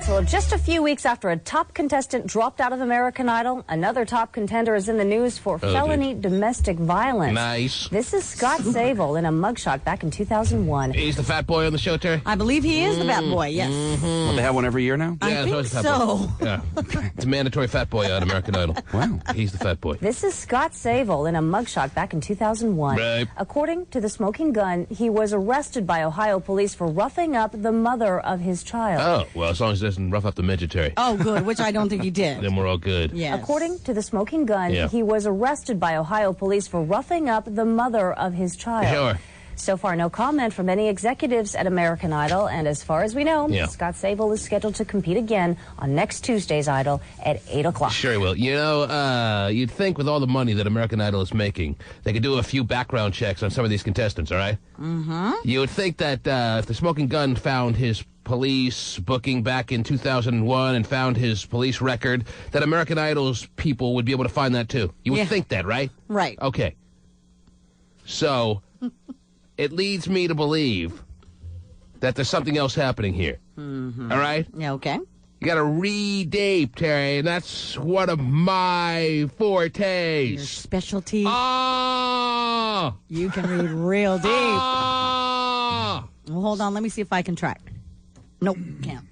Well, just a few weeks after a top contestant dropped out of American Idol, another top contender is in the news for felony domestic violence. Nice. This is Scott Zabel in a mugshot back in 2001. He's the fat boy on the show, Terry? I believe he is the fat boy, yes. Well, they have one every year now? I think it's fat so. boy. Yeah. It's a mandatory fat boy on American Idol. Wow. He's the fat boy. This is Scott Zabel in a mugshot back in 2001. Right. According to the Smoking Gun, he was arrested by Ohio police for roughing up the mother of his child. Oh, well, as long as it doesn't rough up the midget, Terry. Oh, good, which I don't think he did. Then we're all good. Yes. According to the Smoking Gun, he was arrested by Ohio police for roughing up the mother of his child. Sure. So far, no comment from any executives at American Idol, and as far as we know, Scott Zabel is scheduled to compete again on next Tuesday's Idol at 8 o'clock. Sure he will. You know, you'd think with all the money that American Idol is making, they could do a few background checks on some of these contestants, all right? Mm-hmm. You would think that if the Smoking Gun found his police booking back in 2001 and found his police record, that American Idol's people would be able to find that too. You would think that, right? Right. Okay. So, it leads me to believe that there's something else happening here. Mm-hmm. All right? Yeah, okay. You gotta read deep, Terry, and that's one of my fortes. Your specialty. Oh! You can read real deep. Oh! Well, hold on. Let me see if I can track. Nope, can't.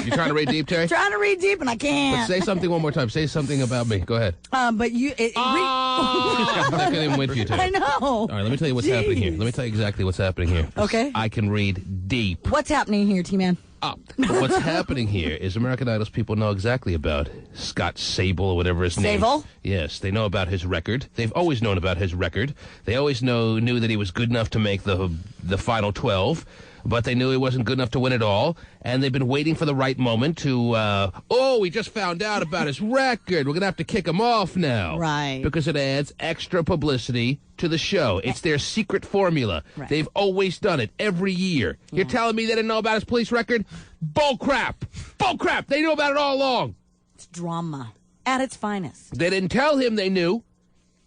You trying to read deep, Terry? Trying to read deep, and I But can't. say something one more time. Say something about me. Go ahead. But you... I couldn't even wait for you, Terry. I know. All right, let me tell you what's happening here. Let me tell you exactly what's happening here. Okay. I can read deep. What's happening here, T-Man? But what's happening here is American Idol's people know exactly about Scott Zabel or whatever his name is. Zabel? Yes, they know about his record. They've always known about his record. They always knew that he was good enough to make the final 12, but they knew he wasn't good enough to win it all. And they've been waiting for the right moment to, we just found out about his record. We're going to have to kick him off now. Right. Because it adds extra publicity to the show. It's their secret formula. Right. They've always done it every year. Yeah. You're telling me they didn't know about his police record? Bull crap! Bull crap! They knew about it all along. It's drama at its finest. They didn't tell him they knew.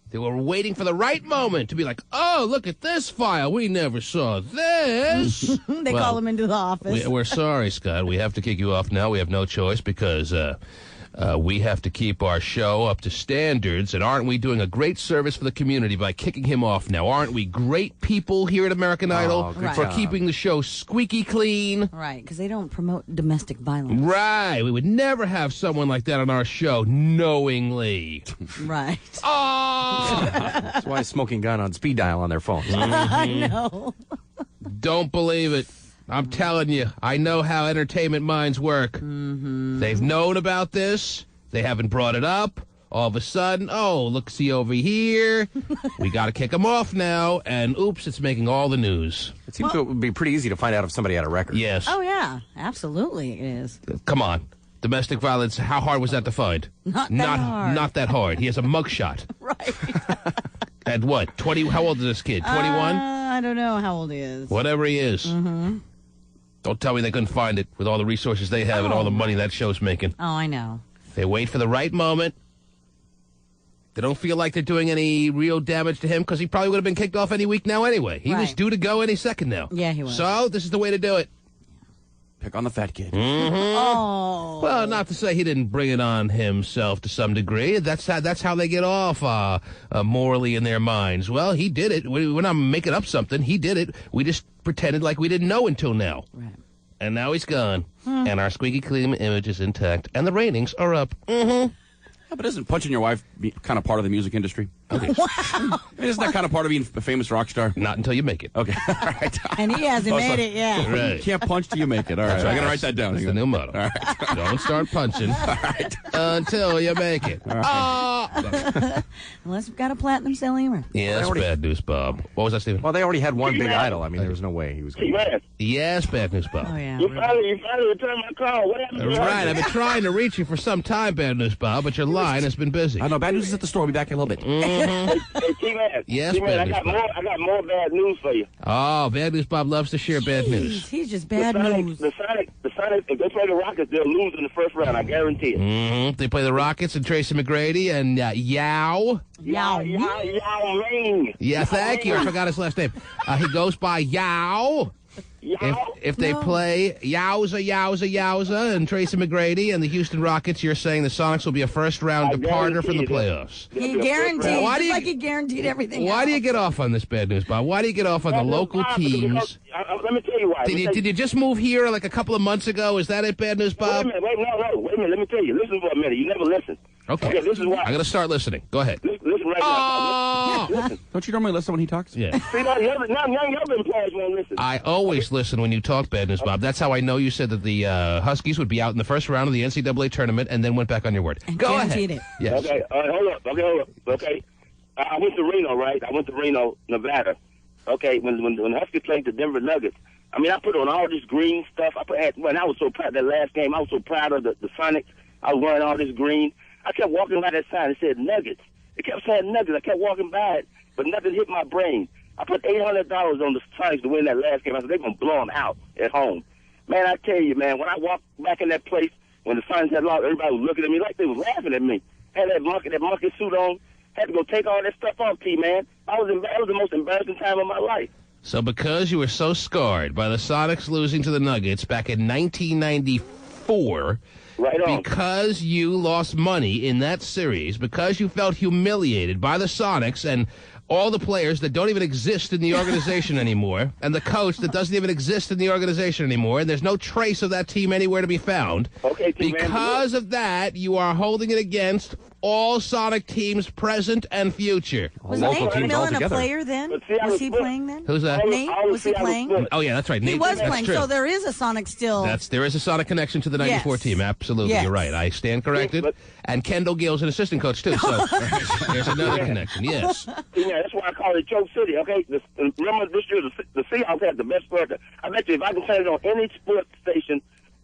They were waiting for the right moment to be like, oh, look at this file. We never saw this. They call him into the office. We're sorry, Scott. We have to kick you off now. We have no choice because we have to keep our show up to standards. And aren't we doing a great service for the community by kicking him off now? Aren't we great people here at American Idol for keeping the show squeaky clean? Right, because they don't promote domestic violence. Right. We would never have someone like that on our show knowingly. Right. Oh! That's why Smoking Gun on speed dial on their phones. I know. Don't believe it. I'm telling you, I know how entertainment minds work. Mm-hmm. They've known about this. They haven't brought it up. All of a sudden, oh, look, see over here. We got to kick them off now. And oops, it's making all the news. It seems it would be pretty easy to find out if somebody had a record. Yes. Oh, yeah. Absolutely it is. Come on. Domestic violence, how hard was that to find? Not that hard. Not that hard. He has a mugshot. Right. At what? 20? How old is this kid? 21? I don't know how old he is. Whatever he is. Mm-hmm. Don't tell me they couldn't find it with all the resources they have and all the money that show's making. Oh, I know. They wait for the right moment. They don't feel like they're doing any real damage to him because he probably would have been kicked off any week now anyway. He was due to go any second now. Yeah, he was. So this is the way to do it. Pick on the fat kid. Mm-hmm. Oh. Well, not to say he didn't bring it on himself to some degree. That's how they get off morally in their minds. Well, he did it. We're not making up something. He did it. We just pretended like we didn't know until now. Right. And now he's gone. And our squeaky clean image is intact. And the ratings are up. Mm-hmm. Yeah, but isn't punching your wife kind of part of the music industry? Okay. Wow. I mean, isn't that kind of part of being a famous rock star? Not until you make it. Okay. All right. And he hasn't made it yet. Right. You can't punch till you make it. All right. So I got to write that down. That's the new motto. All right. Don't start punching until you make it. Unless we've got a platinum selling record. Yes, bad news, Bob. What was that, Stephen? Well, they already had one big idol. I mean, there was no way he was going to. Yes, bad news, Bob. Oh, yeah. You finally returned my call. What happened to Right, I've been trying to reach you for some time, bad news, Bob, but your line has been busy. I know, bad news is at the store. I'll be back in a little bit. Mm-hmm. Hey, T-Man. Yes, T-Man, bad news, Bob. I got more bad news for you. Oh, bad news, Bob loves to share bad news. He's just bad news. The Sonic, if they play the Rockets, they'll lose in the first round. I guarantee it. Mm-hmm. They play the Rockets and Tracy McGrady and Yao. Yao Ming. Yeah, thank you. I forgot his last name. He goes by Yao. If they play Yowza, and Tracy McGrady and the Houston Rockets, you're saying the Sonics will be a first-round departer from the playoffs. He guaranteed, like he guaranteed everything Why else. do you get off on this bad news, Bob? Why do you get off on the local teams? Let me tell you why. Did you just move here like a couple of months ago? Is that it, bad news, Bob? Wait a minute. Let me tell you. Listen for a minute. You never listen. Okay, this is why. I'm going to start listening. Go ahead. Listen right now. Listen. Don't you normally listen when he talks? Yeah. See, now the other employees won't listen. I always listen when you talk bad news, Bob. That's how I know you said that the Huskies would be out in the first round of the NCAA tournament and then went back on your word. Go ahead. It. Yes. Okay, hold up. Okay. I went to Reno, right? I went to Reno, Nevada. Okay, when the Huskies played the Denver Nuggets, I mean, I put on all this green stuff. I was so proud of that last game. I was so proud of the Sonics. I was wearing all this green. I kept walking by that sign. It said Nuggets. It kept saying Nuggets. I kept walking by it, but nothing hit my brain. I put $800 on the Sonics to win that last game. I said, they're going to blow them out at home. Man, I tell you, man, when I walked back in that place, when the Sonics had lost, everybody was looking at me like they was laughing at me. Had that monkey suit on. Had to go take all that stuff off, man. That was the most embarrassing time of my life. So because you were so scarred by the Sonics losing to the Nuggets back in 1994... Right on. Because you lost money in that series, because you felt humiliated by the Sonics and all the players that don't even exist in the organization anymore, and the coach that doesn't even exist in the organization anymore, and there's no trace of that team anywhere to be found. Okay, because of that, you are holding it against all Sonic teams present and future. Was Nate McMillan a player then? Was he playing then? Who's that? Nate, was he playing? Oh, yeah, that's right. Nate, he was playing, true. so there is a Sonic still. There is a Sonic connection to the 94 team. Absolutely, you're right. I stand corrected. And Kendall Gill's an assistant coach, too, so there's another connection, yes. Yeah, that's why I call it Choke City, okay? Remember this year, the Seahawks had the best record. I bet you if I can turn it on any sports station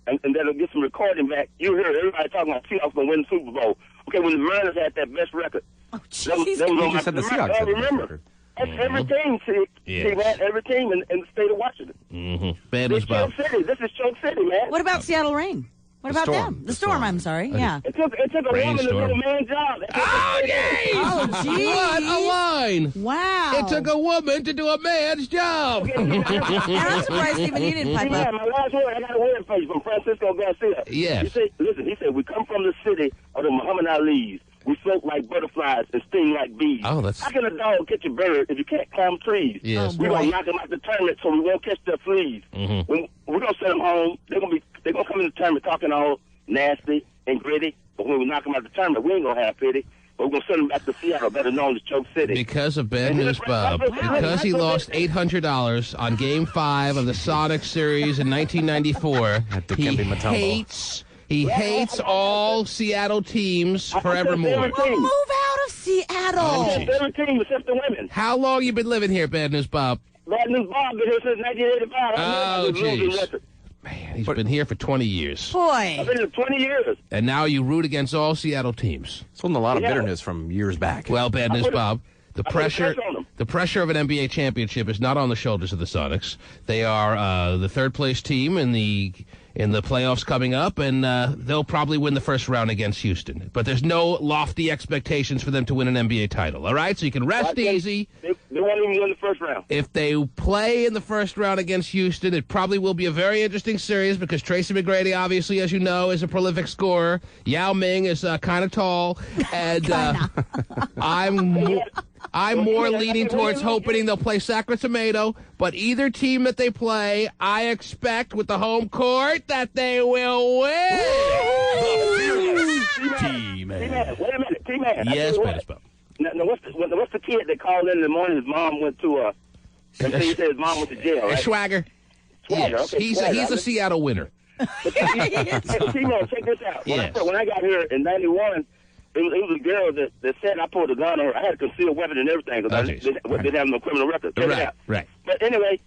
and that'll get some recording back, you'll hear everybody talking about Seahawks going to win the Super Bowl. Okay, when the Mariners had that best record. Oh, jeez. You just said the Seahawks had the best record. That's every team, man. Every team in the state of Washington. Bad This news, Bob. City. This is Choke City, man. What about Seattle Reign? What about them? The Storm, I'm sorry. Yeah. It took a woman to do a man's job. Oh, jeez! Oh, geez. What a line! Wow. It took a woman to do a man's job. And I'm surprised even you didn't pipe Yeah, up. my last word, I got a word for you from Francisco Garcia. Yes. He said, we come from the city of the Muhammad Ali's. We float like butterflies and sting like bees. Oh, that's... How can a dog catch a bird if you can't climb trees? Yes. We're going to knock them out the tournament so we won't catch their fleas. We're going to send them home. They're going to come in the tournament talking all nasty and gritty. But when we knock them out the tournament, we ain't going to have pity. But we're going to send them back to Seattle, better known as Choke City. Because of bad news, Bob. Because he lost $800 on Game 5 of the Sonic series in 1994, he hates all Seattle teams forevermore. Well, move out of Seattle. Oh, Every team except the women. how long you been living here, bad news, Bob? Bad news, Bob, been here since 1985. Oh, jeez. Man, he's been here for 20 years. Boy. I've been here 20 years. And now you root against all Seattle teams. It's holding a lot of bitterness from years back. Well, bad news, Bob. The pressure of an NBA championship is not on the shoulders of the Sonics. They are the third-place team in the playoffs coming up, and they'll probably win the first round against Houston. But there's no lofty expectations for them to win an NBA title, all right? So you can rest easy. They won't even win the first round. If they play in the first round against Houston, it probably will be a very interesting series because Tracy McGrady, obviously, as you know, is a prolific scorer. Yao Ming is kind of tall, and I'm more leaning towards hoping they'll play Sacra Tomato, but either team that they play, I expect with the home court that they will win. T-Man. Wait a minute, T-Man. Yes, Bob. Now, what's the kid that called in the morning? His mom went to he said his mom went to jail, right? Swagger. Yes, okay, he's a Seattle winner. T-Man, check this out. When I got here in 91, it was a girl that said I pulled a gun on her. I had a concealed weapon and everything because I didn't have no criminal record. Check it out. Right. But anyway,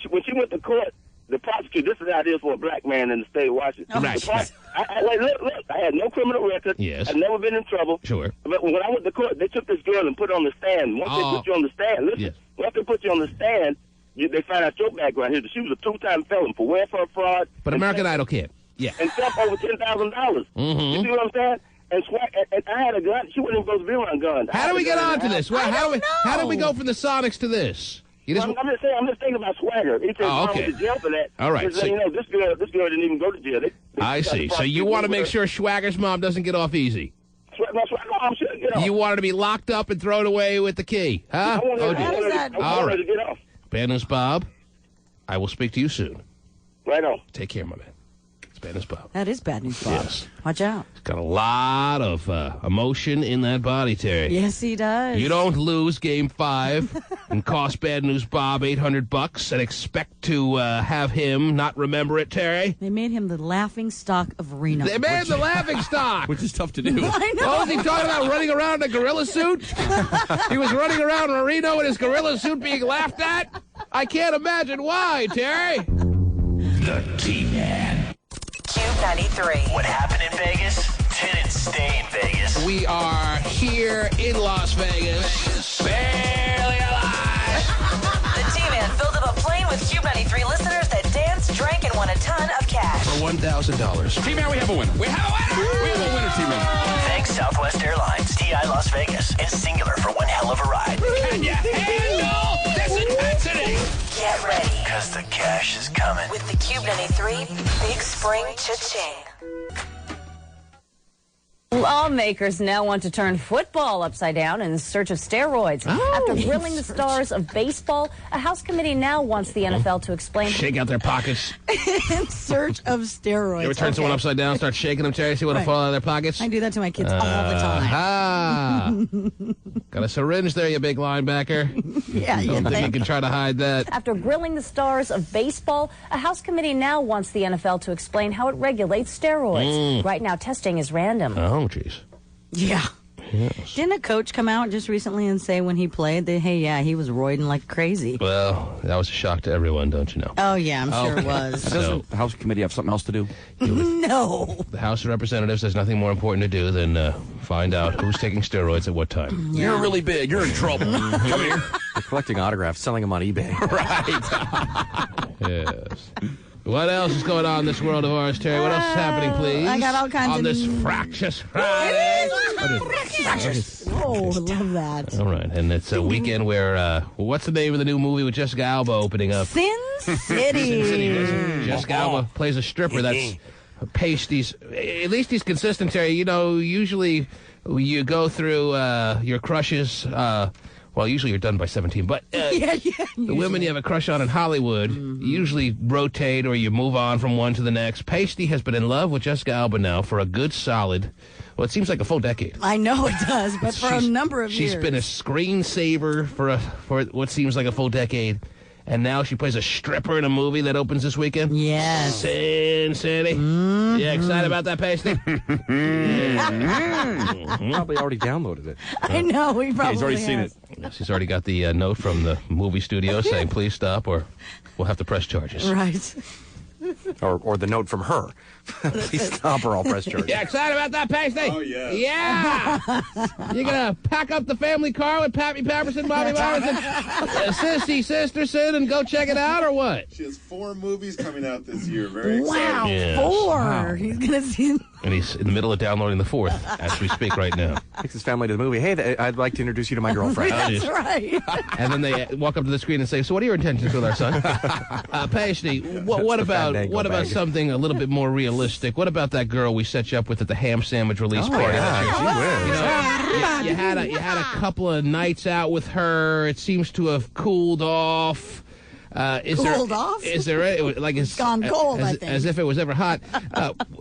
when she went to court, the prosecutor, this is how it is for a black man in the state of Washington. Right. Look, I had no criminal record. Yes. I've never been in trouble. Sure. But when I went to court, they took this girl and put her on the stand. Once they put you on the stand, listen, once they put you on the stand, they find out your background here. She was a two-time felon for welfare fraud. But American Idol can't. Yeah. And theft over $10,000. You see what I'm saying? And I had a gun. She wasn't even supposed to be around guns. How do we get on to this? Well, how did we go from the Sonics to this? You just... I'm just saying. I'm just thinking about swagger. He said, oh, okay. went to jail for that. All right. So, this girl didn't even go to jail. I see. So you want to make sure Swagger's mom doesn't get off easy. Swagger's mom shouldn't get off. You want her to be locked up and thrown away with the key, huh? I want her to get off. Bad news, Bob. I will speak to you soon. Right on. Take care, my man. It's Bad News Bob. That is Bad News Bob. Yes. Watch out. He's got a lot of emotion in that body, Terry. Yes, he does. You don't lose Game 5 and cost Bad News Bob $800 and expect to have him not remember it, Terry. They made him the laughing stock of Reno. They made the laughing stock. Which is tough to do. I know. Oh, was he talking about running around in a gorilla suit? He was running around Reno in his gorilla suit being laughed at? I can't imagine why, Terry. The T-Man. Cube 93. What happened in Vegas didn't stay in Vegas. We are here in Las Vegas. Barely alive. The T-Man filled up a plane with Cube 93 listeners that danced, drank, and won a ton of cash. For $1,000. T-Man, we have a winner. We have a winner. We have a winner, T-Man. Thanks, Southwest Airlines, TI Las Vegas, and Singular for one hell of a ride. Can you handle this intensity? Get ready. Because the cash is coming. With the Cube 93 Big Spring Cha-Ching. Lawmakers now want to turn football upside down in search of steroids. After grilling the stars of baseball, a House committee now wants the NFL to explain. Shake out their pockets. In search of steroids. You ever turn someone upside down, start shaking them, Terry, see what'll fall out of their pockets? I do that to my kids all the time. Got a syringe there, you big linebacker. Yeah, Don't think you can try to hide that. After grilling the stars of baseball, a House committee now wants the NFL to explain how it regulates steroids. Right now, testing is random. Oh, jeez. Yeah. Yes. Didn't a coach come out just recently and say when he played that, hey, yeah, he was roiding like crazy? Well, that was a shock to everyone, don't you know? Oh, yeah, I'm sure it was. Doesn't the House Committee have something else to do? No. The House of Representatives has nothing more important to do than find out who's taking steroids at what time. Yeah. You're really big. You're in trouble. Come here. They're collecting autographs, selling them on eBay. Right. Yes. What else is going on in this world of ours, Terry? What else is happening, please? I got all kinds on of... this fractious Friday. Oh, I love that. All right, and it's a weekend where, what's the name of the new movie with Jessica Alba opening up? Sin City. Jessica Alba plays a stripper that's pasties. At least he's consistent, Terry. You know, usually you go through your crushes... well, usually you're done by 17, but the women you have a crush on in Hollywood usually rotate or you move on from one to the next. Pasty has been in love with Jessica Alba now for a good solid, well, it seems like a full decade. I know it does, but for a number of years. She's been a screensaver for what seems like a full decade. And now she plays a stripper in a movie that opens this weekend? Yes. Sin City. You excited about that, Pasty? Probably already downloaded it. I know, he probably he's already seen it. Yes, he's already got the note from the movie studio saying, please stop or we'll have to press charges. Right. Or the note from her. Please stop or I'll press charges. You excited about that, Pasty? Oh, yeah. Yeah! You gonna pack up the family car with Pappy Patterson, Bobby Bowers, and Sissy Sisterson and go check it out, or what? She has 4 movies coming out this year. Very exciting. Wow, Yes. 4. Wow. He's going to see... And he's in the middle of downloading the 4th as we speak right now. Takes his family to the movie. Hey, I'd like to introduce you to my girlfriend. That's right. And then they walk up to the screen and say, so what are your intentions with our son? Pasty, what about something a little bit more realistic? What about that girl we set you up with at the ham sandwich release party? Yeah, You had a couple of nights out with her. It seems to have cooled off. Cooled off? Is there like it's gone cold? I think as if it was ever hot.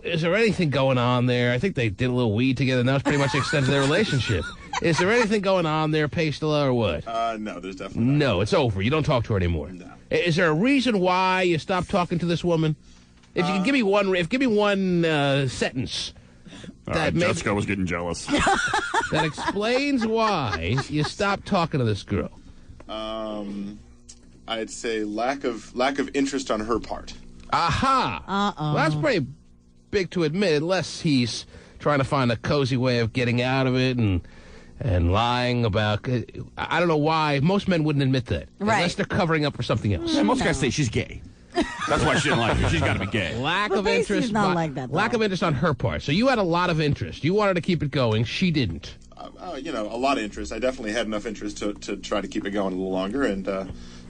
Is there anything going on there? I think they did a little weed together, and that was pretty much the extent of their relationship. Is there anything going on there, Pastela, or what? No, there's definitely not. No, it's over. You don't talk to her anymore. No. Is there a reason why you stopped talking to this woman? If you can give me one sentence. Jessica was getting jealous. That explains why you stopped talking to this girl. I'd say lack of interest on her part. Aha! Well, that's pretty big to admit, unless he's trying to find a cozy way of getting out of it and lying about... I don't know why. Most men wouldn't admit that. Right. Unless they're covering up for something else. Most guys say she's gay. That's why she didn't like her. She's got to be gay. Lack But of Pasty's interest. not like that, though. Lack of interest on her part. So you had a lot of interest. You wanted to keep it going. She didn't. A lot of interest. I definitely had enough interest to try to keep it going a little longer, and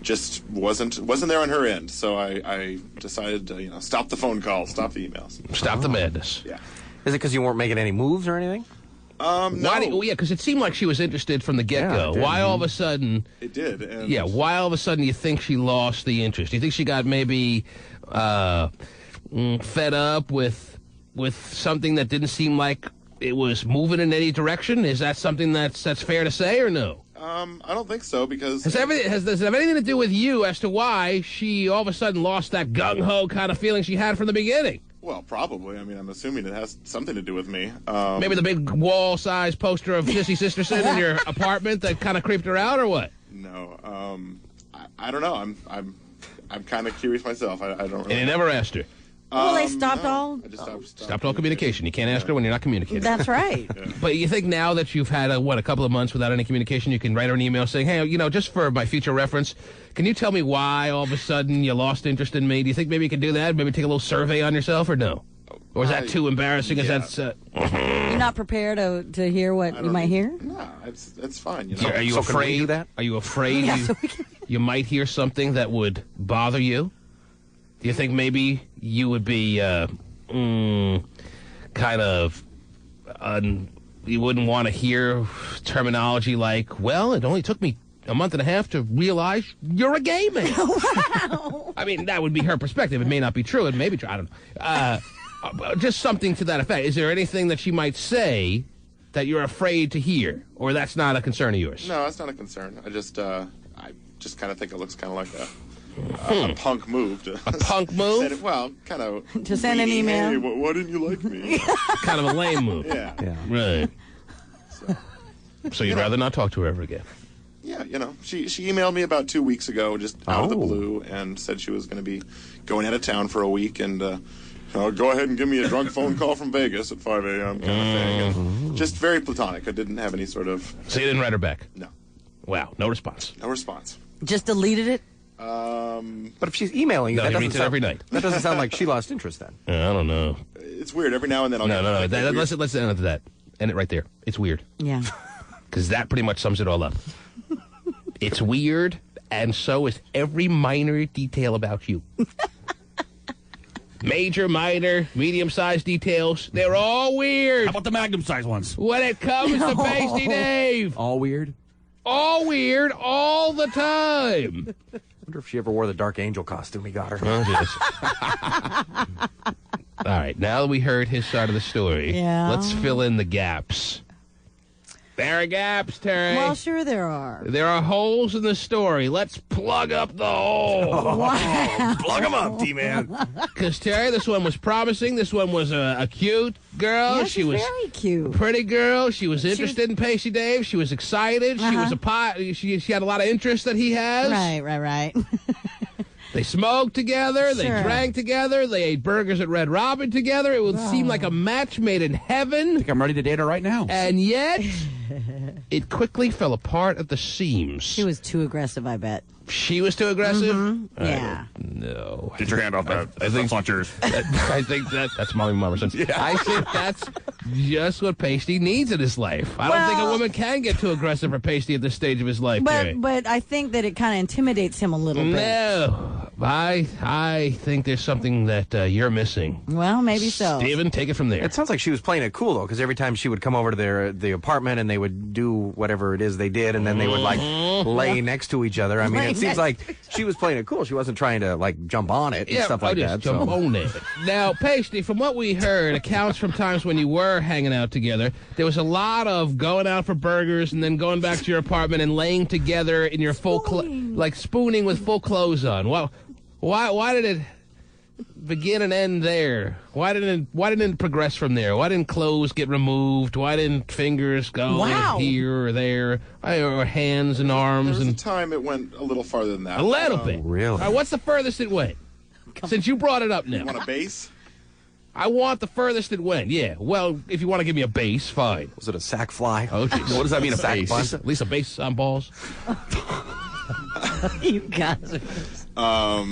just wasn't there on her end. So I decided to stop the phone calls, stop the emails, stop the madness. Yeah. Is it because you weren't making any moves or anything? No. Because it seemed like she was interested from the get-go. Why all of a sudden? It did. And Why all of a sudden you think she lost the interest? Do you think she got maybe fed up with something that didn't seem like it was moving in any direction? Is that something that's fair to say or no? I don't think so, because does it have anything to do with you as to why she all of a sudden lost that gung-ho kind of feeling she had from the beginning? Well, probably. I mean, I'm assuming it has something to do with me. Maybe the big wall-sized poster of Sissy Sisterson in your apartment that kind of creeped her out, or what? No. I don't know. I'm kind of curious myself. I don't really. And you never asked her? Well, they stopped all. I just stopped all communication. You can't ask her when you're not communicating. That's right. But you think now that you've had, a couple of months without any communication, you can write her an email saying, hey, just for my future reference, can you tell me why all of a sudden you lost interest in me? Do you think maybe you could do that? Maybe take a little survey on yourself, or no? Or is that too embarrassing? Yeah. Is that... You're not prepared to hear what you might hear? No, it's fine. Are you afraid? Can we do that? Are you afraid you might hear something that would bother you? Do you think maybe you would be kind of... you wouldn't want to hear terminology like, well, it only took me a month and a half to realize you're a gay man. Wow. I mean, that would be her perspective. It may not be true. It may be true. I don't know. Just something to that effect. Is there anything that she might say that you're afraid to hear, or that's not a concern of yours? No, that's not a concern. I just kind of think it looks kind of like a punk move. A punk move? Kind of to send an email. Hey, why didn't you like me? Kind of a lame move. Yeah. Right. So you'd rather not talk to her ever again? Yeah, she emailed me about 2 weeks ago, just out of the blue, and said she was going to be going out of town for a week, and go ahead and give me a drunk phone call from Vegas at 5 a.m. kind of thing. And just very platonic. I didn't have any sort of... So you didn't write her back? No. Wow, no response. No response. Just deleted it? But if she's emailing you, no, that he doesn't reads it sound, every night. That doesn't sound like she lost interest then. I don't know. It's weird. Every now and then I'll No. Let's end it that. End it right there. It's weird. Yeah. Because that pretty much sums it all up. It's weird, and so is every minor detail about you. Major, minor, medium-sized details, they're all weird. How about the magnum-sized ones? When it comes to Pasty Dave. All weird? All weird, all the time. I wonder if she ever wore the Dark Angel costume he got her. Oh, all right, now that we heard his side of the story, let's fill in the gaps. There are gaps, Terry. Well, sure there are. There are holes in the story. Let's plug up the hole. Wow. Plug them up, T-Man. Because, Terry, this one was promising. This one was a cute girl. Yeah, she was very cute. Pretty girl. She was interested in Pasty Dave. She was excited. She was she had a lot of interest that he has. Right. They smoked together. They drank together. They ate burgers at Red Robin together. It would seem like a match made in heaven. I think I'm ready to date her right now. And yet, it quickly fell apart at the seams. She was too aggressive, I bet. She was too aggressive? Mm-hmm. Yeah. No. Get your hand off that. I think that's not yours. I think that's Molly Marmerson's. Yeah. I think that's just what Pasty needs in his life. I don't think a woman can get too aggressive for Pasty at this stage of his life, Terry. But I think that it kind of intimidates him a little bit. No. I think there's something that you're missing. Well, maybe so. Steven, take it from there. It sounds like she was playing it cool, though, because every time she would come over to the apartment and they would do whatever it is they did, and then they would, lay next to each other. I mean, it seems like she was playing it cool. She wasn't trying to, jump on it and stuff like that. Jump on it. Now, Pasty, from what we heard, accounts from times when you were hanging out together, there was a lot of going out for burgers and then going back to your apartment and laying together in your full spooning with full clothes on. Why did it begin and end there? Why didn't it progress from there? Why didn't clothes get removed? Why didn't fingers go here or there, or hands and arms? There was a time it went a little farther than that. A little bit. Really? All right, what's the furthest it went? Since you brought it up now. You want a base? I want the furthest it went, yeah. Well, if you want to give me a base, fine. Was it a sack fly? Oh, geez. What does that mean, a sack base? At least a base on balls? You guys are...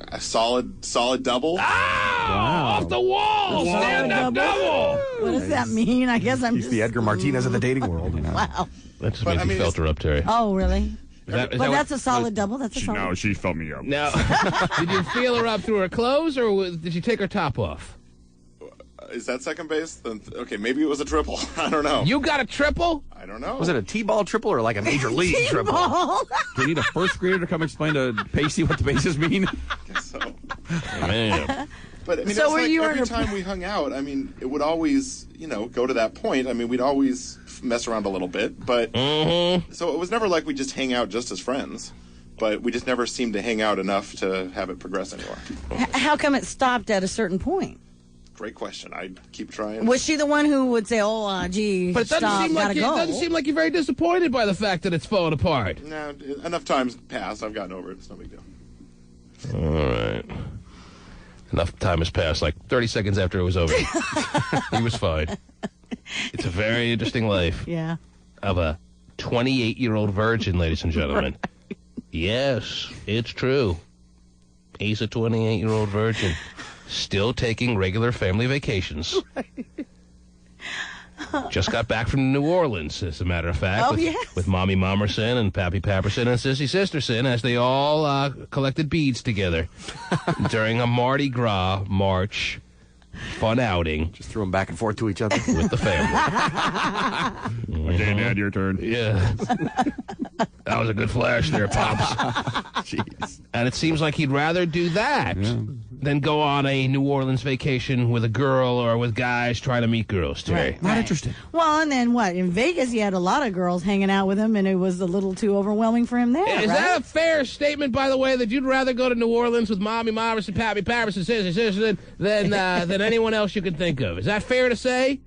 A solid double. Off the wall! Stand-up double! What does that mean? I guess I'm He's just... the Edgar Martinez of the dating world. Wow. That just means you felt her up, Terry. Oh, really? Is But that's a solid double. That's a solid. No, she filled me up. Now, did you feel her up through her clothes, or did you take her top off? Is that second base? Then okay, maybe it was a triple. I don't know. You got a triple? I don't know. Was it a T-ball triple or like a major league triple? T-ball. Do you need a first grader to come explain to Pasty what the bases mean? I guess so. Man. But I mean, So it's were like you every on time we hung out, I mean, it would always, go to that point. I mean, we'd always mess around a little bit, but so it was never like we just hang out just as friends. But we just never seemed to hang out enough to have it progress anywhere. How come it stopped at a certain point? Great question. I'd keep trying. Was she the one who would say, gee, But it doesn't stop, seem like gotta it go? doesn't seem like you're very disappointed by the fact that it's falling apart. No, enough time's passed. I've gotten over it. It's no big deal. All right. Enough time has passed, like 30 seconds after it was over. He was fine. It's a very interesting life Yeah. of a 28-year-old virgin, ladies and gentlemen. Right. Yes, it's true. He's a 28-year-old virgin, still taking regular family vacations. Just got back from New Orleans, as a matter of fact, with Mommy Momerson and Pappy Papperson and Sissy Sisterson, as they all collected beads together during a Mardi Gras march fun outing. Just threw them back and forth to each other. With the family. Okay, Dad, your turn. Yeah. That was a good flash there, Pops. Jeez. And it seems like he'd rather do that than go on a New Orleans vacation with a girl or with guys trying to meet girls, Terry. Not interested. Well, and then what? In Vegas, he had a lot of girls hanging out with him, and it was a little too overwhelming for him there, Is right? that a fair statement, by the way, that you'd rather go to New Orleans with Mommy Momerson, Pappy Papperson, Sissy Sisterson than anyone else you can think of? Is that fair to say?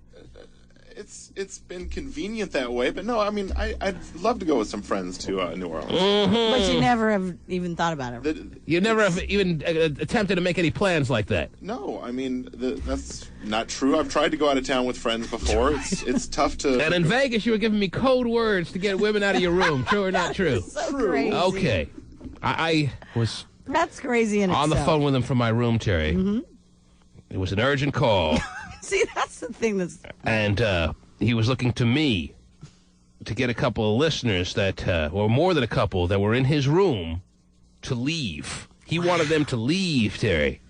It's been convenient that way, but no, I mean, I'd love to go with some friends to New Orleans. But you never have even thought about it. You never have even attempted to make any plans like that? No, I mean, that's not true. I've tried to go out of town with friends before. It's tough to... And in Vegas, you were giving me code words to get women out of your room. True or not true? So crazy. Okay. I was That's crazy in on the itself. phone with him from my room, Terry. It was an urgent call. See, that's the thing that's... And he was looking to me to get a couple of listeners that, or more than a couple, that were in his room to leave. He wanted them to leave, Terry.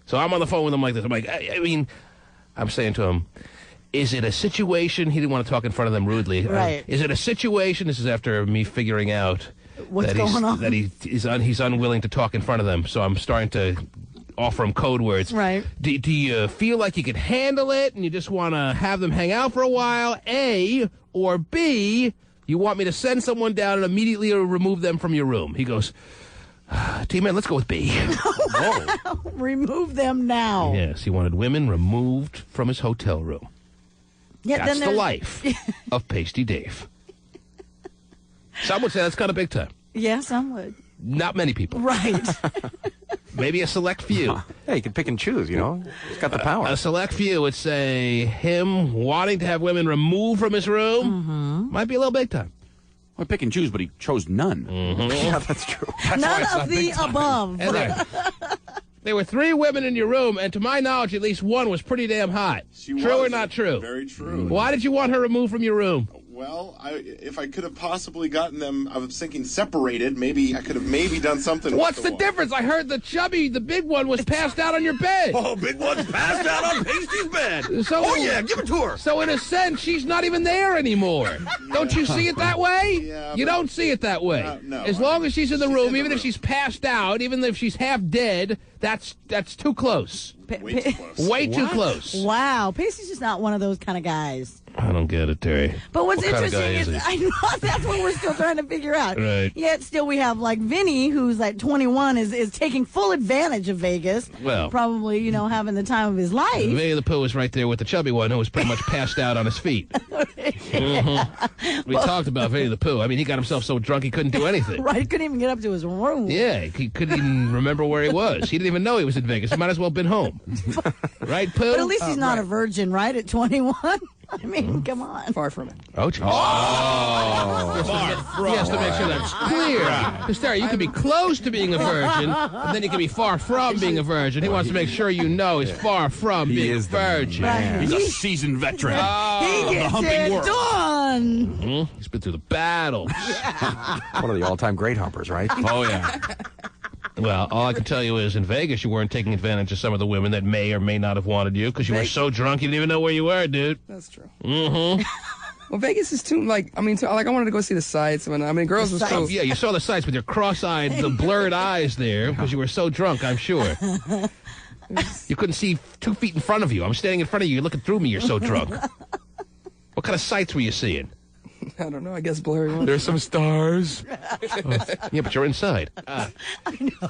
So I'm on the phone with him like this. I'm like, I'm saying to him, is it a situation? He didn't want to talk in front of them rudely. Right. Is it a situation? This is after me figuring out What's that going on? that he's unwilling to talk in front of them. So I'm starting to offer him code words. Right. Do you feel like you can handle it and you just want to have them hang out for a while, A, or B, you want me to send someone down and immediately remove them from your room? He goes, T-Man, let's go with B. Whoa. Remove them now. Yes, he wanted women removed from his hotel room. Yeah, That's then the there's- life of Pasty Dave. Some would say that's kind of big time. Yeah, some would. Not many people. Right. Maybe a select few. Yeah, you can pick and choose, He's got the power. A select few would say him wanting to have women removed from his room might be a little big time. Well, pick and choose, but he chose none. Yeah, that's true. None of the above. And there were 3 women in your room, and to my knowledge, at least one was pretty damn hot. True or not true? Very true. Why did you want her removed from your room? Well, if I could have possibly gotten them, I was thinking separated. Maybe I could have done something. What's with the one. difference? I heard the big one was passed out on your bed. Oh, big one's passed out on Pasty's bed. So, Oh, yeah, give it to her. So in a sense, she's not even there anymore. Don't you see it that way? Yeah, you but- don't see it that way. No, As long as she's in the room, even if she's passed out, even if she's half dead, that's too close. Way too close. Way too close. Wow, Pasty's just not one of those kind of guys. I don't get it, Terry. But what's What kind of guy interesting is is, he? I know that's what we're still trying to figure out. Right. Yet still we have like Vinny, who's like 21, is taking full advantage of Vegas. Well. Probably, having the time of his life. Winnie the Pooh was right there with the chubby one who was pretty much passed out on his feet. We talked about Winnie the Pooh. I mean, he got himself so drunk he couldn't do anything. Right, he couldn't even get up to his room. Yeah, he couldn't even remember where he was. He didn't even know he was in Vegas. He might as well have been home. Right, Pooh? But at least he's not a virgin, right, at 21? I mean, come on. Far from it. Oh, geez. He has to make sure that's clear. Because, Terry, you can be close to being a virgin, and then you can be far from being a virgin. He wants to make sure you know he's far from being a virgin. Right. He's a seasoned veteran. He the gets humping it world. done. done. He's been through the battle. One of the all-time great humpers, right? Oh, yeah. Well, all I can tell you is in Vegas, you weren't taking advantage of some of the women that may or may not have wanted you because you were so drunk you didn't even know where you were, dude. That's true. Mm-hmm. Well, Vegas is too, I wanted to go see the sights. Girls were so... Yeah, you saw the sights with your cross-eyed, the blurred eyes there because you were so drunk, I'm sure. You couldn't see 2 feet in front of you. I'm standing in front of you. You're looking through me. You're so drunk. What kind of sights were you seeing? I don't know. I guess blurry ones. There's some stars. Yeah, but you're inside. I know.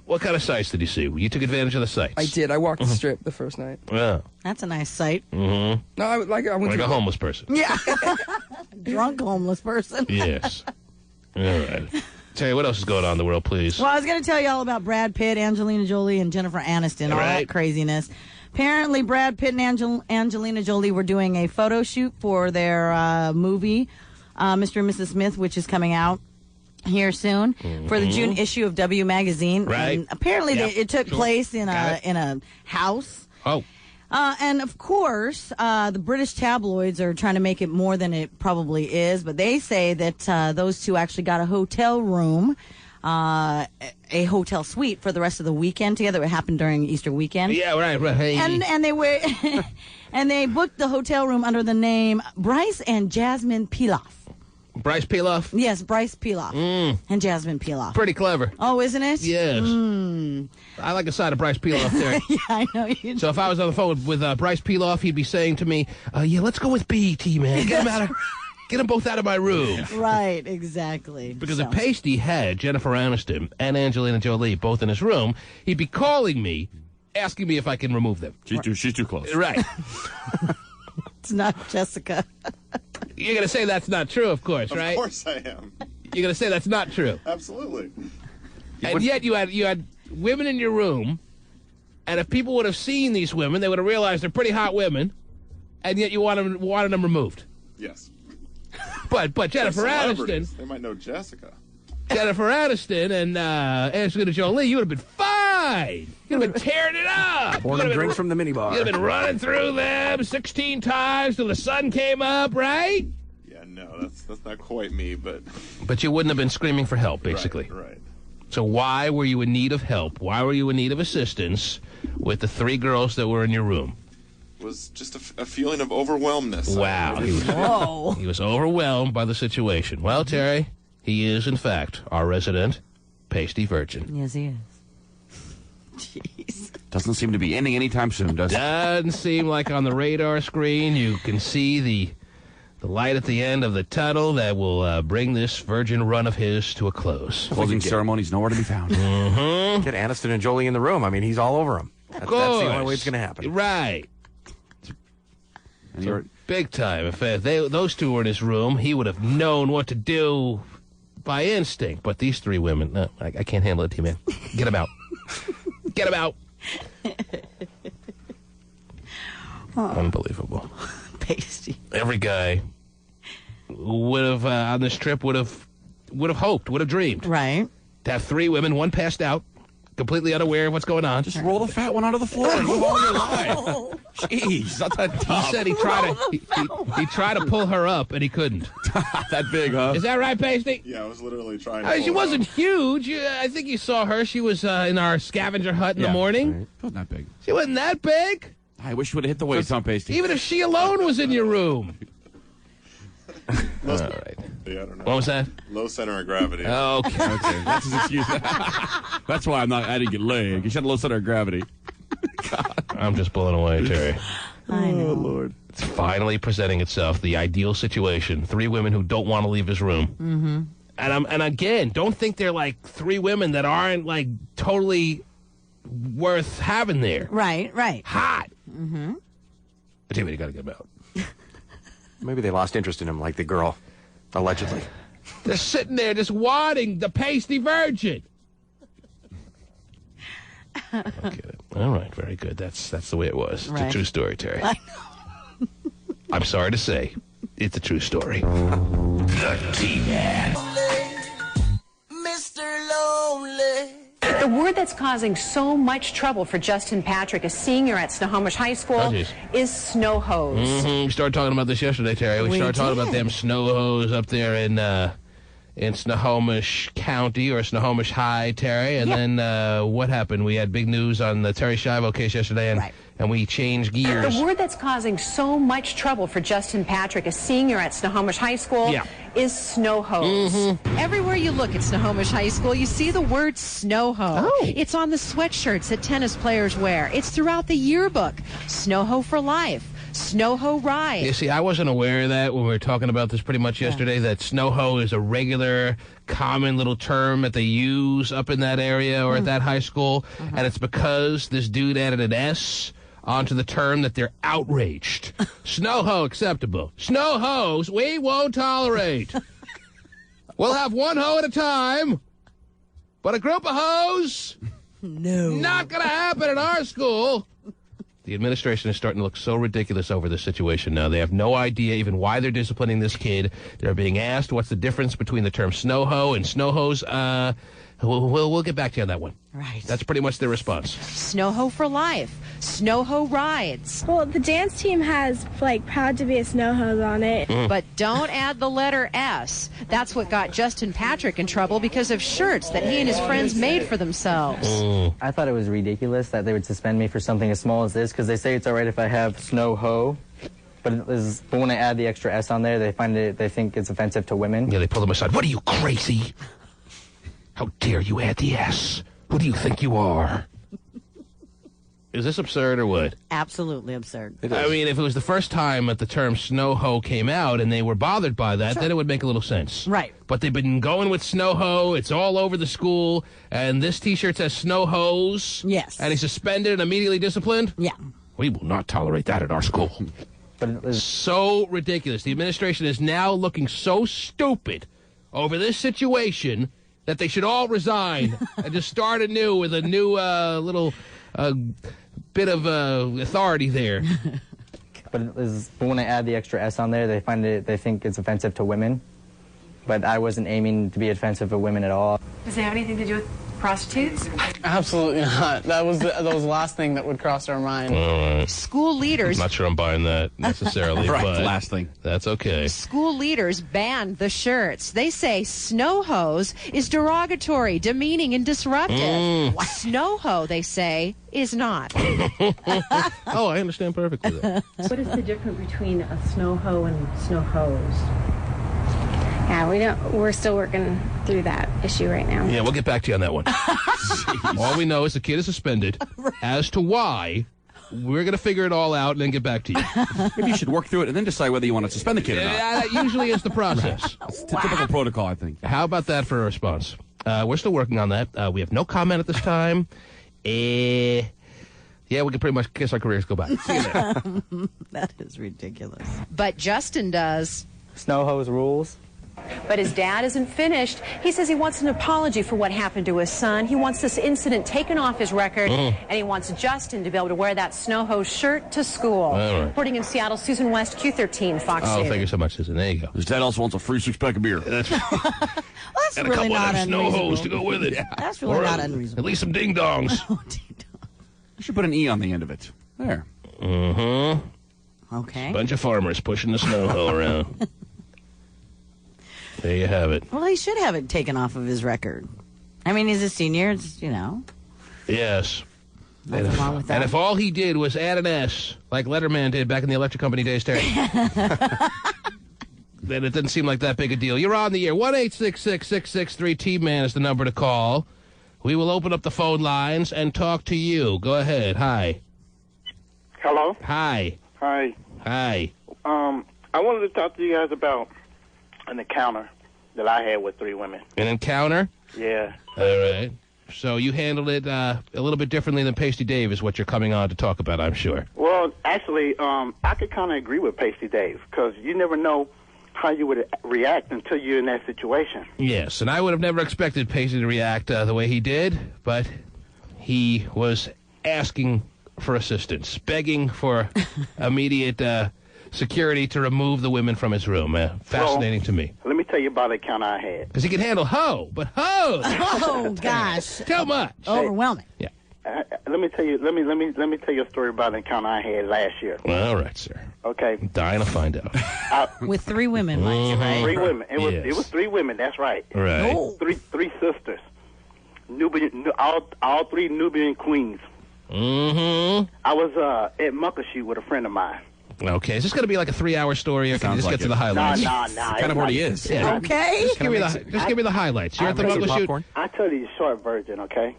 What kind of sights did you see? You took advantage of the sights. I did. I walked the strip the first night. Yeah. That's a nice sight. Mm-hmm. No, I went like a homeless person. Yeah. Drunk homeless person. Yes. All right. Tell you what else is going on in the world, please. Well, I was going to tell you all about Brad Pitt, Angelina Jolie, and Jennifer Aniston, all that craziness. Apparently, Brad Pitt and Angelina Jolie were doing a photo shoot for their movie, Mr. and Mrs. Smith, which is coming out here soon for the June issue of W Magazine. Right. And apparently, it took place in a house. Oh. And of course, the British tabloids are trying to make it more than it probably is, but they say that those two actually got a hotel room, a hotel suite for the rest of the weekend together. It happened during Easter weekend. Yeah, right. And they were and they booked the hotel room under the name Bryce and Jasmine Pilaf. Bryce Pilaf? Yes, Bryce Pilaf and Jasmine Pilaf. Pretty clever. Oh, isn't it? Yes. I like a side of Bryce Pilaf there. Yeah, I know you do. So if I was on the phone with Bryce Pilaf, he'd be saying to me, yeah, let's go with BET, man. Get them both out of my room. Right, exactly. Because if Pasty had Jennifer Aniston and Angelina Jolie both in his room, he'd be calling me, asking me if I can remove them. She's too close. Right. It's not Jessica. You're going to say that's not true, of course, right? Of course I am. You're going to say that's not true. Absolutely. And yet you had women in your room, and if people would have seen these women, they would have realized they're pretty hot women, and yet you wanted them removed. Yes. But Jennifer Aniston... They might know Jessica. Jennifer Aniston and Angelina Jolie, you would have been fine. You would have been tearing it up. Pouring drinks from the minibar. You would have been running through them 16 times till the sun came up, right? Yeah, no, that's not quite me, but... But you wouldn't have been screaming for help, basically. Right. So why were you in need of help? Why were you in need of assistance with the 3 girls that were in your room? It was just a feeling of overwhelmedness. Wow. He was overwhelmed by the situation. Well, Terry, he is, in fact, our resident pasty virgin. Yes, he is. Jeez. Doesn't seem to be ending anytime soon, does it? Doesn't seem like on the radar screen you can see the light at the end of the tunnel that will bring this virgin run of his to a close. Closing ceremony's nowhere to be found. Get Aniston and Jolie in the room. I mean, he's all over them. That's the only way it's going to happen. Right. And Big time. If those 2 were in his room, he would have known what to do by instinct. But these 3 women, no, I can't handle it, T-Man. Get them out. Get them out. Unbelievable. Pasty. Every guy would have, on this trip, would have hoped, would have dreamed. Right. To have 3 women, one passed out, completely unaware of what's going on. just roll the fat one out of the floor and move on your life. Jeez, not that tough. He said he tried to pull her up, and he couldn't. That big, huh? Is that right, Pasty? Yeah, I was literally trying to... She wasn't huge. I think you saw her. She was in our scavenger hut in the morning. Right. Wasn't that big. She wasn't that big. I wish you would have hit the weights on Pasty. Even if she alone was in your room. All right. Yeah, I don't know. What was that? Low center of gravity. Okay. That's his excuse. That's why I didn't get laid. You should have low center of gravity. God. I'm just blown away, Terry. I know. Oh, Lord. It's finally presenting itself, the ideal situation. 3 women who don't want to leave his room. Mm-hmm. And again, don't think they're like 3 women that aren't like totally worth having there. Right. Hot. Mm-hmm. But anyway, you got to get them out. Maybe they lost interest in him like the girl, allegedly. They're sitting there just wanting the pasty virgin. Okay. All right, very good. That's the way it was. It's a true story, Terry. I know. I'm sorry to say, it's a true story. The T-Man. Mr. Lonely. The word that's causing so much trouble for Justin Patrick, a senior at Snohomish High School, is snow hose. We started talking about this yesterday, Terry. We started talking about them snow hose up there in Snohomish County or Snohomish High, Terry. And then what happened? We had big news on the Terry Schiavo case yesterday, and we changed gears. The word that's causing so much trouble for Justin Patrick, a senior at Snohomish High School, is snow hose. Everywhere you look at Snohomish High School, you see the word snow hoe. It's on the sweatshirts that tennis players wear. It's throughout the yearbook. Snow hoe for life. Snow hoe ride. You see, I wasn't aware of that when we were talking about this pretty much yesterday, that snow hoe is a regular, common little term that they use up in that area or at that high school. And it's because this dude added an S onto the term that they're outraged. Snow hoe acceptable. Snow hose we won't tolerate. We'll have one hoe at a time, but a group of hoes? No. Not going to happen at our school. The administration is starting to look so ridiculous over this situation now. They have no idea even why they're disciplining this kid. They're being asked what's the difference between the term snow hoe and snow hose. We'll get back to you on that one. Right. That's pretty much their response. Snow hoe for life. Snow hoe rides. Well, the dance team has, proud to be a snow hose on it. But don't add the letter S. That's what got Justin Patrick in trouble because of shirts that he and his friends made for themselves. I thought it was ridiculous that they would suspend me for something as small as this, because they say it's all right if I have snow hoe. But when I add the extra S on there, they think it's offensive to women. Yeah, they pull them aside. What are you, crazy? How dare you add the S? Who do you think you are? Is this absurd or what? Absolutely absurd. I mean, if it was the first time that the term snow hoe came out and they were bothered by that, then it would make a little sense. Right. But they've been going with snow hoe. It's all over the school. And this T-shirt says snow hose. Yes. And he's suspended and immediately disciplined? Yeah. We will not tolerate that at our school. So ridiculous. The administration is now looking so stupid over this situation that they should all resign and just start anew with a new little bit of authority there. But when I add the extra S on there, they think it's offensive to women. But I wasn't aiming to be offensive to women at all. Does it have anything to do with prostitutes? Absolutely not. That was the last thing that would cross our mind. All right. School leaders... I'm not sure I'm buying that necessarily, right, but last thing. That's okay. School leaders banned the shirts. They say snow hose is derogatory, demeaning, and disruptive. Snow hoe, they say, is not. Oh, I understand perfectly that. What is the difference between a snow hoe and snow hose? Yeah, we're still working through that issue right now. Yeah, we'll get back to you on that one. All we know is the kid is suspended. As to why, we're going to figure it all out and then get back to you. Maybe you should work through it and then decide whether you want to suspend the kid or not. Yeah, that usually is the process. It's the typical protocol, I think. How about that for a response? We're still working on that. We have no comment at this time. Yeah, we can pretty much kiss our careers goodbye. See you there. That is ridiculous. But Justin does. Snow hose rules. But his dad isn't finished. He says he wants an apology for what happened to his son. He wants this incident taken off his record, and he wants Justin to be able to wear that snow hose shirt to school. Right. Reporting in Seattle, Susan West, Q13, Fox News. Thank you so much, Susan. There you go. His dad also wants a free six-pack of beer. That's and really a couple not of them snow unreasonable. hose to go with it. Yeah. That's really not unreasonable. At least some ding-dongs. You should put an E on the end of it. There. Okay. Bunch of farmers pushing the snow hoe around. There you have it. Well, he should have it taken off of his record. I mean, he's a senior, Yes. Nothing wrong with that. And if all he did was add an S, like Letterman did back in the electric company days, Terry, then it doesn't seem like that big a deal. You're on the air. 1-866-663-T-MAN is the number to call. We will open up the phone lines and talk to you. Go ahead. Hi. Hello? Hi. Hi. Hi. I wanted to talk to you guys about an encounter that I had with 3 women. An encounter? Yeah. All right. So you handled it a little bit differently than Pasty Dave is what you're coming on to talk about, I'm sure. Well, actually, I could kind of agree with Pasty Dave because you never know how you would react until you're in that situation. Yes, and I would have never expected Pasty to react the way he did, but he was asking for assistance, begging for immediate security to remove the women from his room. Fascinating to me. Let me tell you about the encounter I had. Because he can handle hoe, but hoe. Oh gosh, too much. Overwhelming. Yeah. Let me tell you. Let me tell you a story about the encounter I had last year. All right, sir. Okay. I'm dying to find out. With 3 women, mind you, right? 3 women. It was 3 women. That's right. Right. Oh. Three sisters. Nubian, all 3 Nubian queens. Mm-hmm. I was at Muckleshoot with a friend of mine. Okay, is this going to be like a 3-hour story, or can you just get to the highlights? Nah. Kind of already is. Yeah. Okay. Just give me the highlights. You're at the Muckleshoot. I'll tell you the short version, okay?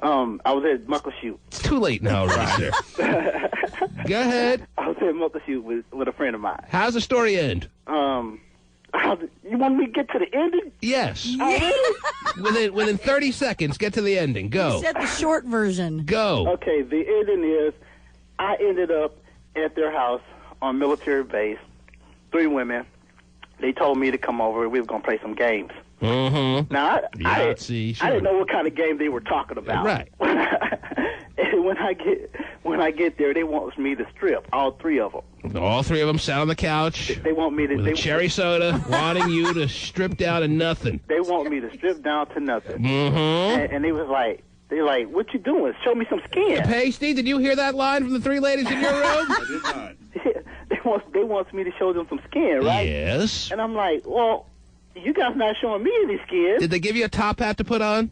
I was at Muckleshoot. It's too late now, right, sir. Go ahead. I was at Muckleshoot with a friend of mine. How's the story end? You want me to get to the ending? Yes. Within 30 seconds, get to the ending. Go. You said the short version. Go. Okay, the ending is I ended up at their house on military base. 3 women. They told me to come over. We were going to play some games. Mm-hmm. Now, I sure. didn't know what kind of game they were talking about. Right. And when I get there, they want me to strip, all 3 of them. All 3 of them sat on the couch. They want me to with a cherry soda, wanting you to strip down to nothing. They want me to strip down to nothing. Mm-hmm. And they was like, what you doing? Show me some skin. Pasty, did you hear that line from the 3 ladies in your room? I did not. They want me to show them some skin, right? Yes. And I'm like, well, you guys not showing me any skin. Did they give you a top hat to put on?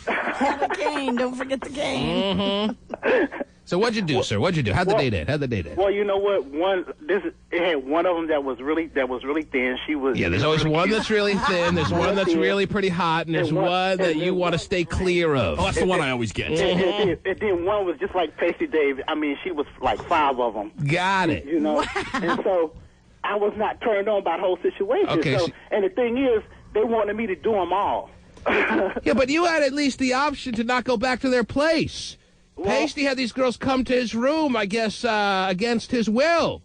The cane. Don't forget the cane. Mm-hmm. So what'd you do, sir? What'd you do? How'd the date end? Well, you know what? It had one of them that was really thin. She was. Yeah, there's always one that's really thin. There's one that's really pretty hot, and there's one that you want to stay clear of. Oh, that's the one I always get. And then one was just like Pasty Dave. I mean, she was like 5 of them. Got it. You know, and so I was not turned on by the whole situation. Okay. So, and the thing is, they wanted me to do them all. Yeah, but you had at least the option to not go back to their place. Well, Pasty had these girls come to his room, I guess, against his will.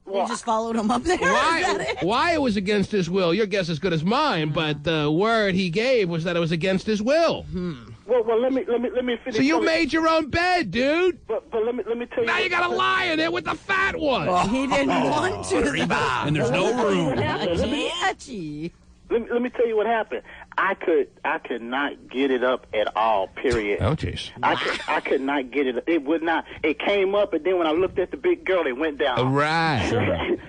You just followed him up there? Why it was against his will, your guess is as good as mine, but the word he gave was that it was against his will. Well, let me finish. So you made your own bed, dude. But let me tell you. Now you got to lie in it with the fat one. Oh, he didn't want to. And there's no room. Let me tell you what happened. I could not get it up at all. Period. Oh, jeez. I could not get it. It would not. It came up, and then when I looked at the big girl, it went down. Right.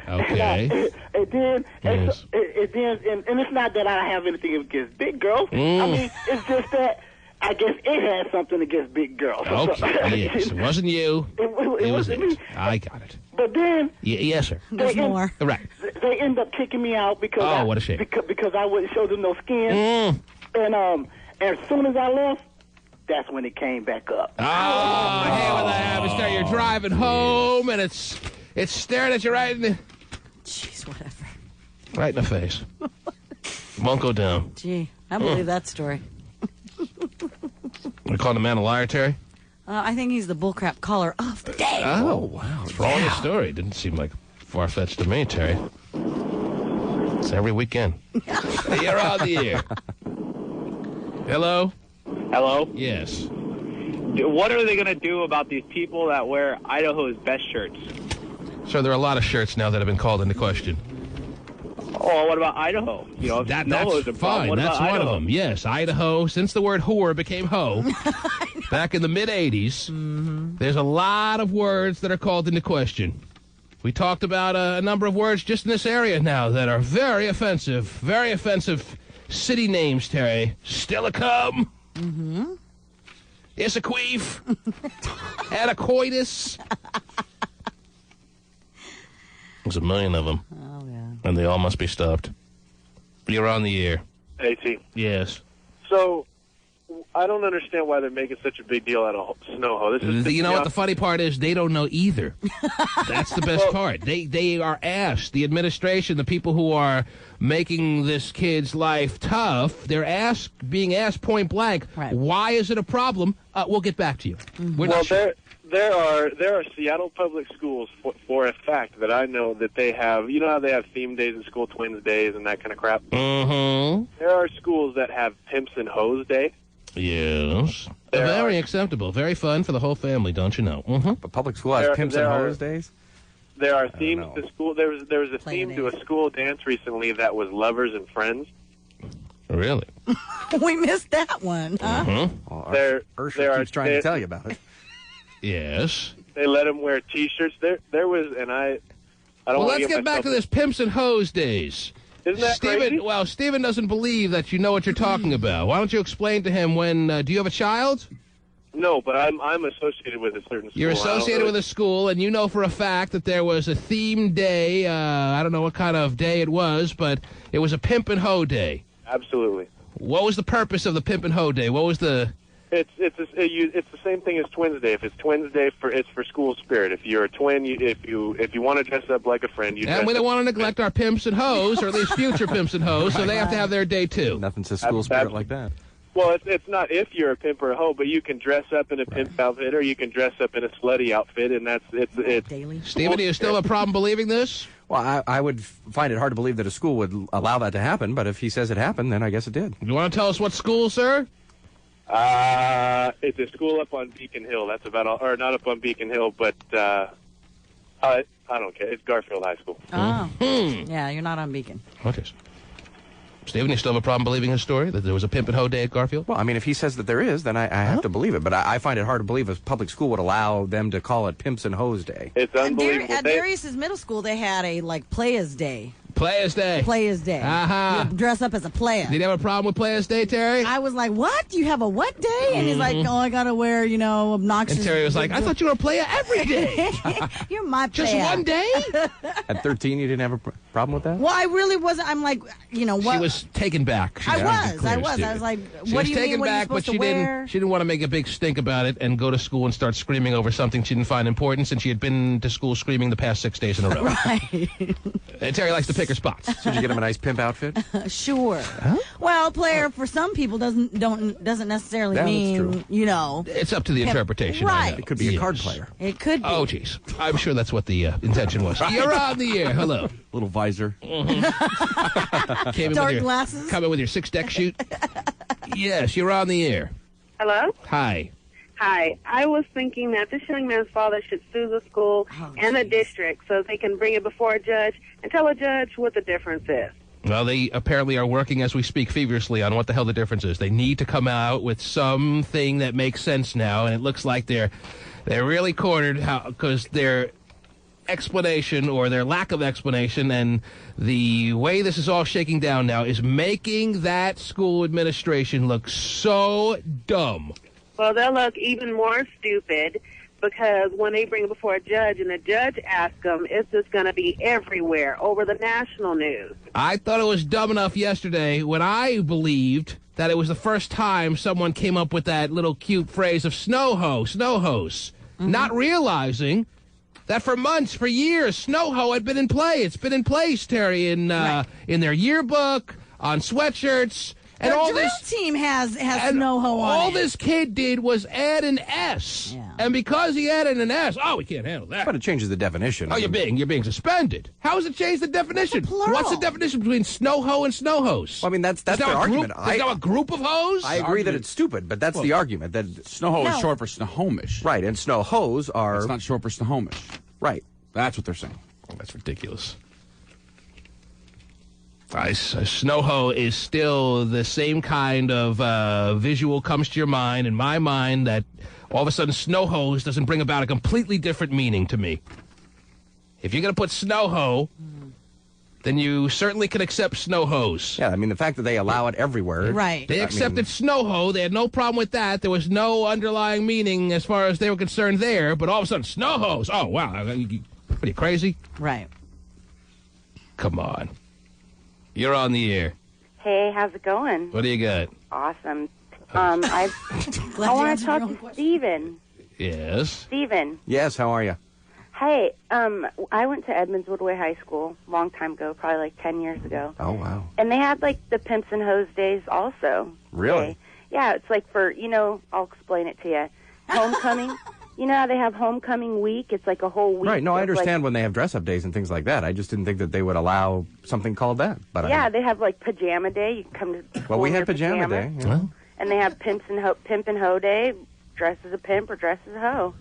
Okay. And then it's not that I have anything against big girls. I mean, it's just that I guess it had something against big girls. Okay. Yes. It wasn't you. It wasn't me. I got it. But then. Yes, sir. There's more. Right. They end up kicking me out because what a shame. Because I wouldn't show them no skin. And as soon as I left, that's when it came back up. Oh, hey, what the hell? There you're driving home, and it's staring at you right in the... Jeez, whatever. Right in the face. Won't go down. Gee, I believe that story. We call the man a liar, Terry? I think he's the bullcrap caller of the day. Oh, wow. For all your story, didn't seem like far-fetched to me, Terry. It's every weekend. You're on the air. Hello? Hello? Yes. What are they going to do about these people that wear Idaho's best shirts? So there are a lot of shirts now that have been called into question. Oh, what about Idaho? You know, that's fine. That's one of them. Yes, Idaho. Since the word whore became hoe, back in the mid-'80s, there's a lot of words that are called into question. We talked about a number of words just in this area now that are very offensive city names, Terry. Stillicum. Issaqueef. Anacoitus. There's a million of them. Oh, yeah. And they all must be stopped. You're on the air. AT. Yes. So, I don't understand why they're making such a big deal out of snow hoe. You know what the funny part is? They don't know either. That's the best part. They are asked, the administration, the people who are making this kid's life tough, they're being asked point blank, why is it a problem? We'll get back to you. We're not sure. There are Seattle public schools for a fact that I know that they have. You know how they have theme days in school, twins days, and that kind of crap. There are schools that have Pimps and Hoes Day. Yes, very acceptable, very fun for the whole family, don't you know? But public school has Pimps and Hoes days. There are themes to school. There was a theme to a school dance recently that was lovers and friends. Really? We missed that one. Huh? Well, Ursula keeps trying to tell you about it. Yes. They let them wear T-shirts. There was, and I don't. Well, want let's get back to this pimps and hoes days. Isn't that Steven, crazy? well, Steven doesn't believe that you know what you're talking about. Why don't you explain to him when? Do you have a child? No, but I'm associated with a certain school. You're associated with a school, and you know for a fact that there was a themed day. I don't know what kind of day it was, but it was a pimp and hoe day. Absolutely. What was the purpose of the pimp and hoe day? What was the? It's the same thing as Twins Day. If it's Twins Day, it's for school spirit. If you're a twin, if you want to dress up like a friend, you. And we don't want to neglect our pimps and hoes, or at least future pimps and hoes, so they have to have their day too. Nothing says school spirit like that. Well, it's not if you're a pimp or a hoe, but you can dress up in a pimp outfit or you can dress up in a slutty outfit, and it's daily. Steven, do you still have a problem believing this? Well, I would find it hard to believe that a school would allow that to happen, but if he says it happened, then I guess it did. You want to tell us what school, sir? It's a school up on Beacon Hill. That's about all, or not up on Beacon Hill, but I don't care. It's Garfield High School. Oh, yeah, you're not on Beacon. Okay. Steven, you still have a problem believing his story, that there was a pimp and hoe day at Garfield? Well, I mean, if he says that there is, then I have to believe it. But I find it hard to believe a public school would allow them to call it Pimps and Hoes Day. It's unbelievable. At Darius's middle school, they had a, Players Day. Players Day. Players Day. Uh-huh. You dress up as a player. Did you have a problem with Players Day, Terry? I was like, what? You have a what day? And he's like, oh, I got to wear, obnoxious. And Terry was like, I thought you were a player every day. You're my player. Just one day? At 13, you didn't have a problem with that? Well, I really wasn't. I'm like, what? She was taken back. I was like, what do you mean? What are you supposed to wear? She didn't want to make a big stink about it and go to school and start screaming over something she didn't find important, since she had been to school screaming the past 6 days in a row. Right. And Terry likes to pick her spots. So did you get him a nice pimp outfit? Sure. Huh? Well, player for some people doesn't necessarily mean, It's up to the interpretation. Right. It could be a card player. It could be. Oh, jeez. I'm sure that's what the intention was. You're on the air. Hello. Little visor. Dark glasses. Come in with your 6-deck shoot. Yes, you're on the air. Hello? Hi. Hi. I was thinking that this young man's father should sue the school and the district so they can bring it before a judge and tell a judge what the difference is. Well, they apparently are working as we speak feverishly on what the hell the difference is. They need to come out with something that makes sense now, and it looks like they're really cornered because their explanation, or their lack of explanation, and the way this is all shaking down now is making that school administration look so dumb. Well, they'll look even more stupid because when they bring it before a judge and the judge asks them, it's just going to be everywhere over the national news. I thought it was dumb enough yesterday when I believed that it was the first time someone came up with that little cute phrase of snow hose, not realizing that for months, for years, snow hoe had been in play. It's been in place, Terry, in their yearbook, on sweatshirts. And their all drill team has snow hoe on all it. this kid did was add an S. Yeah. And because he added an S, we can't handle that. But it changes the definition. Oh, you're being suspended. How does it change the definition? What's the definition between snow hoe and snow hose? Well, I mean, that's their argument. Is now a group of hoes? I agree that it's stupid, but that's the argument. That snow hoe is short for snohomish. Right, and snow hose are... It's not short for snohomish. Right. That's what they're saying. That's ridiculous. Snow hoe is still the same kind of visual comes to your mind, in my mind, that all of a sudden snow hose doesn't bring about a completely different meaning to me. If you're going to put snow hoe, then you certainly can accept snow hose. Yeah, I mean, the fact that they allow it everywhere. Right. They accepted snow hoe. They had no problem with that. There was no underlying meaning as far as they were concerned there. But all of a sudden, snow hose. Oh, wow. What are you, crazy? Right. Come on. You're on the air. Hey, how's it going? What do you got? Awesome. I want to talk to Steven. Yes. Steven. Yes, how are you? Hey, I went to Edmonds Woodway High School a long time ago, probably like 10 years ago. Oh, wow. And they had like the Pimps and Hoes days also. Really? Yeah, it's like for, I'll explain it to you. Homecoming. You know how they have homecoming week? It's like a whole week. Right. No, I understand when they have dress-up days and things like that. I just didn't think that they would allow something called that. But they have like pajama day. You can come to school. Well, we in had your pajama day. Yeah. And they have Pimp and Hoe day. Dress as a pimp or dress as a hoe.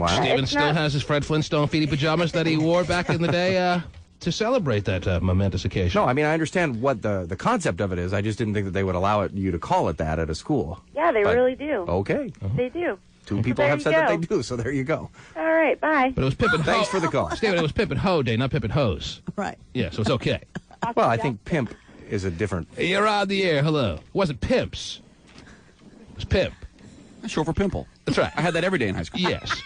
Wow. Steven still has his Fred Flintstone feety pajamas that he wore back in the day to celebrate that momentous occasion. No, I mean, I understand what the concept of it is. I just didn't think that they would allow you to call it that at a school. Yeah, they really do. Okay. They do. Two people have said that they do, so there you go. All right, bye. But it was Pip and Ho. Thanks for the call. Steven, it was Pip and Ho Day, not Pip and Hose. Right. Yeah, so it's okay. Well, I think pimp is a different... You're on the air. Hello. It wasn't pimps. It was pimp. Short for pimple. That's right. I had that every day in high school. Yes.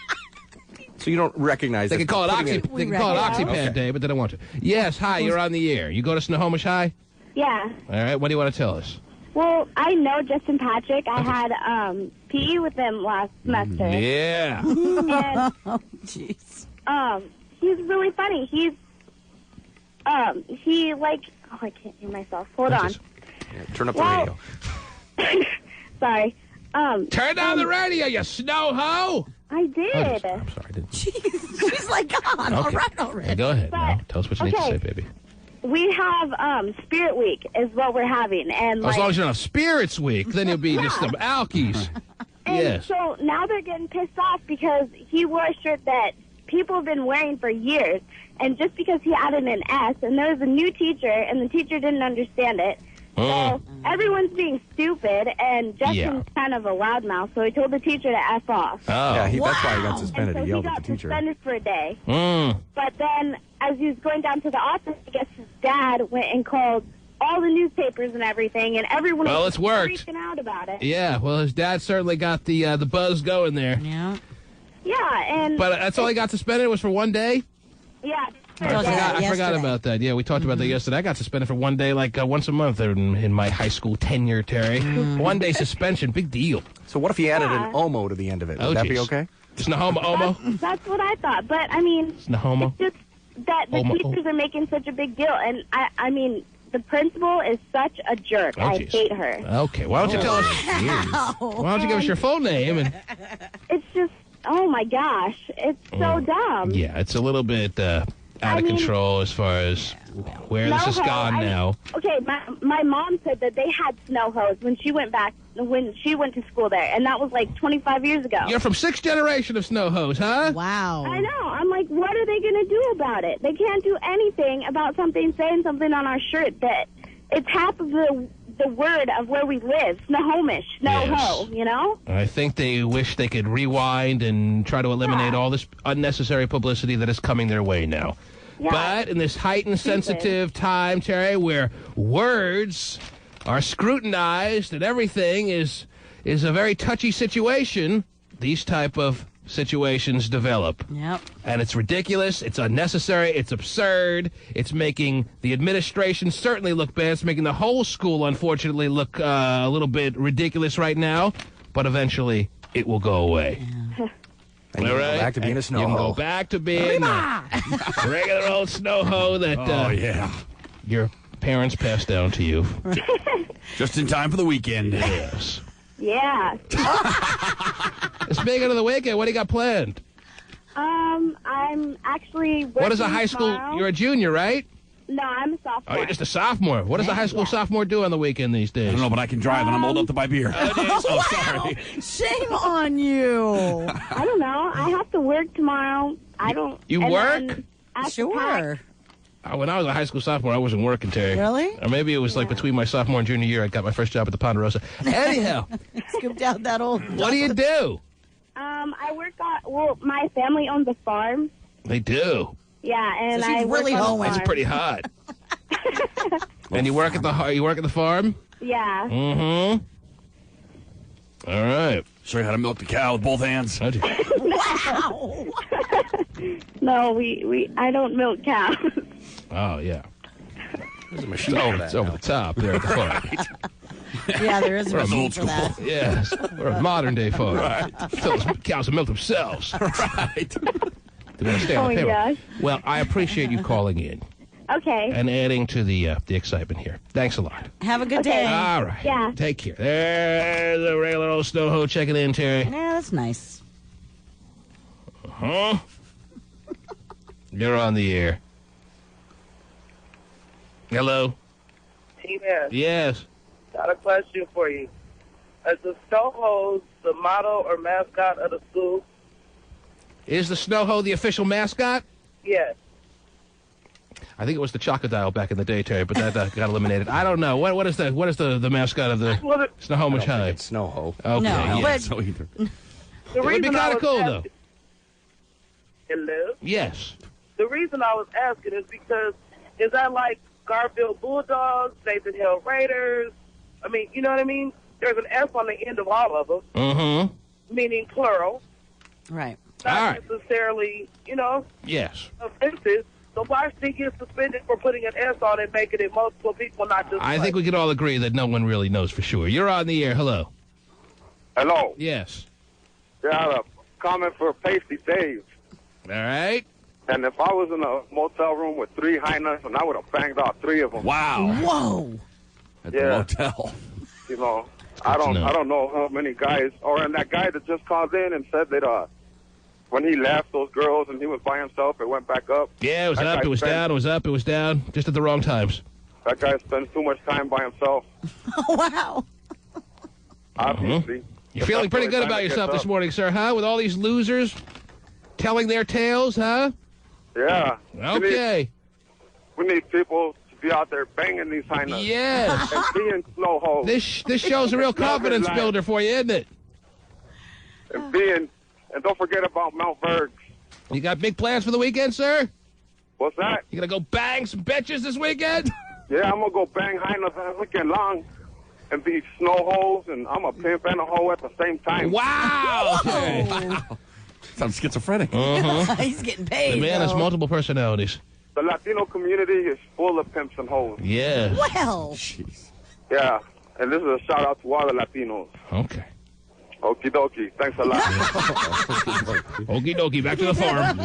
So you don't recognize They can call it Oxypan Day, but they don't want to. Yes, hi, you're on the air. You go to Snohomish High? Yeah. All right, what do you want to tell us? Well, I know Justin Patrick. I had PE with him last semester. Yeah. And jeez. He's really funny. He like, oh, I can't hear myself. Hold on. Turn up the radio. Sorry. Turn down the radio, you snow hoe. I did. I'm sorry, I didn't. Jeez, she's like, God, all right already. Hey, go ahead. Now, tell us what you need to say, baby. We have Spirit Week is what we're having, and As long as you're on Spirits Week, then you'll be just some alkies. And yes. so now they're getting pissed off because he wore a shirt that people have been wearing for years, and just because he added an S, and there was a new teacher, and the teacher didn't understand it. So everyone's being stupid, and Justin's kind of a loudmouth, so he told the teacher to F off. Oh. Yeah, that's why he got suspended. And so He yelled at the got teacher. suspended for a day. Mm. But then, as he was going down to the office, I guess his dad went and called all the newspapers and everything, and everyone was it's worked. freaking out about it. Yeah, well, his dad certainly got the buzz going there. Yeah. Yeah, and... But that's all he got suspended was for one day? Yeah. I forgot about that. Yeah, we talked about that yesterday. I got suspended for one day, like once a month in my high school tenure, Terry. 1 day suspension, big deal. So what if he added an omo to the end of it? Would that be okay? Snohomo Omo? That's what I thought. But, I mean... Snohomo? It's just that the teachers are making such a big deal. And, I mean, the principal is such a jerk. I hate her. Okay, why don't you tell us... Why don't you give us your full name? And It's just... Oh, my gosh. It's so dumb. yeah, it's a little bit... out of control as far as where this has gone now. Okay, my mom said that they had snow hose when she went to school there, and that was like 25 years ago. You're from 6th generation of snow hose, huh? Wow. I know. I'm like, what are they going to do about it? They can't do anything about saying something on our shirt that it's half of the word of where we live, Snohomish, Snow-ho, you know? I think they wish they could rewind and try to eliminate all this unnecessary publicity that is coming their way now. Yeah. But in this heightened, sensitive time, Terry, where words are scrutinized and everything is a very touchy situation, these type of situations develop. Yep. And it's ridiculous, it's unnecessary, it's absurd, it's making the administration certainly look bad, it's making the whole school, unfortunately, look a little bit ridiculous right now, but eventually it will go away. Yeah. And you can go back to being a snow hoe. You can go back to being a regular old snow hoe that your parents passed down to you. Just in time for the weekend. Yes. Yeah. Speaking of the weekend, what do you got planned? I'm actually working What is a high school? tomorrow. You're a junior, right? No, I'm a sophomore. Oh, you're just a sophomore. What does a high school sophomore do on the weekend these days? I don't know, but I can drive, and I'm old enough to buy beer. Oh, sorry. Shame on you. I don't know. I have to work tomorrow. I don't. You and work? then after Sure. When I was a high school sophomore, I wasn't working, Terry. Really? Or maybe it was like between my sophomore and junior year, I got my first job at the Ponderosa. Anyhow. Scooped out that old... What do you do? I work on. Well, my family owns a farm. They do. Yeah, and So she's I work really on a hoeing. It's farm. pretty hot. And you work at the farm? Yeah. Mm-hmm. All right. Show you how to milk the cow with both hands. Wow. No, I don't milk cows. Oh, yeah. There's a machine for that It's over now. the top there at the farm. Yeah, there is a We're machine old for school. that. Yes. We're a modern-day farm. Right. Those cows will milk themselves. Right. They want to stay on Oh, the payroll. gosh. Well, I appreciate you calling in Okay. and adding to the excitement here. Thanks a lot. Have a good Okay. day. All right. Yeah. Take care. There's a regular old snow hoe checking in, Terry. Yeah, that's nice. Huh? You're on the air. Hello? T-Man, Yes. got a question for you. Is the snow hose the motto or mascot of the school? Is the snow hoe the official mascot? Yes. I think it was the Chocodile back in the day, Terry, but that got eliminated. I don't know. What is the mascot of the Snohomish High? It's Snow Ho. Okay, No, yeah. but- So either. The It would be reason I kind of was cool, asking- though. Hello? Yes. The reason I was asking is because, is that like Garfield Bulldogs, Nathan Hill Raiders? I mean, you know what I mean? There's an S on the end of all of them, Mm-hmm. meaning plural. Right. Not All right. necessarily, Yes. offensive. So why should he get suspended for putting an S on it, making it multiple people, not just I one? think we can all agree that no one really knows for sure. You're on the air. Hello. Hello. Yes. Yeah, I have a comment for Pasty Dave. All right. And if I was in a motel room with 3 hyenas, and I would have banged out 3 of them. Wow. Whoa. At the motel. I don't know how many guys, and that guy that just called in and said that when he left those girls and he was by himself, it went back up. Yeah, it was That up, guy it was spent- down, it was up, it was down, just at the wrong times. That guy spends too much time by himself, Wow. obviously. You're feeling pretty good about yourself this morning, sir, huh? With all these losers telling their tales, huh? Yeah. Okay. We need people to be out there banging these hyenas. Yes. And being snow hoes. This show's a real confidence builder for you, isn't it? And don't forget about Mount Berg. You got big plans for the weekend, sir? What's that? You gonna go bang some bitches this weekend? Yeah, I'm going to go bang hyenas all weekend long and be snow hoes, and I'm a pimp and a hoe at the same time. Wow! Sounds schizophrenic. He's getting paid. The man has though. multiple personalities. The Latino community is full of pimps and hoes. Yes. Well. Yeah, and this is a shout out to all the Latinos. Okay. Okie dokie. Thanks a lot. Okie dokie, back to the farm.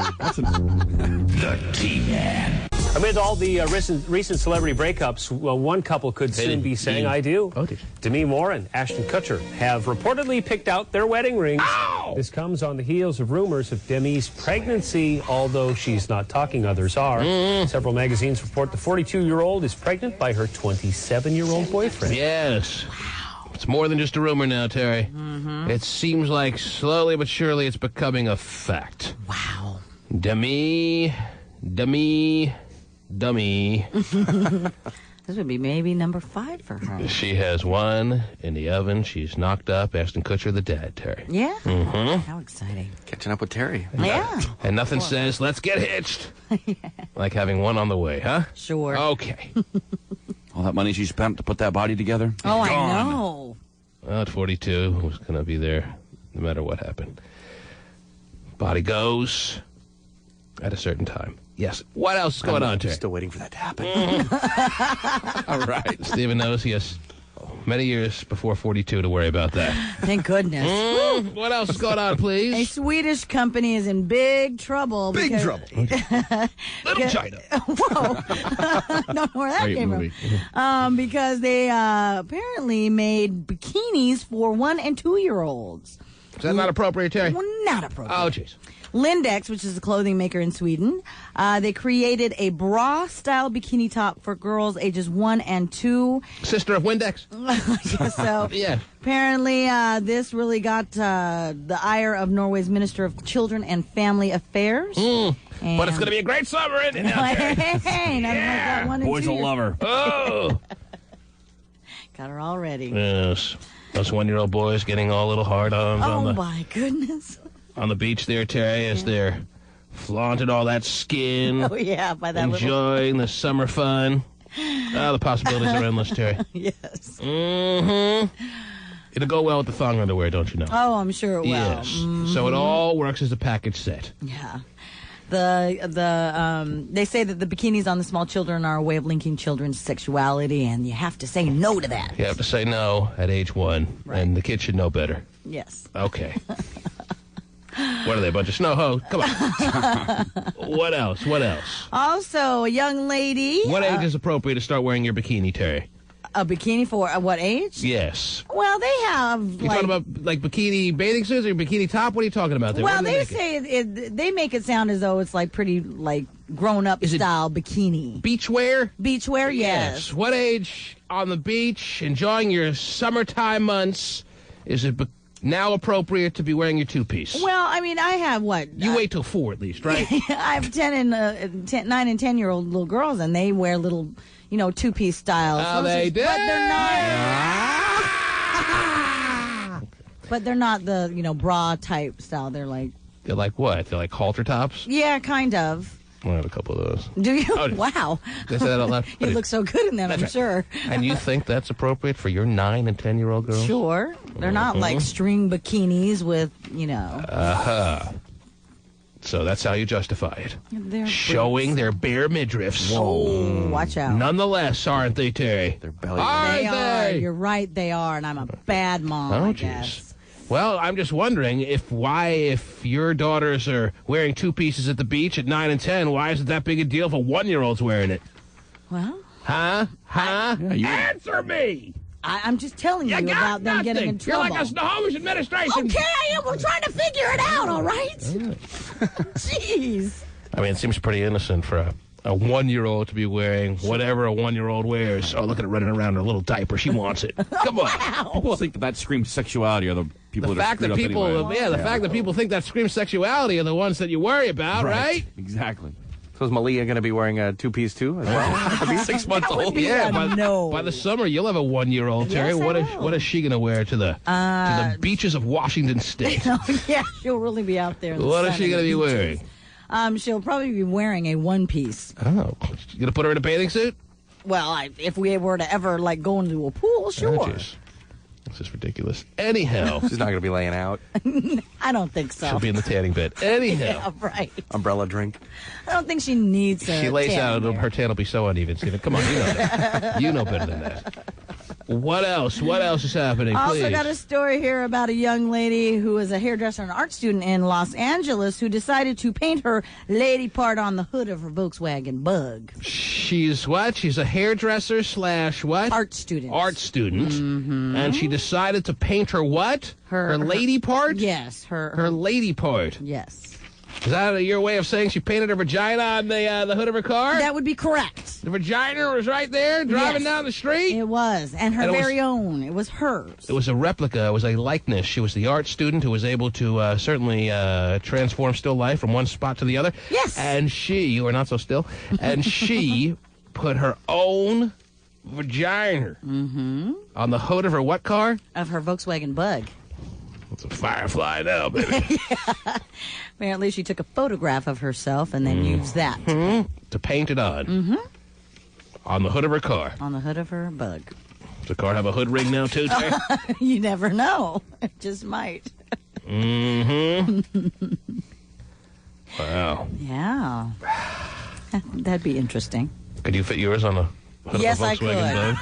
The T-Man. Amid all the recent celebrity breakups, one couple could soon be saying I do. Demi Moore and Ashton Kutcher have reportedly picked out their wedding rings. Ow! This comes on the heels of rumors of Demi's pregnancy, although she's not talking, others are. Several magazines report the 42-year-old is pregnant by her 27-year-old boyfriend. Yes. It's more than just a rumor now, Terry. It seems like slowly but surely it's becoming a fact. Wow. Dummy. This would be maybe number 5 for her. She has one in the oven. She's knocked up. Ashton Kutcher, the dad, Terry. Yeah? Mm-hmm. How exciting. Catching up with Terry. Yeah. And nothing says, let's get hitched. Like having one on the way, huh? Sure. Okay. All that money she spent to put that body together. Oh, gone. I know. Well, at 42, who's going to be there no matter what happened? Body goes at a certain time. Yes. What else is going on, Terry? Still waiting for that to happen. All right. Stephen knows he has many years before 42 to worry about that. Thank goodness. What else is going on, please? A Swedish company is in big trouble. Big trouble. Little China. Whoa. Don't know where that Great came movie. from. Because they apparently made bikinis for 1- and 2-year-olds. Is that not appropriate, Terry? Well, not appropriate. Oh, jeez. Lindex, which is a clothing maker in Sweden, they created a bra-style bikini top for girls ages 1 and 2. Sister of Windex? I guess so. Yeah. Apparently, this really got the ire of Norway's Minister of Children and Family Affairs. But it's going to be a great summer, isn't it? Now, Terry? Hey, nothing like that 1 and 2. Boys will love her. Oh. Got her already. Yes. Those 1-year-old boys getting all little hard-ons Oh, my goodness. on the beach there, Terry, as they're flaunting all that skin. Oh, yeah, by that enjoying the summer fun. The possibilities are endless, Terry. Yes. It'll go well with the thong underwear, don't you know? Oh, I'm sure it will. Yes. So it all works as a package set. Yeah. They say that the bikinis on the small children are a way of linking children's sexuality, and you have to say no to that. You have to say no at age 1, and the kid should know better. Yes. Okay. What are they, a bunch of snow hoes? Come on. What else? Also, a young lady. What age is appropriate to start wearing your bikini, Terry? A bikini for what age? Yes. Well, they have. You talking about like bikini bathing suits or bikini top? What are you talking about there? Well, they say they make it sound as though it's like pretty like grown up style bikini. Beachwear? Beachwear, yes. What age on the beach, enjoying your summertime months, is it now appropriate to be wearing your two-piece? Well, I mean, I have what? You wait till 4 at least, right? I have 9 and 10-year-old little girls, and they wear little, two-piece styles. Oh, they do? But they're not. But they're not the, bra type style. They're like what? They're like halter tops? Yeah, kind of. I have a couple of those. Do you? Oh, wow. Did I say that out loud? You look so good in them, I'm sure. And you think that's appropriate for your 9 and 10-year-old girls? Sure. They're not like string bikinis with, So that's how you justify it. They're showing their bare midriffs. Whoa. Watch out. Nonetheless, aren't they, Terry? Their belly. They are. You're right, they are. And I'm a bad mom, I guess. Well, I'm just wondering if your daughters are wearing two pieces at the beach at 9 and 10, why is it that big a deal if a 1-year-old's wearing it? Well. Huh? Answer me! I'm just telling you about them getting in trouble. You're like a Snohomish administration. Okay, we're trying to figure it out, all right? Jeez. I mean, it seems pretty innocent for a 1-year-old to be wearing whatever a 1-year-old wears. Oh, look at her running around in a little diaper. She wants it. Come on. Wow. People think that screams sexuality are the people that are screwed up anyway. The fact that people think that screams sexuality are the ones that you worry about, right? Exactly. So is Malia going to be wearing a two-piece too as well? 6 months old. Yeah, by the summer you'll have a 1-year-old, Terry. Yes, What is she going to wear to the beaches of Washington State? Yeah, she'll really be out there. What is she going to be wearing? She'll probably be wearing a one-piece. Oh, you going to put her in a bathing suit? Well, if we were to ever go into a pool, sure. Oh, this is ridiculous. Anyhow. She's not going to be laying out. I don't think so. She'll be in the tanning bed. Anyhow. Yeah, right. Umbrella drink. I don't think she needs a She lays out, her tan will be so uneven, Stephen. Come on, you know that. You know better than that. What else? What else is happening, please? Also got a story here about a young lady who is a hairdresser and art student in Los Angeles who decided to paint her lady part on the hood of her Volkswagen Bug. She's what? She's a hairdresser / what? Art student. Art student. Mm-hmm. And she decided to paint her what? Her lady part? Yes. Her lady part. Yes. Is that your way of saying she painted her vagina on the hood of her car? That would be correct. The vagina was right there, driving down the street? It was, and her very own. It was hers. It was a replica. It was a likeness. She was the art student who was able to certainly transform still life from one spot to the other. Yes. And you are not so still, and she put her own vagina on the hood of her what car? Of her Volkswagen Bug. It's a Firefly now, baby. Yeah. Apparently, she took a photograph of herself and then used that to paint it on. On the hood of her car. On the hood of her Bug. Does the car have a hood ring now, too, Terry? You never know. It just might. Wow. Yeah. That'd be interesting. Could you fit yours on the hood yes, of a Volkswagen Bug?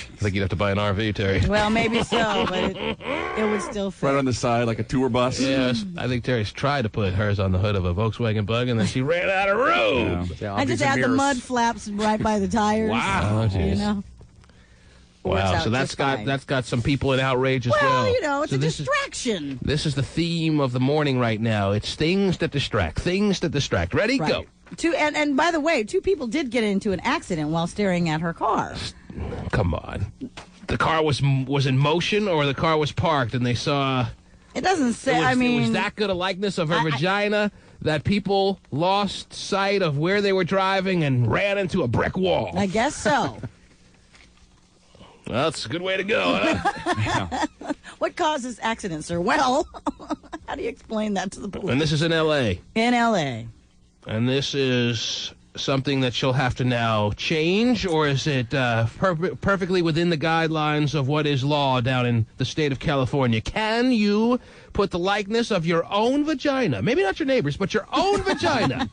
I think you'd have to buy an RV, Terry. Well, maybe so, but it would still fit. Right on the side, like a tour bus. Yes, I think Terry's tried to put hers on the hood of a Volkswagen Bug, and then she ran out of room. Yeah, I just had the mud flaps right by the tires. Wow, you know. Wow, so that's got some people in outrage as well. Well, you know, it's a distraction. This is the theme of the morning right now. It's things that distract. Things that distract. Ready? Right. Go. And by the way, 2 people did get into an accident while staring at her car. Come on. The car was in motion, or the car was parked, and they saw... It doesn't say, it was that good a likeness of her vagina that people lost sight of where they were driving and ran into a brick wall. I guess so. Well, that's a good way to go, huh? What causes accidents, sir? Well, how do you explain that to the police? And this is in L.A. In L.A. And this is something that she'll have to now change, or is it perfectly within the guidelines of what is law down in the state of California? Can you put the likeness of your own vagina, maybe not your neighbor's, but your own vagina,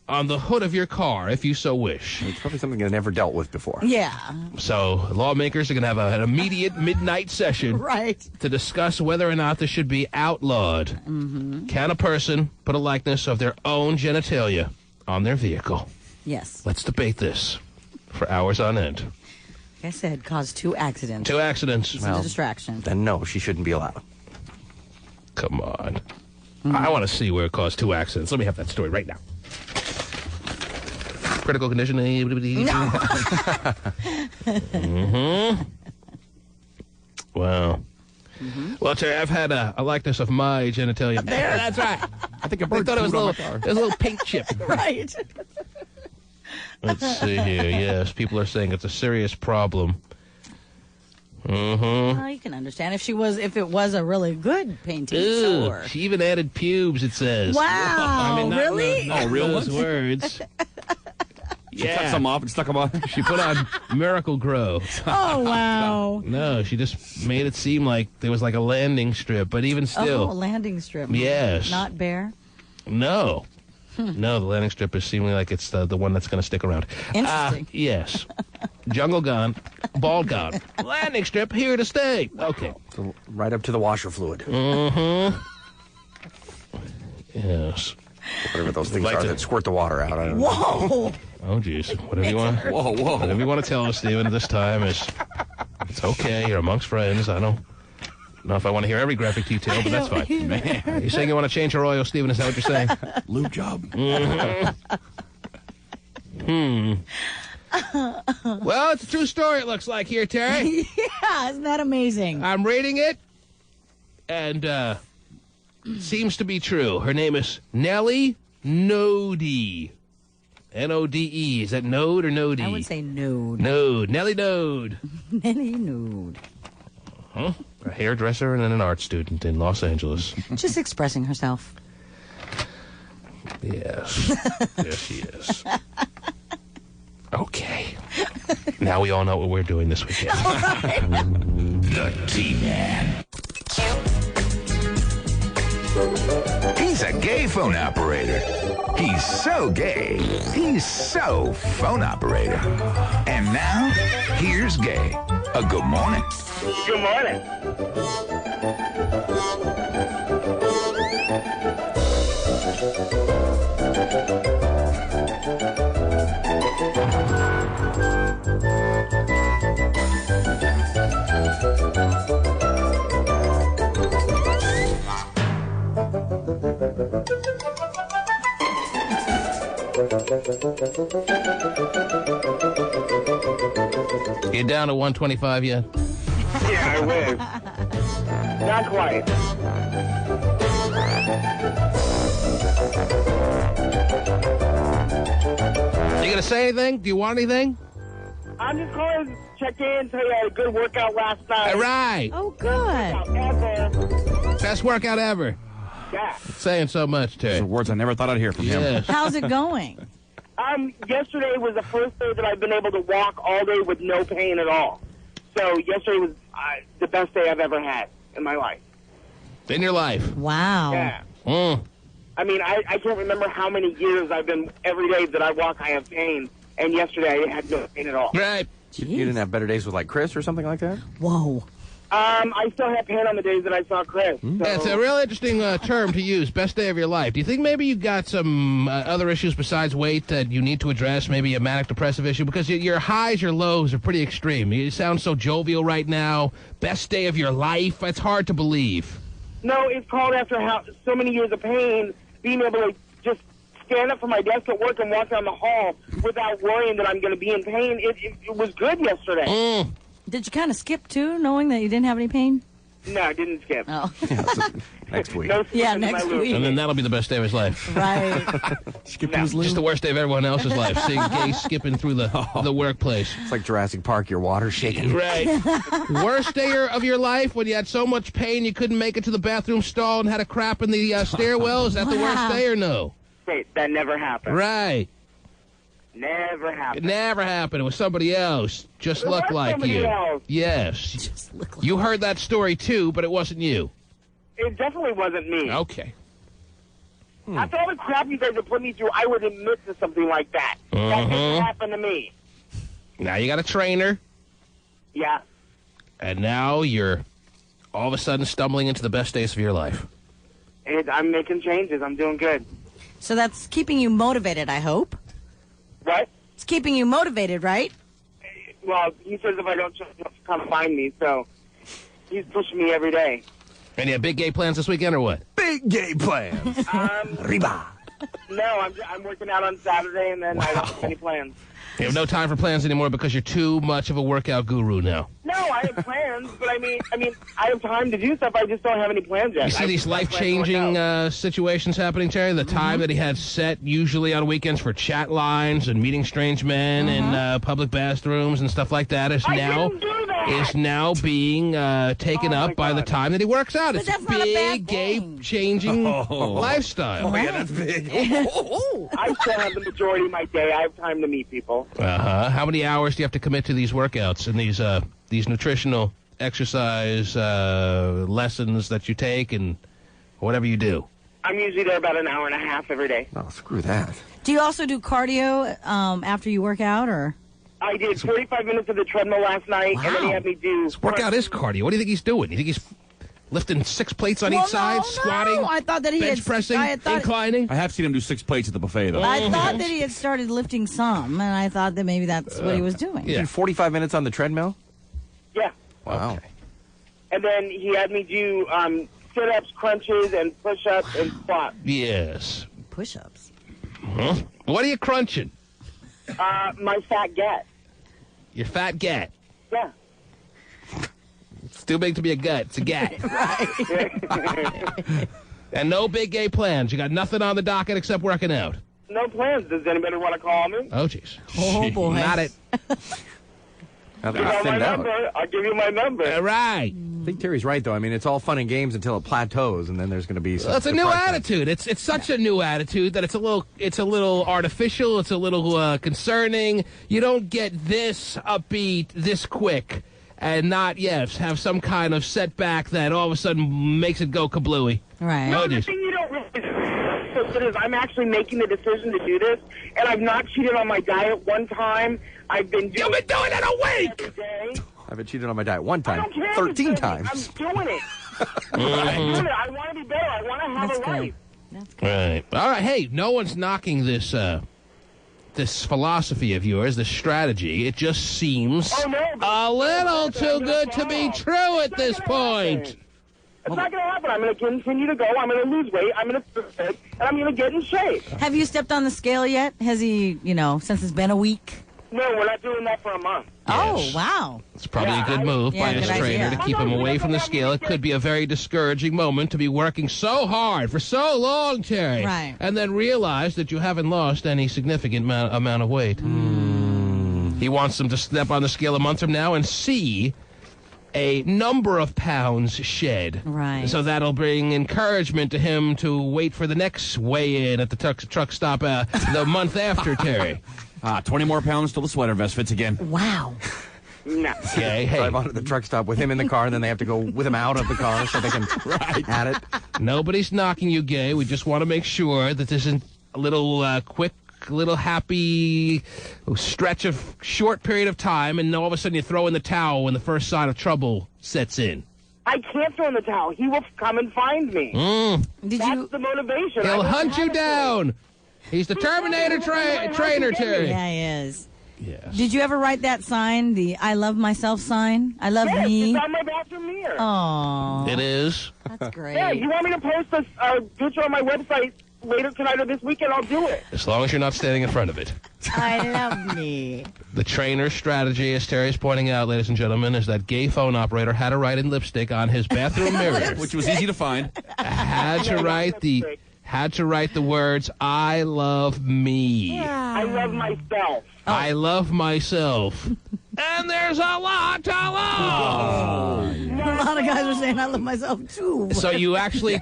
on the hood of your car, if you so wish? It's probably something I never dealt with before. Yeah. So lawmakers are going to have an immediate midnight session to discuss whether or not this should be outlawed. Can a person put a likeness of their own genitalia on their vehicle? Yes. Let's debate this for hours on end. Like I said, caused 2 accidents. 2 accidents. It's a distraction. Then no, she shouldn't be allowed. Come on. I want to see where it caused 2 accidents. Let me have that story right now. Critical condition. No. Wow. Well, Terry, I've had a likeness of my genitalia. There, that's right. I think a I bird thought it was a a little pink chip. Right. Let's see here. Yes, people are saying it's a serious problem. Well, you can understand if it was a really good painting. Sure. She even added pubes, it says. Wow, really? Oh, real those ones? words. She cut some off and stuck them on. She put on Miracle Grow. Oh, wow. No, she just made it seem like there was like a landing strip, but even still. Oh, a landing strip. Yes. Not bare? No. No, the landing strip is seemingly like it's the one that's going to stick around. Interesting. Yes. Jungle gone. Ball gone. Landing strip here to stay. Okay. So right up to the washer fluid. Mm-hmm. Yes. Whatever those things are that squirt the water out. I don't know. Whoa! Oh, geez. Whatever you want. Whoa. Whatever you want to tell us, Stephen, at this time is it's okay. You're amongst friends. I don't know if I want to hear every graphic detail, but that's fine. Man. You're saying you want to change your oil, Stephen? Is that what you're saying? Lube job. Well, it's a true story, it looks like here, Terry. Yeah, isn't that amazing? I'm reading it, and it seems to be true. Her name is Nellie Node. N-O-D-E. Is that Node or Node? I would say Node. Node. Nellie Node. Nellie Node. Huh? A hairdresser and then an art student in Los Angeles. Just expressing herself. Yes. Yes, she is. Okay. Now we all know what we're doing this weekend. Right. The T-Man. He's a gay phone operator. He's so gay. He's so phone operator. And now, here's Gay. A good morning. Good morning. You down to 125 yet? Yeah, I wish. Not quite. You gonna say anything? Do you want anything? I'm just calling to check in, tell you I had a good workout last night. All right. Oh, good. Ever. Best workout ever. Yeah. Saying so much, Terry. Those are words I never thought I'd hear from him. Yes. How's it going? Yesterday was the first day that I've been able to walk all day with no pain at all. So yesterday was the best day I've ever had in my life. In your life. Wow. Yeah. I mean, I can't remember how many years I've been, every day that I walk, I have pain. And yesterday I had no pain at all. Right. You didn't have better days with like Chris or something like that? Whoa. I still have pain on the days that I saw Chris. So. It's a real interesting term to use, best day of your life. Do you think maybe you got some other issues besides weight that you need to address, maybe a manic depressive issue? Because your highs, your lows are pretty extreme. You sound so jovial right now. Best day of your life? That's hard to believe. No, it's called after so many years of pain, being able to just stand up from my desk at work and walk down the hall without worrying that I'm going to be in pain. It was good yesterday. Did you kind of skip, too, knowing that you didn't have any pain? No, I didn't skip. Oh. Next week. No Yeah, next week. And then that'll be the best day of his life. Right. Skipping his Just the worst day of everyone else's life, seeing Gay skipping through the workplace. It's like Jurassic Park, your water's shaking. Right. Worst day of your life when you had so much pain you couldn't make it to the bathroom stall and had a crap in the stairwell? Is that the worst day or no? Wait, that never happened. Right. Never happened. It never happened. It was somebody else. Just looked like you. Else. Yes. Just look like You heard that story too, but it wasn't you. It definitely wasn't me. Okay. After all the crap you guys have put me through, I would admit to something like that. That didn't happen to me. Now you got a trainer, Yeah. and now you're all of a sudden stumbling into the best days of your life. I'm making changes. I'm doing good. So that's keeping you motivated, I hope. What? It's keeping you motivated, right? Well, he says if I don't just come find me, so he's pushing me every day. And you have big gay plans this weekend or what? Big gay plans. Riba. No, I'm working out on Saturday, and then I don't have any plans. You have no time for plans anymore because you're too much of a workout guru now. No, I have plans, but I mean, I have time to do stuff. I just don't have any plans yet. You see these life-changing situations happening, Terry? The time that he had set usually on weekends for chat lines and meeting strange men in public bathrooms and stuff like that is now being taken up by the time that he works out. It's a big, game-changing lifestyle. Oh, yeah, that's big. I still have the majority of my day. I have time to meet people. How many hours do you have to commit to these workouts and these nutritional exercise lessons that you take and whatever you do? I'm usually there about an hour and a half every day. Oh, screw that. Do you also do cardio after you work out, or? I did 45 minutes of the treadmill last night, and then he had me do... This workout is cardio. What do you think he's doing? You think he's lifting 6 plates on each side, squatting, I thought that he bench pressing, inclining? I have seen him do 6 plates at the buffet, though. I thought that he had started lifting some, and I thought that maybe that's what he was doing. You did 45 minutes on the treadmill? Yeah. Wow. Okay. And then he had me do sit-ups, crunches, and push-ups, and squats. Yes. Push-ups? Huh? What are you crunching? My fat gut. Your fat gut? Yeah. It's too big to be a gut. It's a gut. Right. And no big gay plans. You got nothing on the docket except working out. No plans. Does anybody want to call me? Oh, jeez. Oh, boy. Not it. You got my number. I'll give you my number. All right. I think Terry's right, though. I mean, it's all fun and games until it plateaus, and then there's going to be some. Well, it's a new attitude. It's such a new attitude that it's a little artificial. It's a little concerning. You don't get this upbeat this quick, and not have some kind of setback that all of a sudden makes it go kablooey. Right. No, the thing you don't realize is I'm actually making the decision to do this, and I've not cheated on my diet one time. You've been doing it a week. I've been cheated on my diet one time, I don't care 13 times. I'm doing it. I'm doing it. I want to be better. I want to have a life. That's good. Right. All right. Hey, no one's knocking this this philosophy of yours, this strategy. It just seems a little too good to be true at this point. It's not going to happen. I'm going to continue to go. I'm going to lose weight. I'm going to fit, and I'm going to get in shape. Have you stepped on the scale yet? Has he, since it's been a week? No, we're not doing that for a month. Oh, wow. It's probably a good move by his trainer to keep him away from the scale. It could be a very discouraging moment to be working so hard for so long, Terry. Right. And then realize that you haven't lost any significant amount of weight. He wants them to step on the scale a month from now and see a number of pounds shed. Right. So that'll bring encouragement to him to wait for the next weigh-in at the truck stop the month after, Terry. 20 more pounds till the sweater vest fits again. Wow. No. Okay, hey. Drive onto the truck stop with him in the car, and then they have to go with him out of the car so they can add it. Nobody's knocking you, Gay. We just want to make sure that this isn't a little quick, little happy stretch of short period of time, and all of a sudden you throw in the towel when the first sign of trouble sets in. I can't throw in the towel. He will come and find me. That's the motivation. He'll hunt you down. He's the Terminator trainer, Terry. Yeah, he is. Yes. Did you ever write that sign, the I love myself sign? I love me. It's on my bathroom mirror. Oh. It is? That's great. Yeah, you want me to post a picture on my website later tonight or this weekend? I'll do it. As long as you're not standing in front of it. I love me. The trainer's strategy, as Terry's pointing out, ladies and gentlemen, is that gay phone operator had to write in lipstick on his bathroom mirror. Which was easy to find. Had to write the words, I love me. I love myself. I love myself. And there's a lot to love. A lot of guys are saying I love myself too. So you actually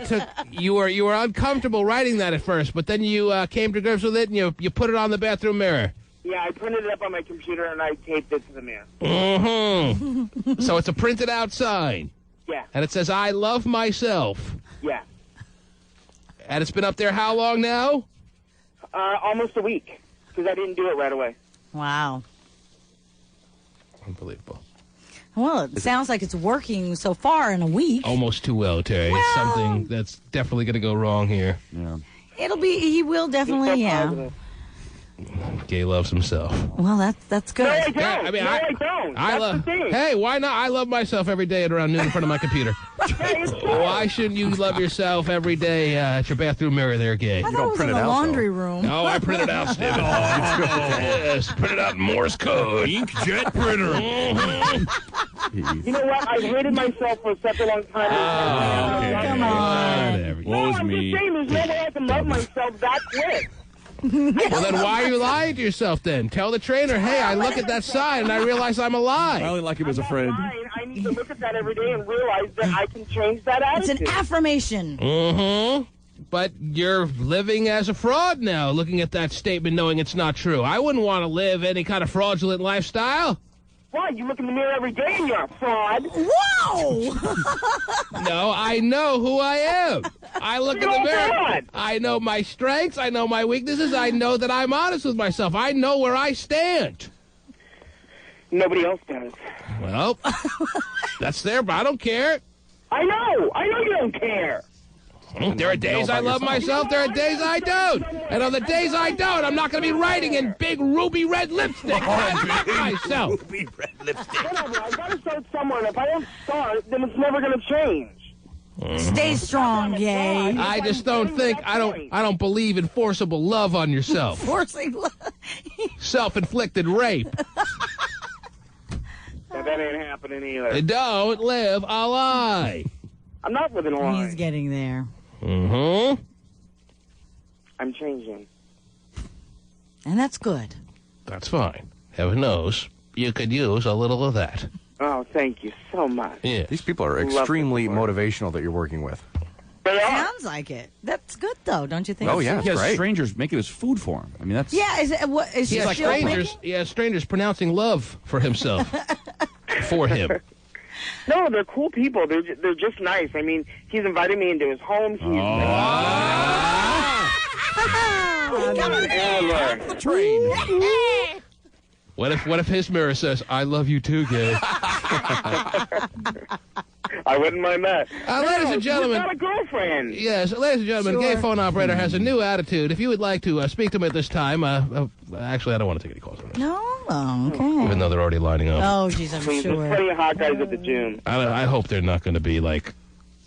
you were uncomfortable writing that at first, but then you came to grips with it and you put it on the bathroom mirror. Yeah, I printed it up on my computer and I taped it to the mirror. So it's a printed out sign. Yeah. And it says, I love myself. Yeah. And it's been up there how long now? Almost a week, because I didn't do it right away. Wow. Unbelievable. Well, it sounds like it's working so far in a week. Almost too well, Terry. It's something that's definitely going to go wrong here. Yeah. He will definitely, yeah. Gay loves himself. Well, that's good. No, I don't. Yeah, I mean, I don't. I That's love. the thing. Hey, why not? I love myself every day at around noon in front of my computer. Why shouldn't you love yourself every day at your bathroom mirror there, Gay? I thought it was in the laundry room. No, I printed out, Steve. Yes, printed out in Morse code. Inkjet printer. You know what? I hated myself for such a long time. Come on. No, I'm just saying there's no way I can love myself that quick. Well, then why are you lying to yourself then? Tell the trainer, hey, I look at that sign and I realize I'm a lie. I only like him as a friend. I need to look at that every day and realize that I can change that It's attitude. an affirmation. Mm-hmm. But you're living as a fraud now, looking at that statement, knowing it's not true. I wouldn't want to live any kind of fraudulent lifestyle. Why? You look in the mirror every day and you're a fraud. Whoa! No, I know who I am. I look in the mirror. I know my strengths. I know my weaknesses. I know that I'm honest with myself. I know where I stand. Nobody else does. Well, that's there, but I don't care. I know you don't care. There are days I love myself. There are days I don't. And on the days I don't, I'm not going to be writing in big ruby red lipstick. I love myself. Ruby red lipstick. Whatever. I got to start somewhere. And if I don't start, then it's never going to change. Stay strong, Gay. I just don't think I don't believe in forcible love on yourself. Forcing love. Self-inflicted rape. That ain't happening either. Don't live a lie. I'm not living a lie. He's getting there. Mm-hmm. I'm changing. And that's good. That's fine. Heaven knows you could use a little of that. Oh, thank you so much. Yeah. These people are extremely motivational that you're working with. Sounds like it. That's good, though, don't you think? Oh, yeah, He has great. strangers making his food for him. I mean, that's... Yeah, is He she has strangers. He has strangers pronouncing love for himself. For him. No, they're cool people. They're just nice. I mean, he's invited me into his home. He's the train. What if his mirror says, "I love you too, Gay"? I wouldn't mind that. Ladies and gentlemen, he's got a girlfriend. Yes, ladies and gentlemen, Sure. Gay phone operator has a new attitude. If you would like to speak to him at this time, actually, I don't want to take any calls on this. No? Oh, okay. Even though they're already lining up. Oh, jeez, I'm There's sure. plenty of hot guys at the gym. I hope they're not going to be, like,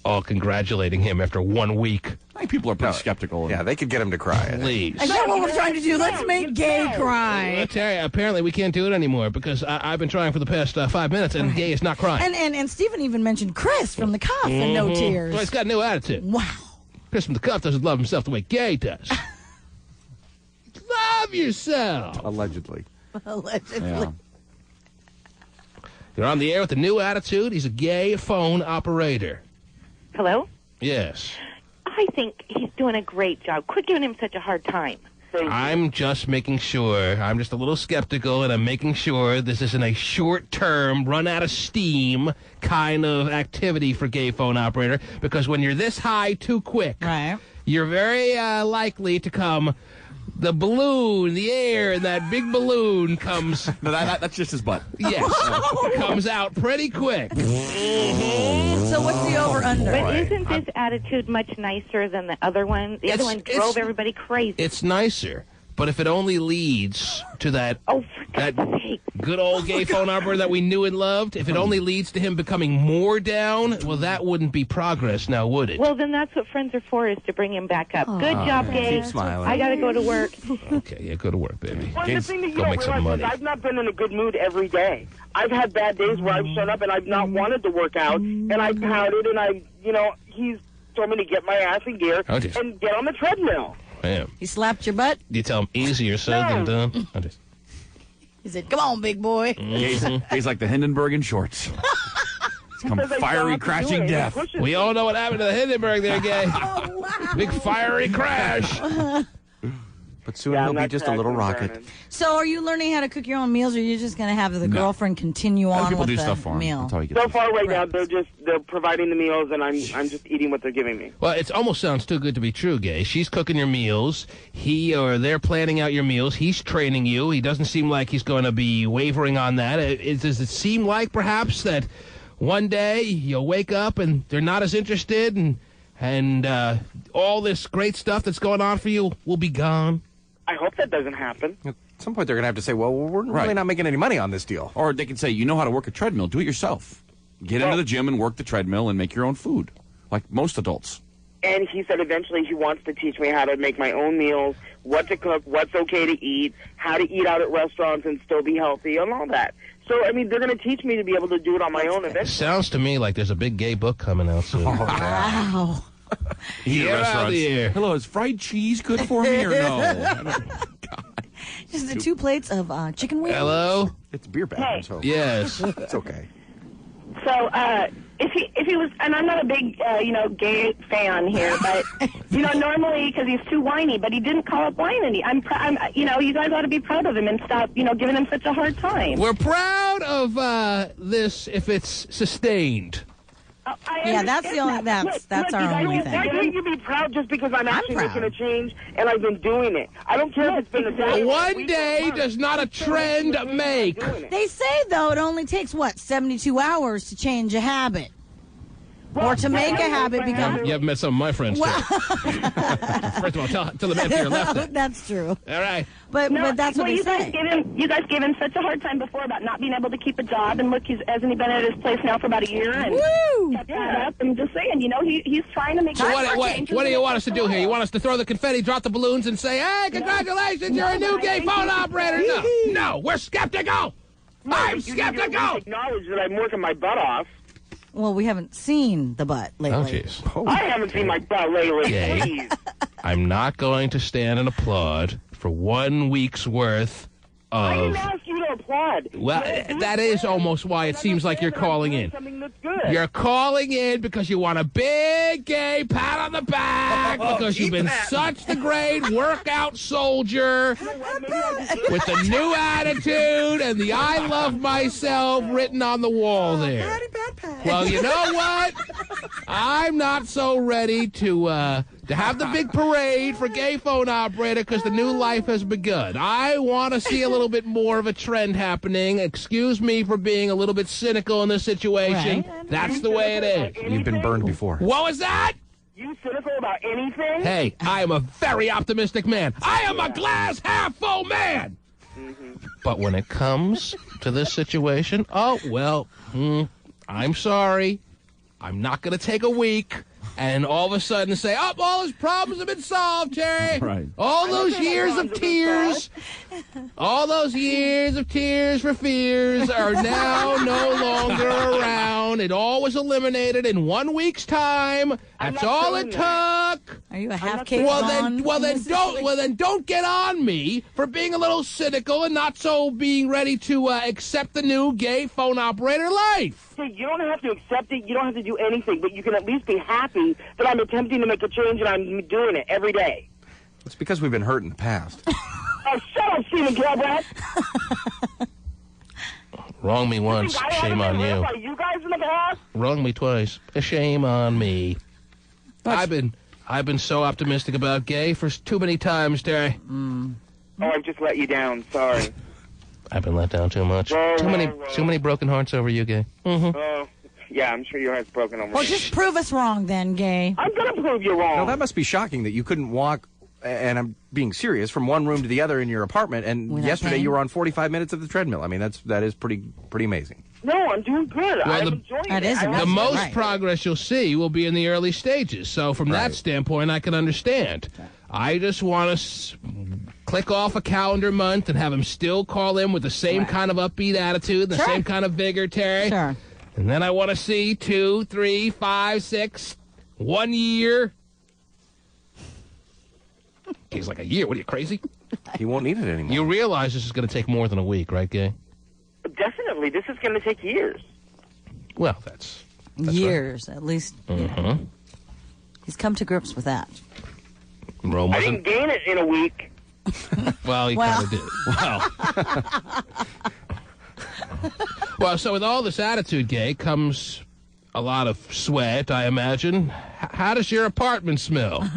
all congratulating him after 1 week. I think people are pretty skeptical. Yeah, they could get him to cry. Please. Is that what we're trying to do? Let's make Gay cry. I tell you, apparently we can't do it anymore because I've been trying for the past 5 minutes and Gay is not crying. And Stephen even mentioned Chris from the Cuff and no tears. Well, he's got a new attitude. Wow. Chris from the Cuff doesn't love himself the way Gay does. Love yourself. Allegedly. Allegedly. Yeah. You're on the air with a new attitude. He's a Gay phone operator. Hello? Yes. I think he's doing a great job. Quit giving him such a hard time. I'm just making sure. I'm just a little skeptical, and I'm making sure this isn't a short-term, run-out-of-steam kind of activity for Gay phone operator, because when you're this high too quick, right, you're very likely to come... The balloon, the air, and that big balloon comes... No, that's just his butt. Yes. Comes out pretty quick. So what's the over-under? But isn't this attitude much nicer than the other one? The other one drove everybody crazy. It's nicer, but if it only leads to that good old Gay phone operator that we knew and loved, if it only leads to him becoming more down, well, that wouldn't be progress now, would it? Well, then that's what friends are for, is to bring him back up. Good job, Gay. Keep smiling. I got to go to work. Okay, yeah, go to work, baby. Well, the thing that you Go don't make some realize money. is I've not been in a good mood every day. I've had bad days where I've shown up and I've not wanted to work out, and I pouted, and he's told me to get my ass in gear Oh, dear. and get on the treadmill. Bam. He slapped your butt? You tell him easier said than done. I just... He said, come on, big boy. He's like the Hindenburg in shorts. It's come fiery, crashing death. We all know what happened to the Hindenburg there, Gay. Big fiery crash. But soon he'll be just a little rocket. So are you learning how to cook your own meals, or are you just going to have the girlfriend continue on people with do the stuff for him. meal? That's how he gets So far, right now, they're providing the meals, and I'm just eating what they're giving me. Well, it almost sounds too good to be true, Gay. She's cooking your meals. They're planning out your meals. He's training you. He doesn't seem like he's going to be wavering on that. Does it seem like, perhaps, that one day you'll wake up and they're not as interested and all this great stuff that's going on for you will be gone? I hope that doesn't happen. At some point, they're going to have to say, well, we're really not making any money on this deal. Or they can say, you know how to work a treadmill. Do it yourself. Get into the gym and work the treadmill and make your own food, like most adults. And he said eventually he wants to teach me how to make my own meals, what to cook, what's okay to eat, how to eat out at restaurants and still be healthy, and all that. So, I mean, they're going to teach me to be able to do it on my own eventually. Sounds to me like there's a big gay book coming out soon. Wow. Hello, is fried cheese good for me or no? Just the 2 plates of chicken wings. Hello? It's beer bathroom, so. Yes. It's okay. So, if he was, and I'm not a big, gay fan here, but, normally, because he's too whiny, but he didn't call up whiny. You guys ought to be proud of him and stop, giving him such a hard time. We're proud of this if it's sustained. That's the only, that's our only thing. Why can't you be proud just because I'm actually making a change and I've been doing it? I don't care if it's been a day. One day does not a trend make. They say, though, it only takes, 72 hours to change a habit. Or to make a habit become... You haven't met some of my friends, too. First of all, tell the man to your left. Then. That's true. All right. But that's what they say. You guys gave him such a hard time before about not being able to keep a job, and look, hasn't he been at his place now for about a year? And kept that up. I'm just saying, he's trying to make... So what do you want us to do here? You want us to throw the confetti, drop the balloons, and say, hey, congratulations, you're a new gay phone operator? No, we're skeptical. I'm skeptical. You acknowledge that I'm working my butt off. Well, we haven't seen the butt lately. Oh, jeez. I haven't seen my butt lately. Please. I'm not going to stand and applaud for 1 week's worth of... I didn't ask you to applaud. Well, that is almost why it seems like you're calling in. You're calling in because you want a big gay pat on the back because you've been such the great workout soldier with the new attitude and the I love myself written on the wall there. Well, you know what? I'm not so ready to have the big parade for gay phone operator because the new life has begun. I want to see a little bit more of a trend happening. Excuse me for being a little bit cynical in this situation. Right. That's the way it is. You've been burned before. What was that? You cynical about anything? Hey, I am a very optimistic man. I am a glass half full man. But when it comes to this situation, I'm sorry. I'm not going to take a week and all of a sudden say, all his problems have been solved, Terry. Right. All those years of tears, for fears are now no longer around. It all was eliminated in 1 week's time. That's all it took. Are you a half-cake Well, then don't get on me for being a little cynical and not so being ready to accept the new gay phone operator life. Hey, you don't have to accept it. You don't have to do anything, but you can at least be happy that I'm attempting to make a change and I'm doing it every day. It's because we've been hurt in the past. Oh, shut up, Stephen Gilbert. Wrong me once, shame on you. By you guys in the past? Wrong me twice, shame on me. I've been so optimistic about gay for too many times, Terry. Oh, I've just let you down. Sorry. I've been let down too much. Too many broken hearts over you, gay. Oh, yeah, I'm sure your heart's broken over. Well, just prove us wrong, then, gay. I'm gonna prove you wrong. No, that must be shocking that you couldn't walk. And I'm being serious, from one room to the other in your apartment, and yesterday you were on 45 minutes of the treadmill. I mean, that is pretty amazing. No, I'm doing good. I'm enjoying it. The most progress you'll see will be in the early stages. So from that standpoint, I can understand. I just want to click off a calendar month and have him still call in with the same kind of upbeat attitude, the same kind of vigor, Terry. Sure. And then I want to see 2, 3, 5, 6, 1 year. He's like, a year? What are you, crazy? He won't need it anymore. You realize this is going to take more than a week, right, Gay? Definitely. This is going to take years. Well, that's years, right. At least. He's come to grips with that. Rome I didn't gain it in a week. Well, he kind of did. Well, so with all this attitude, Gay, comes a lot of sweat, I imagine. How does your apartment smell?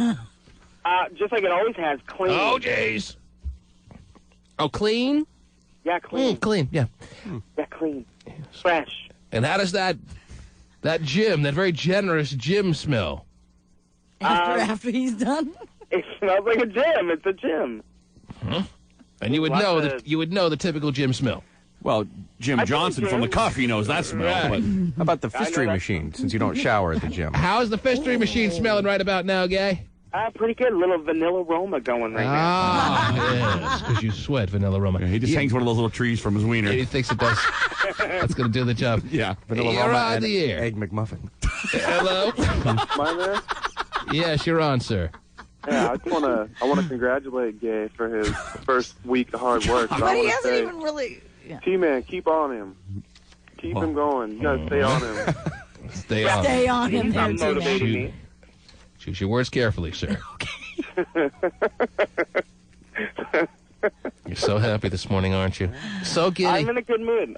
Just like it always has, clean. Oh, jeez. Oh, clean? Yeah, clean. Clean, yeah. Yeah, clean. Fresh. And how does that gym, that very generous gym smell? After he's done? It smells like a gym. It's a gym. And you would know the typical gym smell. Well, Jim Johnson from the coffee knows that smell. Right. But how about the fishery machine, since you don't shower at the gym? How's the fishery machine smelling right about now, Gay? Pretty good. A little vanilla aroma going right now. Yes, because you sweat vanilla aroma. he just hangs one of those little trees from his wiener. He thinks it does. That's going to do the job. Yeah. Vanilla You're aroma on and the air. Egg McMuffin. Hello? My man? Yes, you're on, sir. Yeah, I want to congratulate Gay for his first week of hard work. But he hasn't even really... Yeah. T-Man, keep on him. Keep him going. You got to stay on him. Stay on. Stay on him there, motivating me. Choose your words carefully, sir. You're so happy this morning, aren't you? So giddy. I'm in a good mood.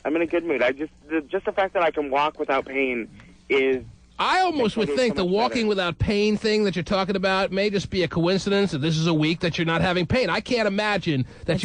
I just the fact that I can walk without pain is... I almost would think the walking without pain thing that you're talking about may just be a coincidence that this is a week that you're not having pain. I can't imagine that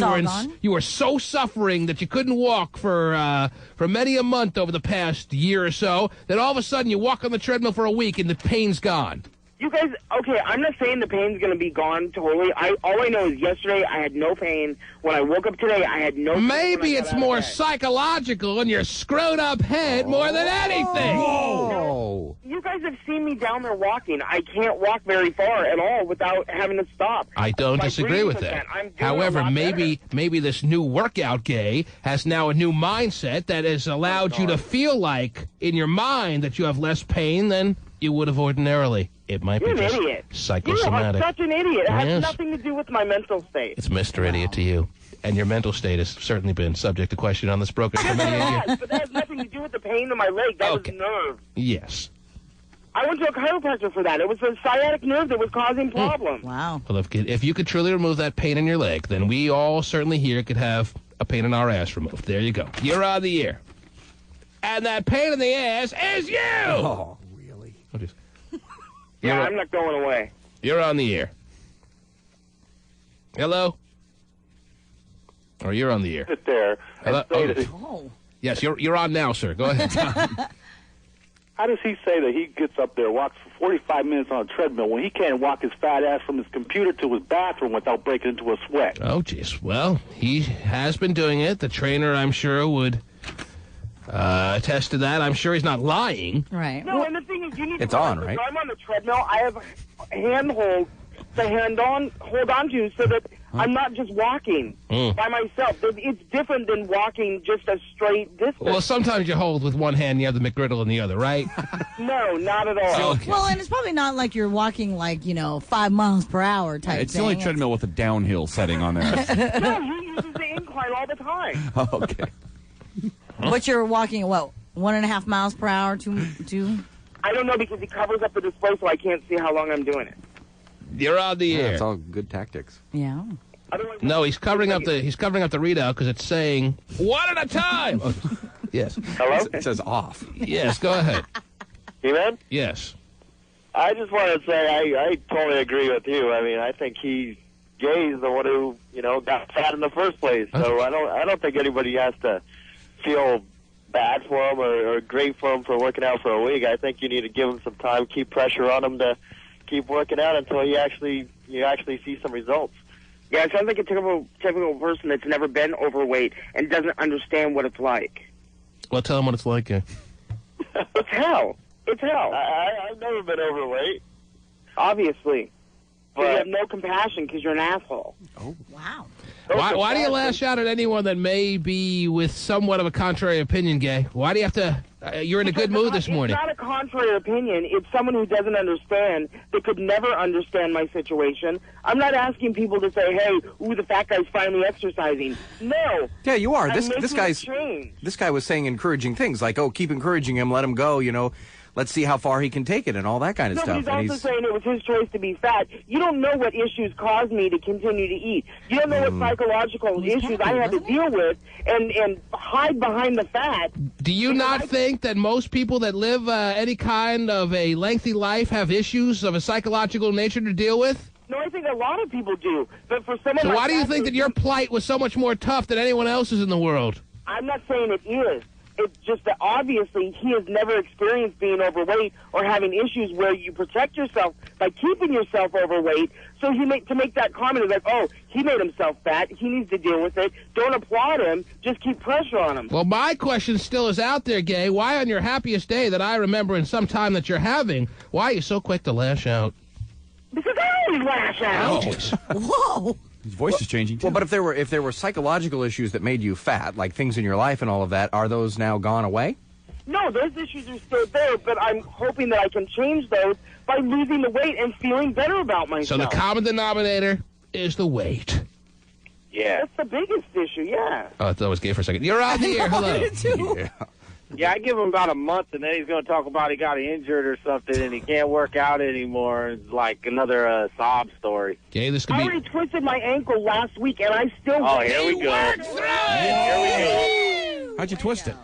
you were so suffering that you couldn't walk for many a month over the past year or so that all of a sudden you walk on the treadmill for a week and the pain's gone. You guys, okay, I'm not saying the pain's going to be gone totally. All I know is yesterday I had no pain. When I woke up today, I had no pain. Maybe it's more psychological in your screwed up head more than anything. Whoa. You guys have seen me down there walking. I can't walk very far at all without having to stop. I don't disagree with that. However, maybe this new workout, Gay, has now a new mindset that has allowed you to feel like in your mind that you have less pain than you would have ordinarily. It might You're be just an idiot. psychosomatic. You are such an idiot. It has nothing to do with my mental state. It's Mr. Idiot to you. And your mental state has certainly been subject to question on this broken for many years. But that has nothing to do with the pain in my leg. That was nerve. Yes. I went to a chiropractor for that. It was a sciatic nerve that was causing problems. Wow. Well, if you could truly remove that pain in your leg, then we all certainly here could have a pain in our ass removed. There you go. You're on the air. And that pain in the ass is you! Oh, really? Yeah, I'm not going away. You're on the air. Hello? Or you're on the air. Sit there. Hello? Yes, you're on now, sir. Go ahead. How does he say that he gets up there, walks for 45 minutes on a treadmill when he can't walk his fat ass from his computer to his bathroom without breaking into a sweat? Oh, jeez. Well, he has been doing it. The trainer, I'm sure, would attest to that. I'm sure he's not lying. Right. No, and the thing is, you need It's to on, realize right? I'm on the treadmill. I have a handhold to hold on to so that I'm not just walking by myself. It's different than walking just a straight distance. Well, sometimes you hold with one hand, you have the McGriddle in the other, right? No, not at all. Okay. Well, and it's probably not like you're walking 5 miles per hour type It's thing. the only treadmill with a downhill setting on there. No, he uses the incline all the time. Okay. But you're walking at 1.5 miles per hour? Two? I don't know because he covers up the display so I can't see how long I'm doing it. You're on the air. It's all good tactics. Yeah. No, he's covering up the readout because it's saying one at a time. Yes. Hello? It says off. Yes, go ahead. Hey, man? Yes. I just want to say I totally agree with you. I mean, I think Gay's the one who, got fat in the first place. So I don't think anybody has to feel bad for him or great for him for working out for a week. I think you need to give him some time, keep pressure on him to keep working out until you actually see some results. Yeah, it sounds like a typical person that's never been overweight and doesn't understand what it's like. Well, tell him what it's like. It's hell. It's hell. I've never been overweight. Obviously. But you have no compassion because you're an asshole. Oh. Wow. Why do you lash out at anyone that may be with somewhat of a contrary opinion, Gay? Why do you have to... you're in a good mood this morning. It's not a contrary opinion. It's someone who doesn't understand, that could never understand my situation. I'm not asking people to say, hey, ooh, the fat guy's finally exercising. No. Yeah, you are. I'm This making guy's a change. this guy was saying encouraging things like, "Oh, keep encouraging him, let him go." Let's see how far he can take it and all that kind of No, stuff. but he's also saying it was his choice to be fat. You don't know what issues caused me to continue to eat. You don't know what psychological issues I had to deal with and hide behind the fat. Do you not think that most people that live any kind of a lengthy life have issues of a psychological nature to deal with? No, I think a lot of people do. But for some of So my why do you fat think that your plight was so much more tough than anyone else's in the world? I'm not saying it is. It's just that obviously he has never experienced being overweight or having issues where you protect yourself by keeping yourself overweight. So to make that comment is like, oh, he made himself fat. He needs to deal with it. Don't applaud him. Just keep pressure on him. Well, my question still is out there, Gay. Why on your happiest day that I remember in some time that you're having, why are you so quick to lash out? Because I always lash out. Whoa. His voice is changing, too. Well, but if there were psychological issues that made you fat, like things in your life and all of that, are those now gone away? No, those issues are still there, but I'm hoping that I can change those by losing the weight and feeling better about myself. So the common denominator is the weight. Yeah. That's the biggest issue, yeah. Oh, I thought it was Gay for a second. You're on the air. Hello. Yeah, I give him about a month, and then he's going to talk about he got injured or something, and he can't work out anymore. It's like another sob story. Gay, this could I be... already twisted my ankle last week, and I still... Oh, here we go. Here we go. How'd you twist it?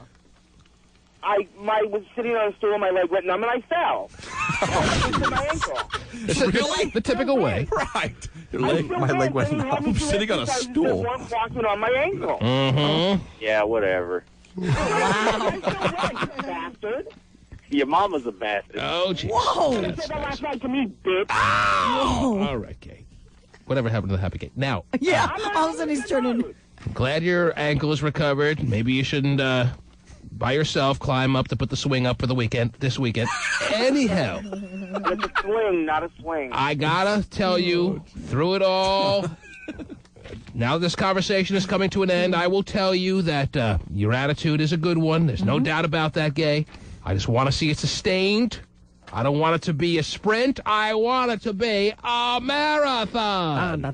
I was sitting on a stool, and my leg went numb, and I fell. I twisted my ankle. Really? The typical way. Right. My leg went numb. I'm sitting on a stool. Walking on my ankle. Mm-hmm. Yeah, whatever. Bastard. Your mama's a bastard. Oh, jeez. Whoa! You said that last night to me, bitch. Oh. All right, Gay. Whatever happened to the happy Gay? Now. Yeah, all of a sudden he's turning... I'm glad your ankle is recovered. Maybe you shouldn't, by yourself, climb up to put the swing up for the weekend, this weekend. Anyhow. It's a swing, not a swing. I gotta tell you, through it all... Now this conversation is coming to an end, I will tell you that your attitude is a good one. There's no doubt about that, Gay. I just want to see it sustained. I don't want it to be a sprint. I want it to be a marathon.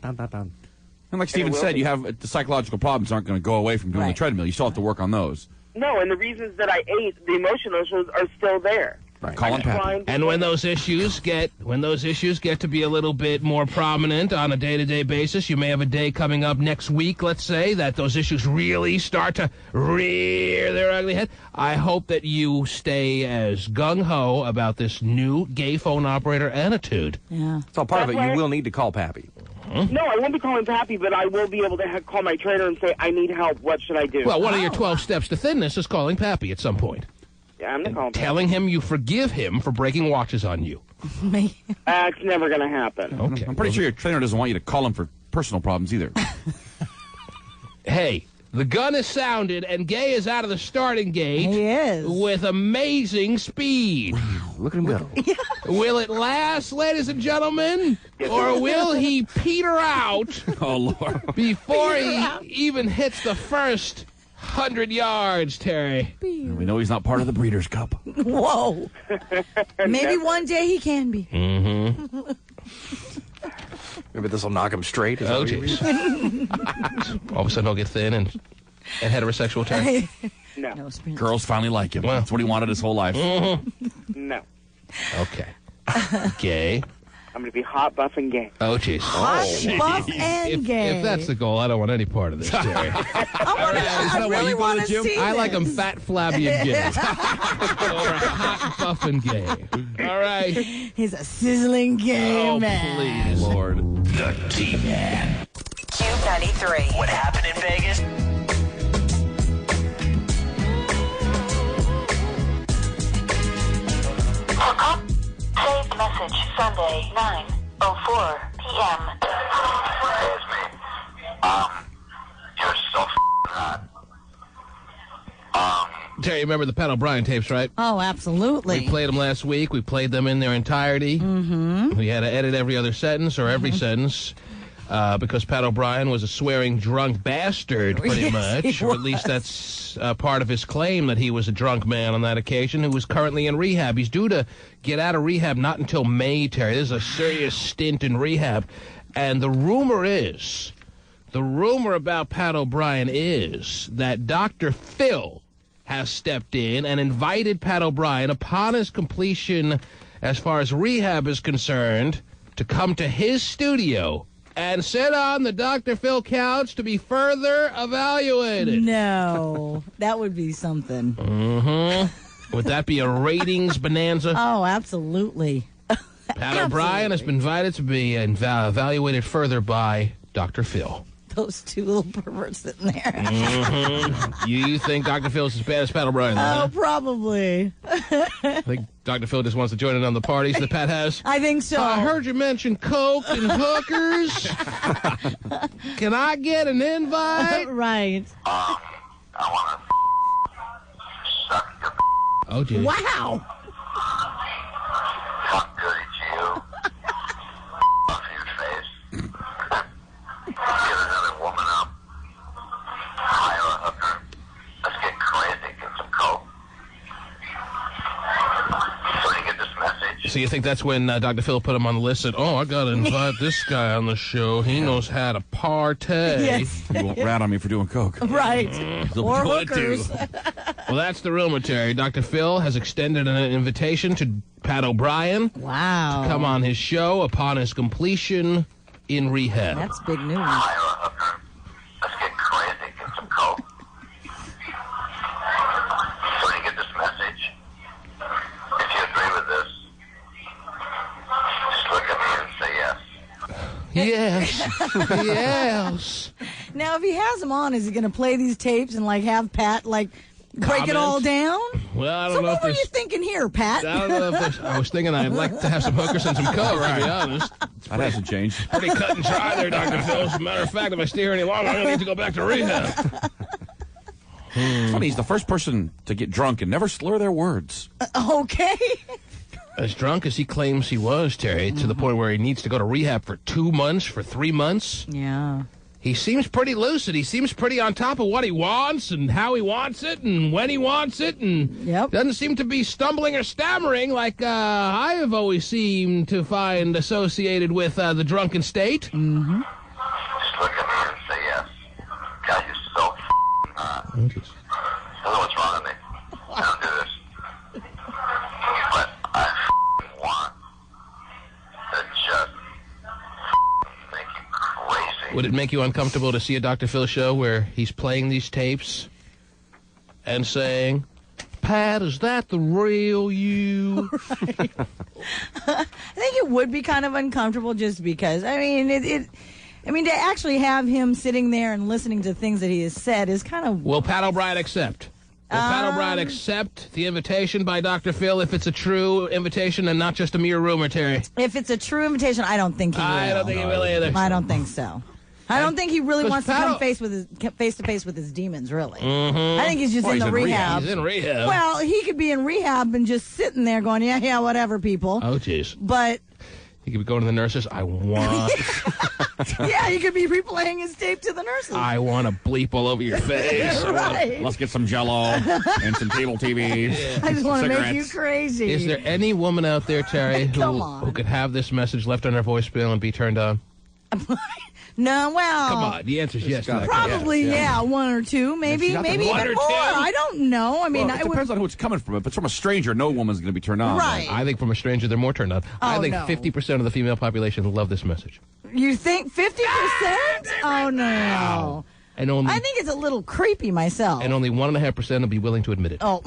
And like Steven said, you have the psychological problems aren't going to go away from doing the treadmill. You still have to work on those. No, and the reasons that I ate, the emotional issues are still there. Right. Call him Pappy. And when those issues get to be a little bit more prominent on a day-to-day basis, you may have a day coming up next week, let's say, that those issues really start to rear their ugly head. I hope that you stay as gung-ho about this new gay phone operator attitude. Yeah. It's all part of it. You will need to call Pappy. No, I won't be calling Pappy, but I will be able to call my trainer and say, I need help. What should I do? Well, one of your 12 steps to thinness is calling Pappy at some point. Yeah, I'm not calling telling him you forgive him for breaking watches on you. It's never going to happen. Okay. I'm pretty sure your trainer doesn't want you to call him for personal problems either. Hey, the gun is sounded, and Gay is out of the starting gate. He is. With amazing speed. Wow, look at him go. Will it last, ladies and gentlemen? Or will he peter out before he even hits the first 100 yards, Terry? And we know he's not part of the Breeders' Cup. Whoa. Maybe one day he can be. Mm-hmm. Maybe this will knock him straight. Oh, jeez. All of a sudden he'll get thin and heterosexual, Terry? No. Girls finally like him. That's what he wanted his whole life. Mm-hmm. No. Okay. Gay. I'm going to be hot, buff, and gay. Oh, jeez. Hot, buff, and gay. If that's the goal, I don't want any part of this, Terry. I really want to see I like this. them fat, flabby, and gay. Or hot, buff, and gay. All right. He's a sizzling gay man. Please, Lord. The T-Man. Cube 93. What happened in Vegas? Saved message Sunday 9:04 p.m. It's me. You're so hot. Terry, you remember the Pat O'Brien tapes, right? Oh, absolutely. We played them last week. We played them in their entirety. Mm-hmm. We had to edit every other sentence or every sentence because Pat O'Brien was a swearing drunk bastard, pretty much. Or at least that's part of his claim, that he was a drunk man on that occasion who was currently in rehab. He's due to get out of rehab not until May, Terry. This is a serious stint in rehab. And the rumor about Pat O'Brien is that Dr. Phil has stepped in and invited Pat O'Brien, upon his completion as far as rehab is concerned, to come to his studio and sit on the Dr. Phil couch to be further evaluated. No, that would be something. Mm-hmm. Would that be a ratings bonanza? Oh, absolutely. Pat O'Brien has been invited to be evaluated further by Dr. Phil. those two little perverts sitting there. You think Dr. Phil's as bad as Pat O'Brien? Oh, probably. I think Dr. Phil just wants to join in on the parties that Pat has. I think so. I heard you mention coke and hookers. Can I get an invite? Right. I want to suck your Oh, geez. Wow. talk dirty to you. Off your face. Get another woman up. Hire a hooker. Let's get crazy. Get some coke. So you get this message. So you think that's when Dr. Phil put him on the list and said, oh, I got to invite this guy on the show. He knows how to partay. Yes. You won't rat on me for doing coke. Right. Or What do? hookers. Well, that's the rumor, Terry. Dr. Phil has extended an invitation to Pat O'Brien Wow. to come on his show upon his completion in rehab. That's big news. Hire a hooker. Let's get crazy. Get some coke. So you get this message. If you agree with this, just look at me and say yes. Yes. Yes. Now, if he has them on, is he going to play these tapes and, like, have Pat, like, break it all down? Well, I don't So know what if were there's... you thinking here, Pat? I don't know if there's... I was thinking I'd like to have some hookers and some coke, to be honest. That hasn't changed. Pretty cut and dry there, Dr. Phil. As a matter of fact, if I stay here any longer, I'm going to need to go back to rehab. It's funny, he's the first person to get drunk and never slur their words. Okay. As drunk as he claims he was, Terry, to the point where he needs to go to rehab for 2 months, for 3 months. Yeah. He seems pretty lucid. He seems pretty on top of what he wants and how he wants it and when he wants it, and doesn't seem to be stumbling or stammering like I have always seemed to find associated with the drunken state. Mm-hmm. Just look at me and say yes. God, you're so hot. I don't know what's wrong with me. I don't do this. But I want to just make you crazy. Would it make you uncomfortable to see a Dr. Phil show where he's playing these tapes and saying, Pat, is that the real you? I think it would be kind of uncomfortable just because, I mean, I mean, to actually have him sitting there and listening to things that he has said is kind of... Will Pat O'Brien accept? Will Pat O'Brien accept the invitation by Dr. Phil if it's a true invitation and not just a mere rumor, Terry? If it's a true invitation, I don't think he will. I don't think he will either. I don't think so. I don't think he really wants to Pat come face to face with his demons, really. Mm-hmm. I think he's just in the rehab. He's in rehab. Well, he could be in rehab and just sitting there going, yeah, whatever, people. Oh, jeez. But... He could be going to the nurses. I want... yeah, he could be replaying his tape to the nurses. I want to bleep all over your face. Right. Let's get some Jell-O and some cable TVs. I just want to make cigarettes. you crazy. Is there any woman out there, Terry, who could have this message left on her voicemail and be turned on? No, well... Come on, the answer's yes. Probably, yeah, one or two, maybe even more. I don't know. I mean, well, it depends on who it's coming from. If it's from a stranger, no woman's going to be turned on. Right. I think from a stranger, they're more turned on. I think 50% of the female population love this message. You think 50%? Oh, no. And only, I think it's a little creepy myself. And only 1.5% will be willing to admit it. Oh,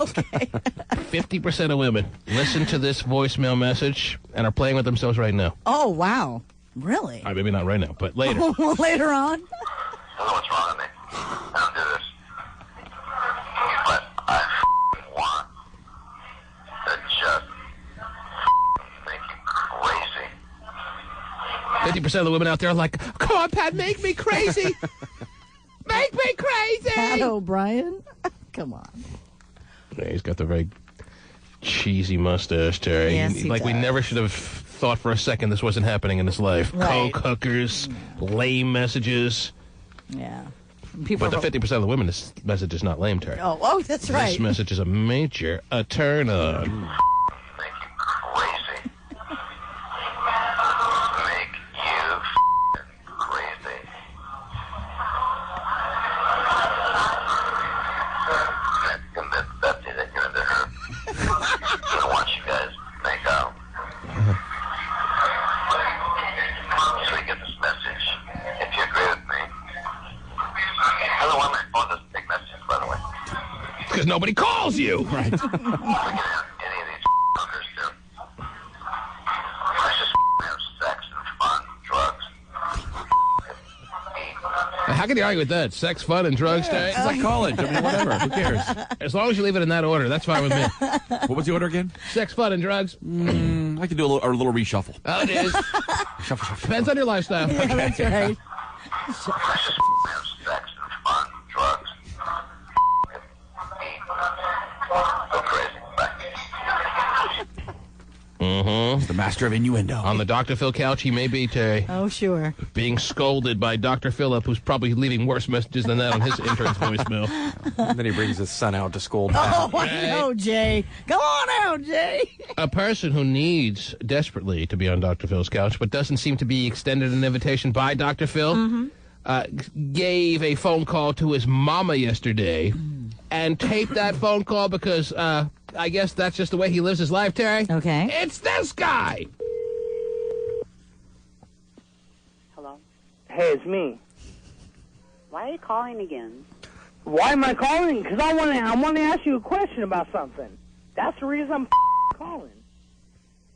okay. 50% of women listen to this voicemail message and are playing with themselves right now. Oh, wow. Really? Maybe not right now, but later. Later on? I don't know what's wrong with me. I don't do this. But I want to just make you crazy. 50% of the women out there are like, come on, Pat, make me crazy. Make me crazy. Pat O'Brien? Come on. Yeah, he's got the very cheesy mustache, Terry. Yes, he like does. we never should have thought for a second this wasn't happening in his life. Right. Coke hookers, lame messages. Yeah. But the 50% of the women, this message is not lame, Terry. Oh, that's right. This message is a major turn on. Make you crazy. Make you crazy. Convince Betsy that you're into her. I want you guys to make out. So you get this message. If you agree with me. I don't know why my phone doesn't take messages, by the way. Because nobody calls you. Right. Any of these fuckers do. Let's just have sex and fun, drugs. Eat. How can you argue with that? Sex, fun, and drugs, Terry? It's like college. I mean, whatever. Who cares? As long as you leave it in that order, that's fine with me. What was the order again? Sex, fun, and drugs. I could do a little reshuffle. Oh, it is. Shuffle. Depends on your lifestyle. Yeah, Okay. that's right. Sex and fun, drugs. Go crazy. Mm-hmm. The master of innuendo. On the Dr. Phil couch, he may be, Terry. Oh, sure. Being scolded by Dr. Philip, who's probably leaving worse messages than that on his intern's voicemail. And then he brings his son out to scold. Oh, I know, Jay. Go on out, Jay. A person who needs desperately to be on Dr. Phil's couch, but doesn't seem to be extended an invitation by Dr. Phil, gave a phone call to his mama yesterday and taped that phone call because I guess that's just the way he lives his life, Terry. Okay. It's this guy. Hello? Hey, it's me. Why are you calling again? Why am I calling? Because I want to ask you a question about something. That's the reason I'm calling.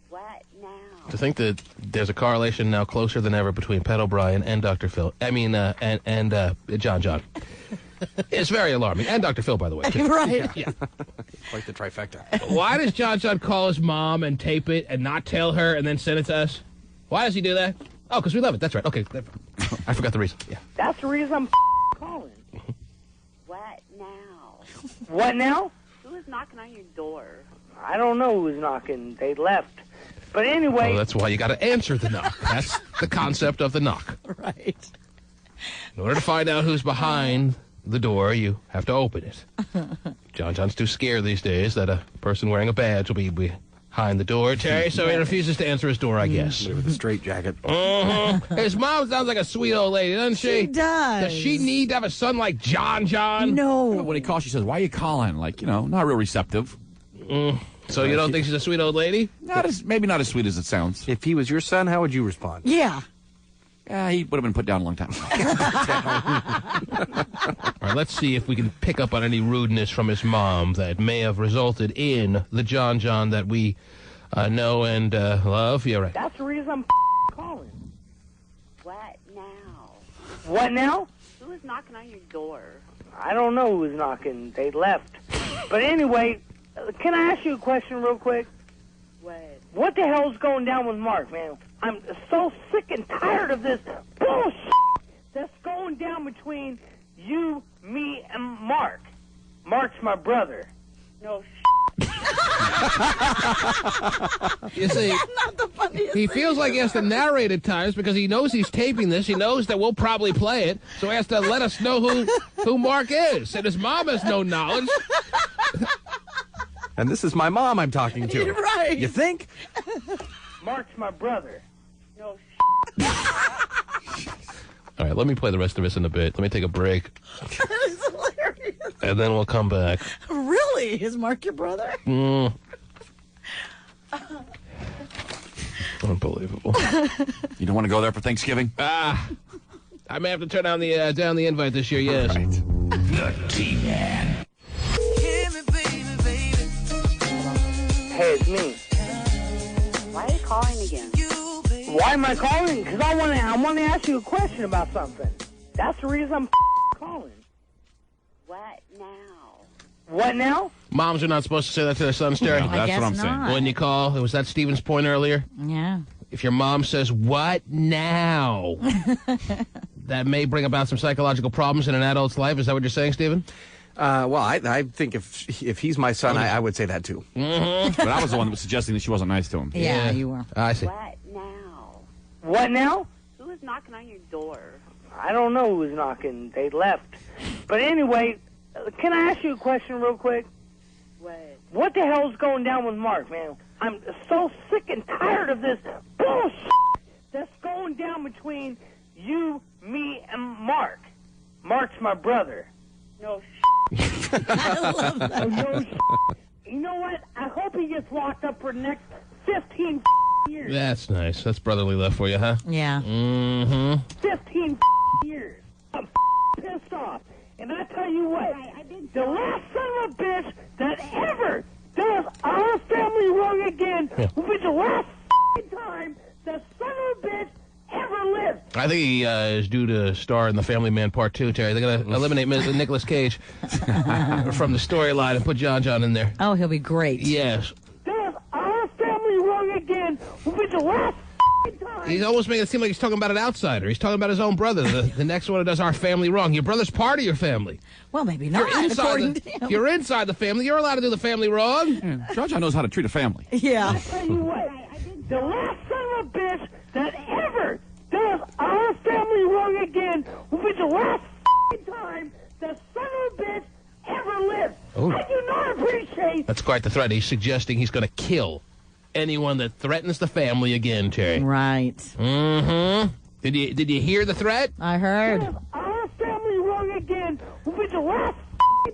What now? To think that there's a correlation now closer than ever between Pat O'Brien and Dr. Phil. I mean, and John. It's very alarming. And Dr. Phil, by the way, too. Right. Yeah. Quite the trifecta. Why does John call his mom and tape it and not tell her and then send it to us? Why does he do that? Oh, because we love it. That's right. Okay. I forgot the reason. Yeah. That's the reason I'm calling. What now? What now? Who is knocking on your door? I don't know who's knocking. They left. But anyway... Well, that's why you got to answer the knock. That's the concept of the knock. Right. In order to find out who's behind the door, you have to open it. John's too scared these days that a person wearing a badge will be behind the door, Terry, so he refuses to answer his door, I guess. With a straight jacket. His mom sounds like a sweet old lady, doesn't she? She does. Does she need to have a son like John? No. When he calls, she says, "Why are you calling?" Like, not real receptive. So you don't think she's a sweet old lady? Maybe not as sweet as it sounds. If he was your son, how would you respond? Yeah. Yeah, he would have been put down a long time ago. All right, let's see if we can pick up on any rudeness from his mom that may have resulted in the John that we know and love. Yeah, right. That's the reason I'm calling. What now? What now? Who is knocking on your door? I don't know who's knocking. They left. But anyway, can I ask you a question real quick? What the hell's going down with Mark, man? I'm so sick and tired of this bullshit that's going down between you, me, and Mark. Mark's my brother. No You see, Not the funniest he thing feels like he has to narrate at times because he knows he's taping this. He knows that we'll probably play it, so he has to let us know who Mark is. And his mom has no knowledge. And this is my mom I'm talking to. Right. You think? Mark's my brother. No All right, let me play the rest of this in a bit. Let me take a break, That is hilarious. and then we'll come back. Really? Is Mark your brother? Unbelievable. You don't want to go there for Thanksgiving? I may have to turn down the invite this year, yes. Right. The T-Man. Hey, it's me. Why are you calling again? Why am I calling? Because I want to ask you a question about something. That's the reason I'm calling. What now? What now? Moms are not supposed to say that to their sons, Terry. No, that's guess what I'm saying. not. When you call, was that Steven's point earlier? Yeah. If your mom says, "What now?" that may bring about some psychological problems in an adult's life. Is that what you're saying, Steven? Well, I think if he's my son, I would say that too. But I was the one that was suggesting that she wasn't nice to him. Yeah, you were. I see. What now? What now? Who is knocking on your door? I don't know who's knocking. They left. But anyway, can I ask you a question real quick? What the hell's going down with Mark, man? I'm so sick and tired of this bullshit that's going down between you, me, and Mark. Mark's my brother. No I love that. No you know what? I hope he gets locked up for the next 15 years. That's nice. That's brotherly love for you, huh? Yeah. Mm-hmm. 15 years. I'm pissed off. And I tell you what, the last son of a bitch that ever does our family wrong again will be the last time that son of a bitch ever lived. I think he is due to star in The Family Man Part 2, Terry. They're going to eliminate Nicolas Cage from the storyline and put John John in there. Oh, he'll be great. Yes. Does our family wrong again will be the last time. He's almost making it seem like he's talking about an outsider. He's talking about his own brother, the next one who does our family wrong. Your brother's part of your family. Well, maybe not. You're inside the family. You're allowed to do the family wrong. Yeah. John John knows how to treat a family. Yeah. I tell you what, the last son of a bitch that ever does our family wrong again will be the last time the son of a bitch ever lives. Oh. I do not appreciate. That's quite the threat. He's suggesting he's going to kill anyone that threatens the family again, Terry. Right. Mm-hmm. Did you hear the threat? I heard. Does our family wrong again will be the last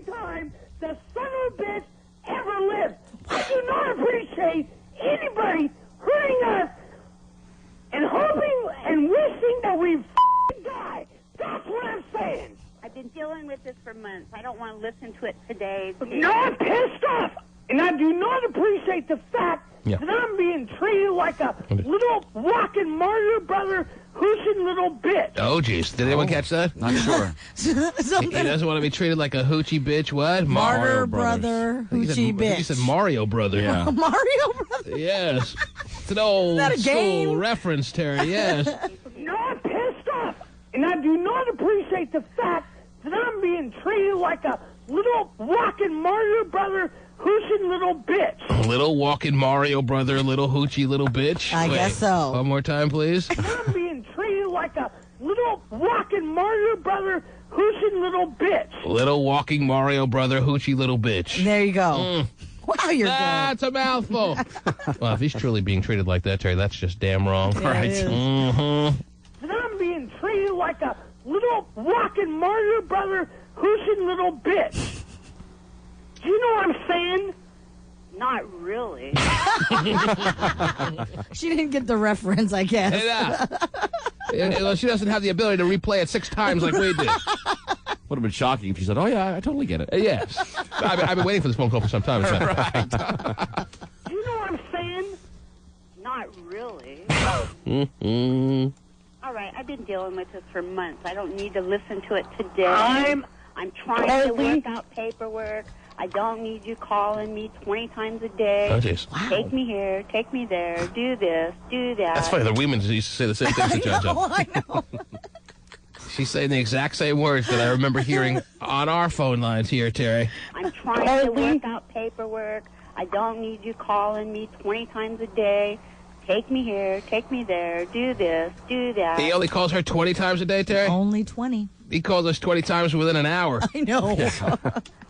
time the son of a bitch ever lives. I do not appreciate anybody hurting us and hoping and wishing that we die. That's what I'm saying. I've been dealing with this for months. I don't want to listen to it today. No, I'm pissed off. And I do not appreciate the fact that I'm being treated like a little walking Mario brother hooching little bitch. Oh, jeez. Did anyone catch that? Not sure. He doesn't want to be treated like a hoochie bitch. What? Martyr brother, hoochie bitch. He said Mario brother. Yeah. Mario brother? Yes. It's an old school reference, Terry. Yes. No, I'm pissed off. And I do not appreciate the fact that I'm being treated like a little walking Mario brother hooching little bitch. Little walking Mario brother, little hoochie little bitch. I guess so. One more time, please. I'm being treated like a little walking Mario brother hooching little bitch. Little walking Mario brother, hoochie little bitch. There you go. Wow, you're good. That's a mouthful. Well, if he's truly being treated like that, Terry, that's just damn wrong. Yeah, right. Mm-hmm. And I'm being treated like a little walking Mario brother hooching little bitch. Do you know what I'm saying? Not really. She didn't get the reference, I guess. Well, she doesn't have the ability to replay it 6 times like we did. Would have been shocking if she said, "Oh yeah, I totally get it." Yes. I've been waiting for this phone call for some time. Right. Do you know what I'm saying? Not really. Mm-hmm. All right, I've been dealing with this for months. I don't need to listen to it today. I'm trying to work out paperwork. I don't need you calling me 20 times a day. Oh, jeez. Wow. Take me here, take me there, do this, do that. That's funny. The women used to say the same things to John John. I know. She's saying the exact same words that I remember hearing on our phone lines here, Terry. I'm trying to work out paperwork. I don't need you calling me 20 times a day. Take me here, take me there, do this, do that. He only calls her 20 times a day, Terry? Only 20. He calls us 20 times within an hour. I know.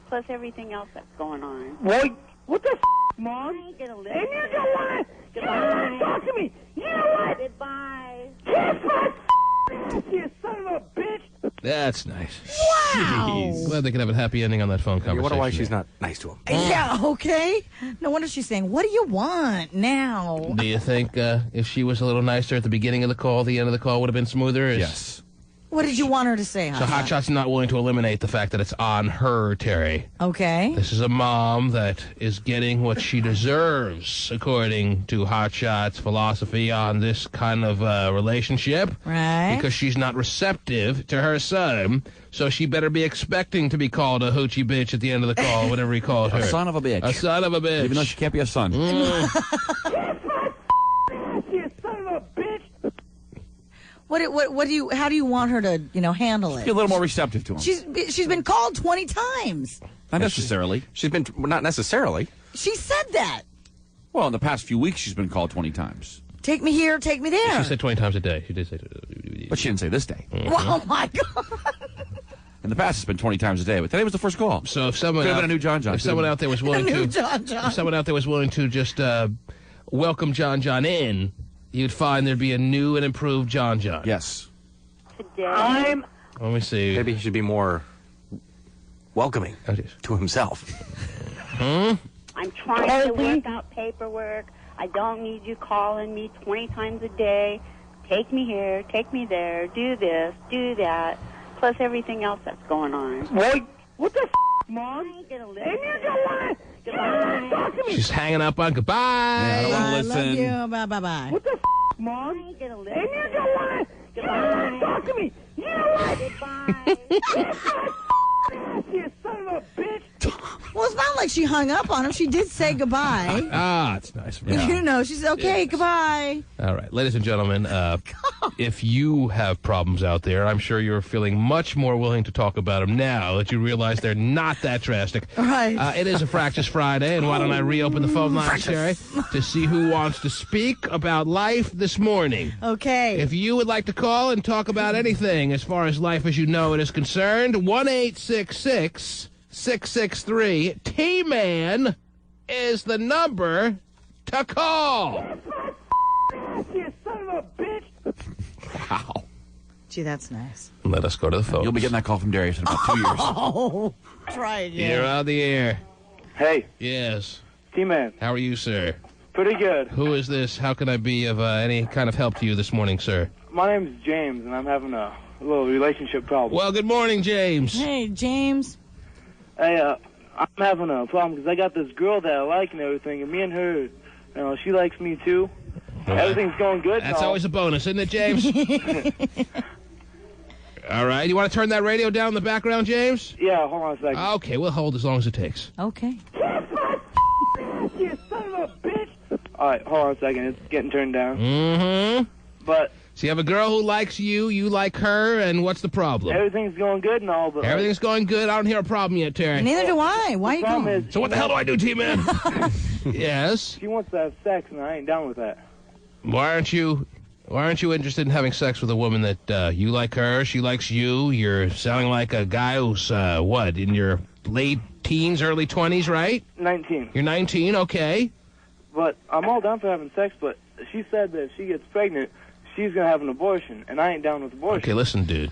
Plus everything else that's going on. What the Mom? I ain't gonna listen. And you don't want to talk to me. You know what? Goodbye. Kiss my ass, you son of a bitch. That's nice. Wow. Jeez. Glad they could have a happy ending on that phone conversation. You wonder why she's not nice to him. Yeah, okay. No wonder she's saying, what do you want now? Do you think if she was a little nicer at the beginning of the call, the end of the call would have been smoother? Yes. What did you want her to say, So Hotshot's not willing to eliminate the fact that it's on her, Terry. Okay. This is a mom that is getting what she deserves, according to Hotshot's philosophy on this kind of relationship. Right. Because she's not receptive to her son, so she better be expecting to be called a hoochie bitch at the end of the call, whatever he called her. A son of a bitch. A son of a bitch. Even though she can't be a son. Kiss my ass, you son of a bitch. How do you want her to, handle it? Be a little more receptive to him. She's been called 20 times. Not necessarily. She's been, not necessarily. She said that. Well, in the past few weeks, she's been called 20 times. Take me here, take me there. She said 20 times a day. She did say. But she didn't say this day. Oh, my God. In the past, it's been 20 times a day, but today was the first call. So if someone could have been a new John John. If someone out there was willing to, if someone out there was willing to just welcome John John in, you'd find there'd be a new and improved John John. Yes. Today. Let me see. Maybe he should be more welcoming to himself. I'm trying to work out paperwork. I don't need you calling me 20 times a day. Take me here, take me there, do this, do that. Plus everything else that's going on. What the Mom? I ain't gonna listen. And you don't want to talk to me. She's hanging up on goodbye. Yeah, I don't want to I listen. love you. Bye. What the Mom. I ain't gonna live. And you don't want to talk to me. You know what? Goodbye. You son of a bitch. Well, it's not like she hung up on him. She did say goodbye. It's nice of her. You know, she said, okay, goodbye. All right, ladies and gentlemen, if you have problems out there, I'm sure you're feeling much more willing to talk about them now that you realize they're not that drastic. Right. It is a Fractious Friday, and why don't I reopen the phone line, Sherry, to see who wants to speak about life this morning. Okay. If you would like to call and talk about anything as far as life as you know it is concerned, 1-866-663 T-Man is the number to call. You son of a bitch. Wow. Gee, that's nice. Let us go to the phone. You'll be getting that call from Darius in about 2 years. Oh, try it. You're on the air. Hey. Yes. T-Man. How are you, sir? Pretty good. Who is this? How can I be of any kind of help to you this morning, sir? My name's James, and I'm having a little relationship problem. Well, good morning, James. Hey, James. Hey, I'm having a problem because I got this girl that I like and everything, and me and her, she likes me too. Everything's going good. That's always a bonus, isn't it, James? All right. You want to turn that radio down in the background, James? Yeah, hold on a second. Okay, we'll hold as long as it takes. Okay. You son of a bitch. All right, hold on a second. It's getting turned down. Mm-hmm. But so you have a girl who likes you, you like her, and what's the problem? everything's going good and all, but Everything's going good. I don't hear a problem yet, Terry. Neither do I. Why are you calling? So what the hell do I do, T-Man? Yes? She wants to have sex, and I ain't down with that. Why aren't you interested in having sex with a woman that you like her, she likes you? You're sounding like a guy who's, in your late teens, early 20s, right? 19. You're 19, okay. But I'm all down for having sex, but she said that if she gets pregnant, she's going to have an abortion, and I ain't down with abortion. Okay, listen, dude.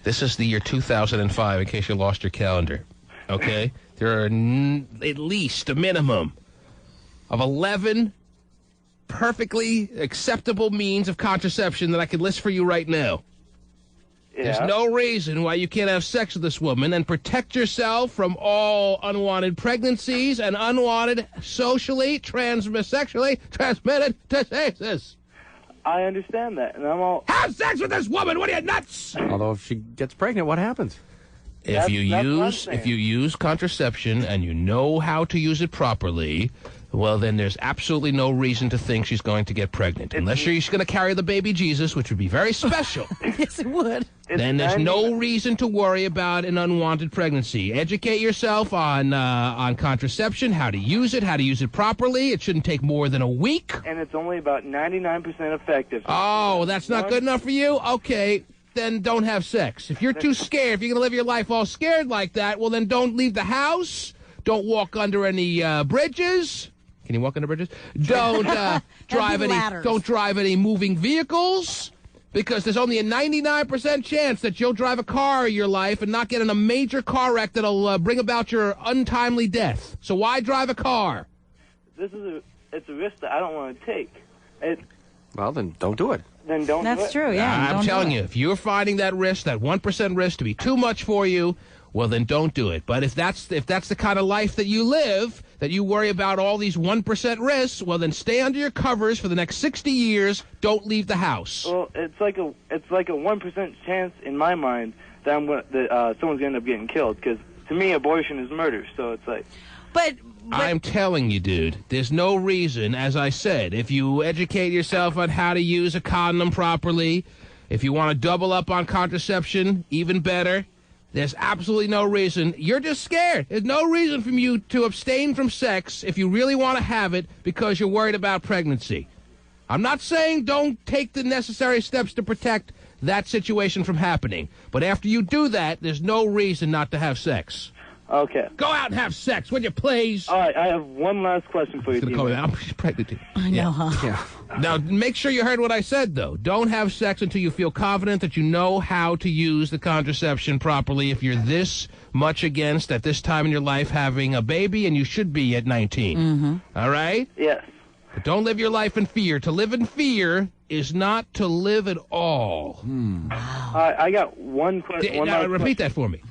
This is the year 2005, in case you lost your calendar. Okay? There are at least a minimum of 11 perfectly acceptable means of contraception that I could list for you right now. Yeah. There's no reason why you can't have sex with this woman and protect yourself from all unwanted pregnancies and unwanted sexually transmitted diseases. I understand that, and I'm all... Have sex with this woman! What are you, nuts? Although if she gets pregnant, what happens? If you use contraception and you know how to use it properly, well, then there's absolutely no reason to think she's going to get pregnant. Unless she's going to carry the baby Jesus, which would be very special. Yes, it would. Then there's no reason to worry about an unwanted pregnancy. Educate yourself on contraception, how to use it properly. It shouldn't take more than a week. And it's only about 99% effective. Oh, that's not good enough for you? Okay, then don't have sex. If you're too scared, if you're going to live your life all scared like that, well, then don't leave the house. Don't walk under any bridges. Can you walk under bridges? Don't drive any moving vehicles, because there's only a 99% chance that you'll drive a car in your life and not get in a major car wreck that'll bring about your untimely death. So why drive a car? It's a risk that I don't want to take. Well, then don't do it. Then don't do it. That's true, yeah. I'm telling you, if you're finding that risk, that 1% risk to be too much for you, well, then don't do it. But if that's the kind of life that you live, that you worry about all these 1% risks, well, then stay under your covers for the next 60 years. Don't leave the house. Well, it's like a 1% chance in my mind that someone's gonna end up getting killed. Because to me, abortion is murder. So it's like. But I'm telling you, dude, there's no reason, as I said, if you educate yourself on how to use a condom properly, if you want to double up on contraception, even better. There's absolutely no reason. You're just scared. There's no reason for you to abstain from sex if you really want to have it because you're worried about pregnancy. I'm not saying don't take the necessary steps to protect that situation from happening. But after you do that, there's no reason not to have sex. Okay. Go out and have sex, would you please? All right, I have one last question for you. She's pregnant. I know, huh? Yeah. Now, make sure you heard what I said, though. Don't have sex until you feel confident that you know how to use the contraception properly if you're this much against, at this time in your life, having a baby, and you should be at 19. Mm-hmm. All right? Yes. But don't live your life in fear. To live in fear is not to live at all. I got one question. Now, repeat that for me.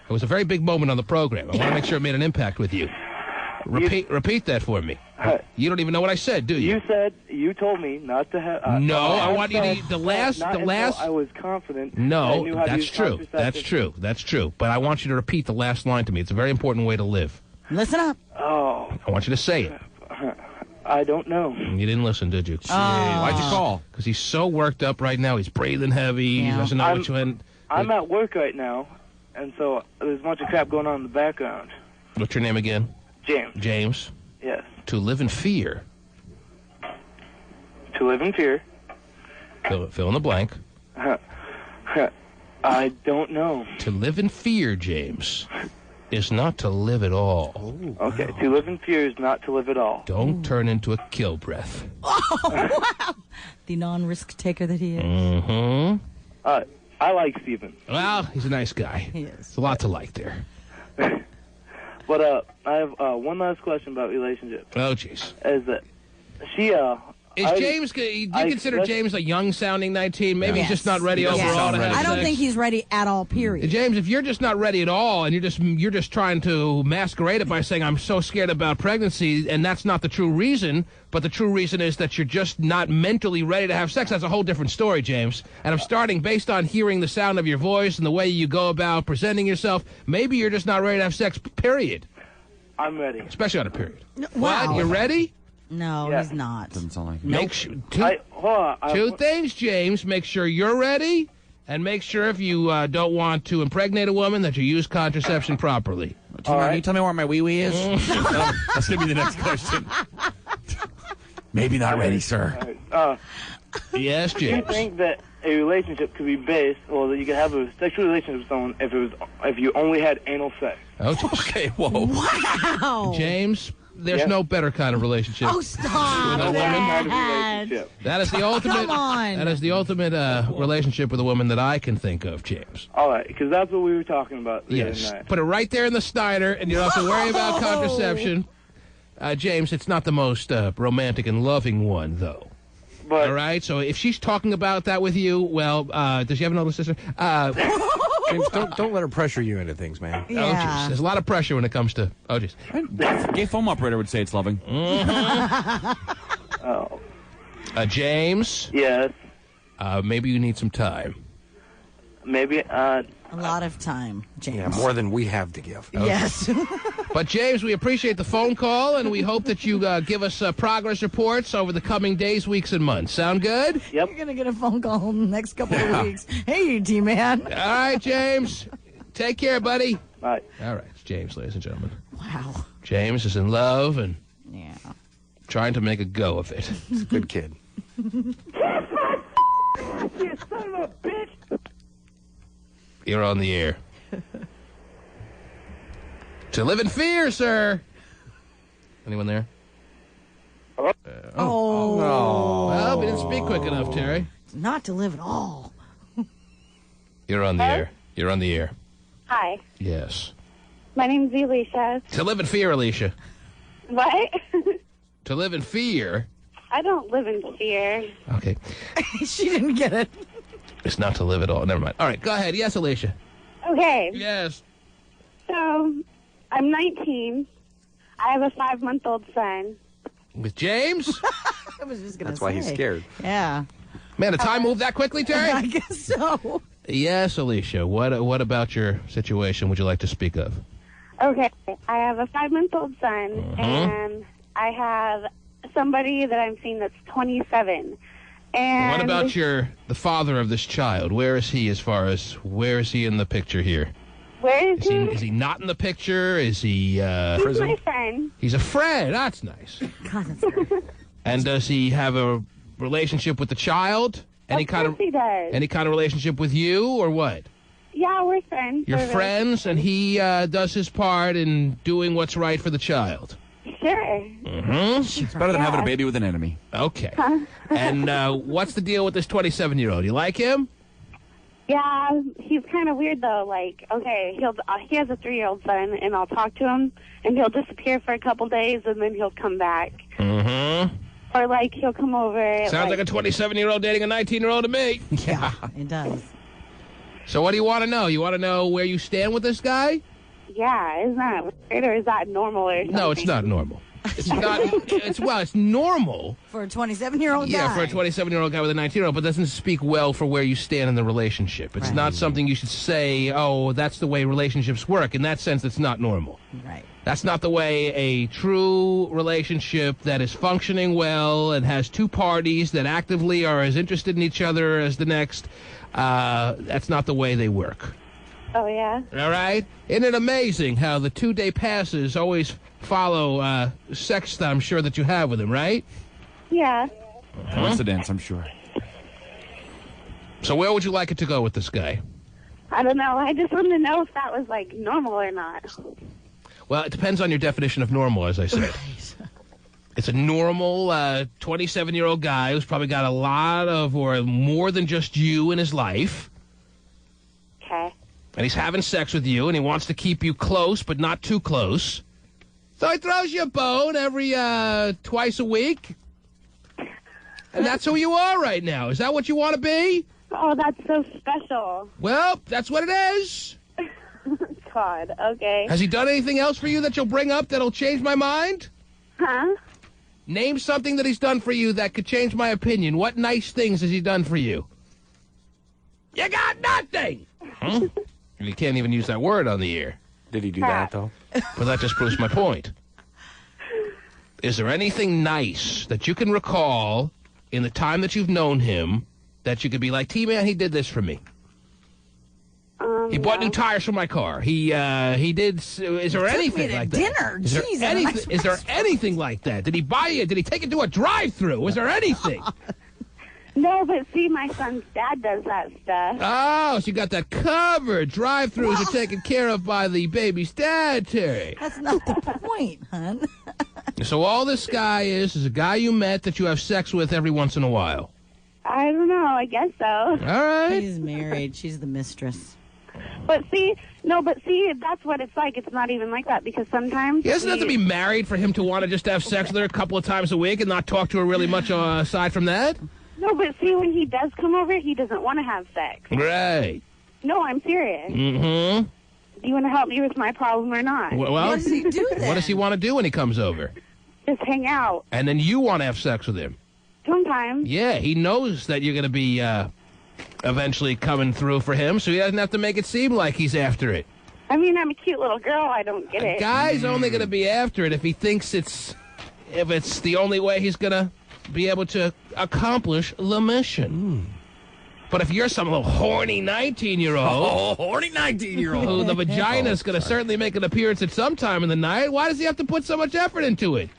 It was a very big moment on the program. I want to make sure it made an impact with you. Repeat that for me. You don't even know what I said, do you? You told me not to have. No, I want you to the last. I was confident. No, I knew how to that's use true. contraceptive. That's true. But I want you to repeat the last line to me. It's a very important way to live. Listen up. Oh. I want you to say it. I don't know. You didn't listen, did you? Why'd you call? Because he's so worked up right now. He's breathing heavy. He doesn't know what you went. I'm at work right now, and so there's a bunch of crap going on in the background. What's your name again? James. James? Yes. To live in fear. To live in fear. Fill in the blank. I don't know. To live in fear, James, is not to live at all. Okay, to live in fear is not to live at all. Don't turn into a kill breath. Oh, wow. The non-risk taker that he is. Mm-hmm. I like Steven. Well, he's a nice guy. He is. There's a lot to like there. But I have one last question about relationships. Oh, jeez. Is that she, Is James, do you consider James a young-sounding 19? Maybe he's just not ready overall to have I don't sex? think he's ready at all, period. James, if you're just not ready at all, and you're just trying to masquerade it by saying, I'm so scared about pregnancy, and that's not the true reason, but the true reason is that you're just not mentally ready to have sex, that's a whole different story, James. And I'm starting based on hearing the sound of your voice and the way you go about presenting yourself. Maybe you're just not ready to have sex, period. I'm ready. Especially on a period. Wow. What? You ready? No, he's not. Doesn't sound like Make sure, two things, James. Make sure you're ready, and make sure if you don't want to impregnate a woman that you use contraception properly. Can you tell me where my wee-wee is? That's going to be the next question. Maybe not ready, sir. Yes, Do you James. think that a relationship could be based, or that you could have a sexual relationship with someone if you only had anal sex? Okay, whoa. Wow. James, there's no better kind of relationship. Oh, stop. With a woman. That is the ultimate. Come on. That is the ultimate relationship with a woman that I can think of, James. All right, because that's what we were talking about the other night. Put it right there in the Steiner, and you don't have to worry about contraception. James, it's not the most romantic and loving one, though. But, all right, so if she's talking about that with you, well, does she have an older sister? James, don't let her pressure you into things, man. Yeah. Oh, jeez. There's a lot of pressure when it comes to... Oh, jeez. Gay phone operator would say it's loving. James? Yes? Maybe you need some time. Maybe, A lot of time, James. Yeah, more than we have to give. Okay. Yes. But, James, we appreciate the phone call, and we hope that you give us progress reports over the coming days, weeks, and months. Sound good? Yep. You're going to get a phone call in the next couple of weeks. Hey, T-Man. All right, James. Take care, buddy. Bye. All right, it's James, ladies and gentlemen. Wow. James is in love and Yeah. trying to make a go of it. He's a good kid. You son of a bitch! You're on the air. To live in fear, sir. Anyone there? Oh. No. Well, we didn't speak quick enough, Terry. Not to live at all. You're on the air. You're on the air. Hi, Yes. my name's Alicia. To live in fear, Alicia. What? To live in fear. I don't live in fear. Okay. She didn't get it. It's not to live at all. Never mind. All right, go ahead. Yes, Alicia. Okay. Yes. So, I'm 19. I have a 5-month-old son. With James? I was just going to say. That's why he's scared. Yeah. Man, the time moved that quickly, Terry? I guess so. Yes, Alicia. What about your situation would you like to speak of? Okay. I have a 5-month-old son, and I have somebody that I'm seeing that's 27. And What about the father of this child? Where is he where is he in the picture here? Where is he? Is he not in the picture? Is he He's prison? my friend. He's a friend. That's nice. God, that's great. And does he have a relationship with the child? Of course he does. Any kind of relationship with you or what? Yeah, we're friends. You're We're really- friends, and he does his part in doing what's right for the child. Sure. Mm-hmm. It's better than having a baby with an enemy. Okay. And what's the deal with this 27-year-old? You like him? Yeah, he's kind of weird though. Like, okay, he has a 3-year-old son, and I'll talk to him, and he'll disappear for a couple days, and then he'll come back. Mm-hmm. Or like he'll come over. Sounds like a 27-year-old dating a 19-year-old to me. Yeah, it does. So what do you want to know? You want to know where you stand with this guy? Yeah, isn't that weird, or is that normal or something? No, it's not normal. It's not. It's normal for a 27-year-old guy. Yeah, for a 27-year-old guy with a 19-year-old, but doesn't speak well for where you stand in the relationship. It's not something you should say, oh, that's the way relationships work. In that sense, it's not normal. Right. That's not the way a true relationship that is functioning well and has two parties that actively are as interested in each other as the next, that's not the way they work. Oh, yeah? All right? Isn't it amazing how the 2-day passes always follow sex that I'm sure that you have with him, right? Yeah. Coincidence, I'm sure. So where would you like it to go with this guy? I don't know. I just wanted to know if that was, like, normal or not. Well, it depends on your definition of normal, as I said. It's a normal 27-year-old guy who's probably got a lot of, or more than just you in his life. Okay. And he's having sex with you, and he wants to keep you close, but not too close. So he throws you a bone every twice a week. And that's who you are right now. Is that what you want to be? Oh, that's so special. Well, that's what it is. God, okay. Has he done anything else for you that you'll bring up that'll change my mind? Huh? Name something that he's done for you that could change my opinion. What nice things has he done for you? You got nothing! Huh? And you can't even use that word on the air. Did he do that, though? Well, that just proves my point. Is there anything nice that you can recall in the time that you've known him that you could be like, T-Man, he did this for me? He bought new tires for my car. He did. Is there anything like that? Dinner. Is there anything like that? Did he buy you? Did he take it to a drive-through? Is there anything? No, but see, my son's dad does that stuff. Oh, so you got that covered. Drive-throughs are taken care of by the baby's dad, Terry. That's not the point, hon. So all this guy is a guy you met that you have sex with every once in a while. I don't know. I guess so. All right. He's married. She's the mistress. But see, that's what it's like. It's not even like that because sometimes... He doesn't have to be married for him to want to just have sex with her a couple of times a week and not talk to her really much aside from that. No, but see, when he does come over, he doesn't want to have sex. Right. No, I'm serious. Mm-hmm. Do you want to help me with my problem or not? Well, what does he do then? What does he want to do when he comes over? Just hang out. And then you want to have sex with him? Sometimes. Yeah, he knows that you're going to be eventually coming through for him, so he doesn't have to make it seem like he's after it. I mean, I'm a cute little girl. I don't get it. A guy's only going to be after it if he thinks it's the only way he's going to be able to accomplish the mission. But if you're some little horny 19-year-old... horny 19-year-old. Who the vagina's going to certainly make an appearance at some time in the night, why does he have to put so much effort into it?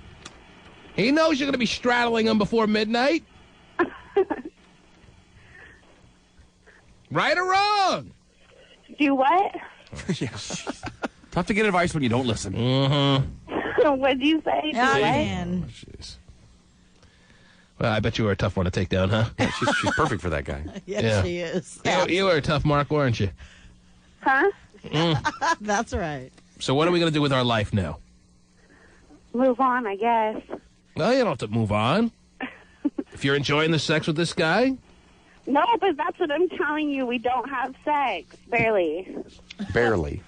He knows you're going to be straddling him before midnight. Right or wrong? Do what? Yes. Tough to get advice when you don't listen. Mm-hmm. What'd you say? Oh, Do man. Jeez. Well, I bet you were a tough one to take down, huh? Yeah, she's perfect for that guy. Yes, she is. You were a tough mark, weren't you? Huh? That's right. So what are we going to do with our life now? Move on, I guess. Well, you don't have to move on. If you're enjoying the sex with this guy? No, but that's what I'm telling you. We don't have sex. Barely. Barely.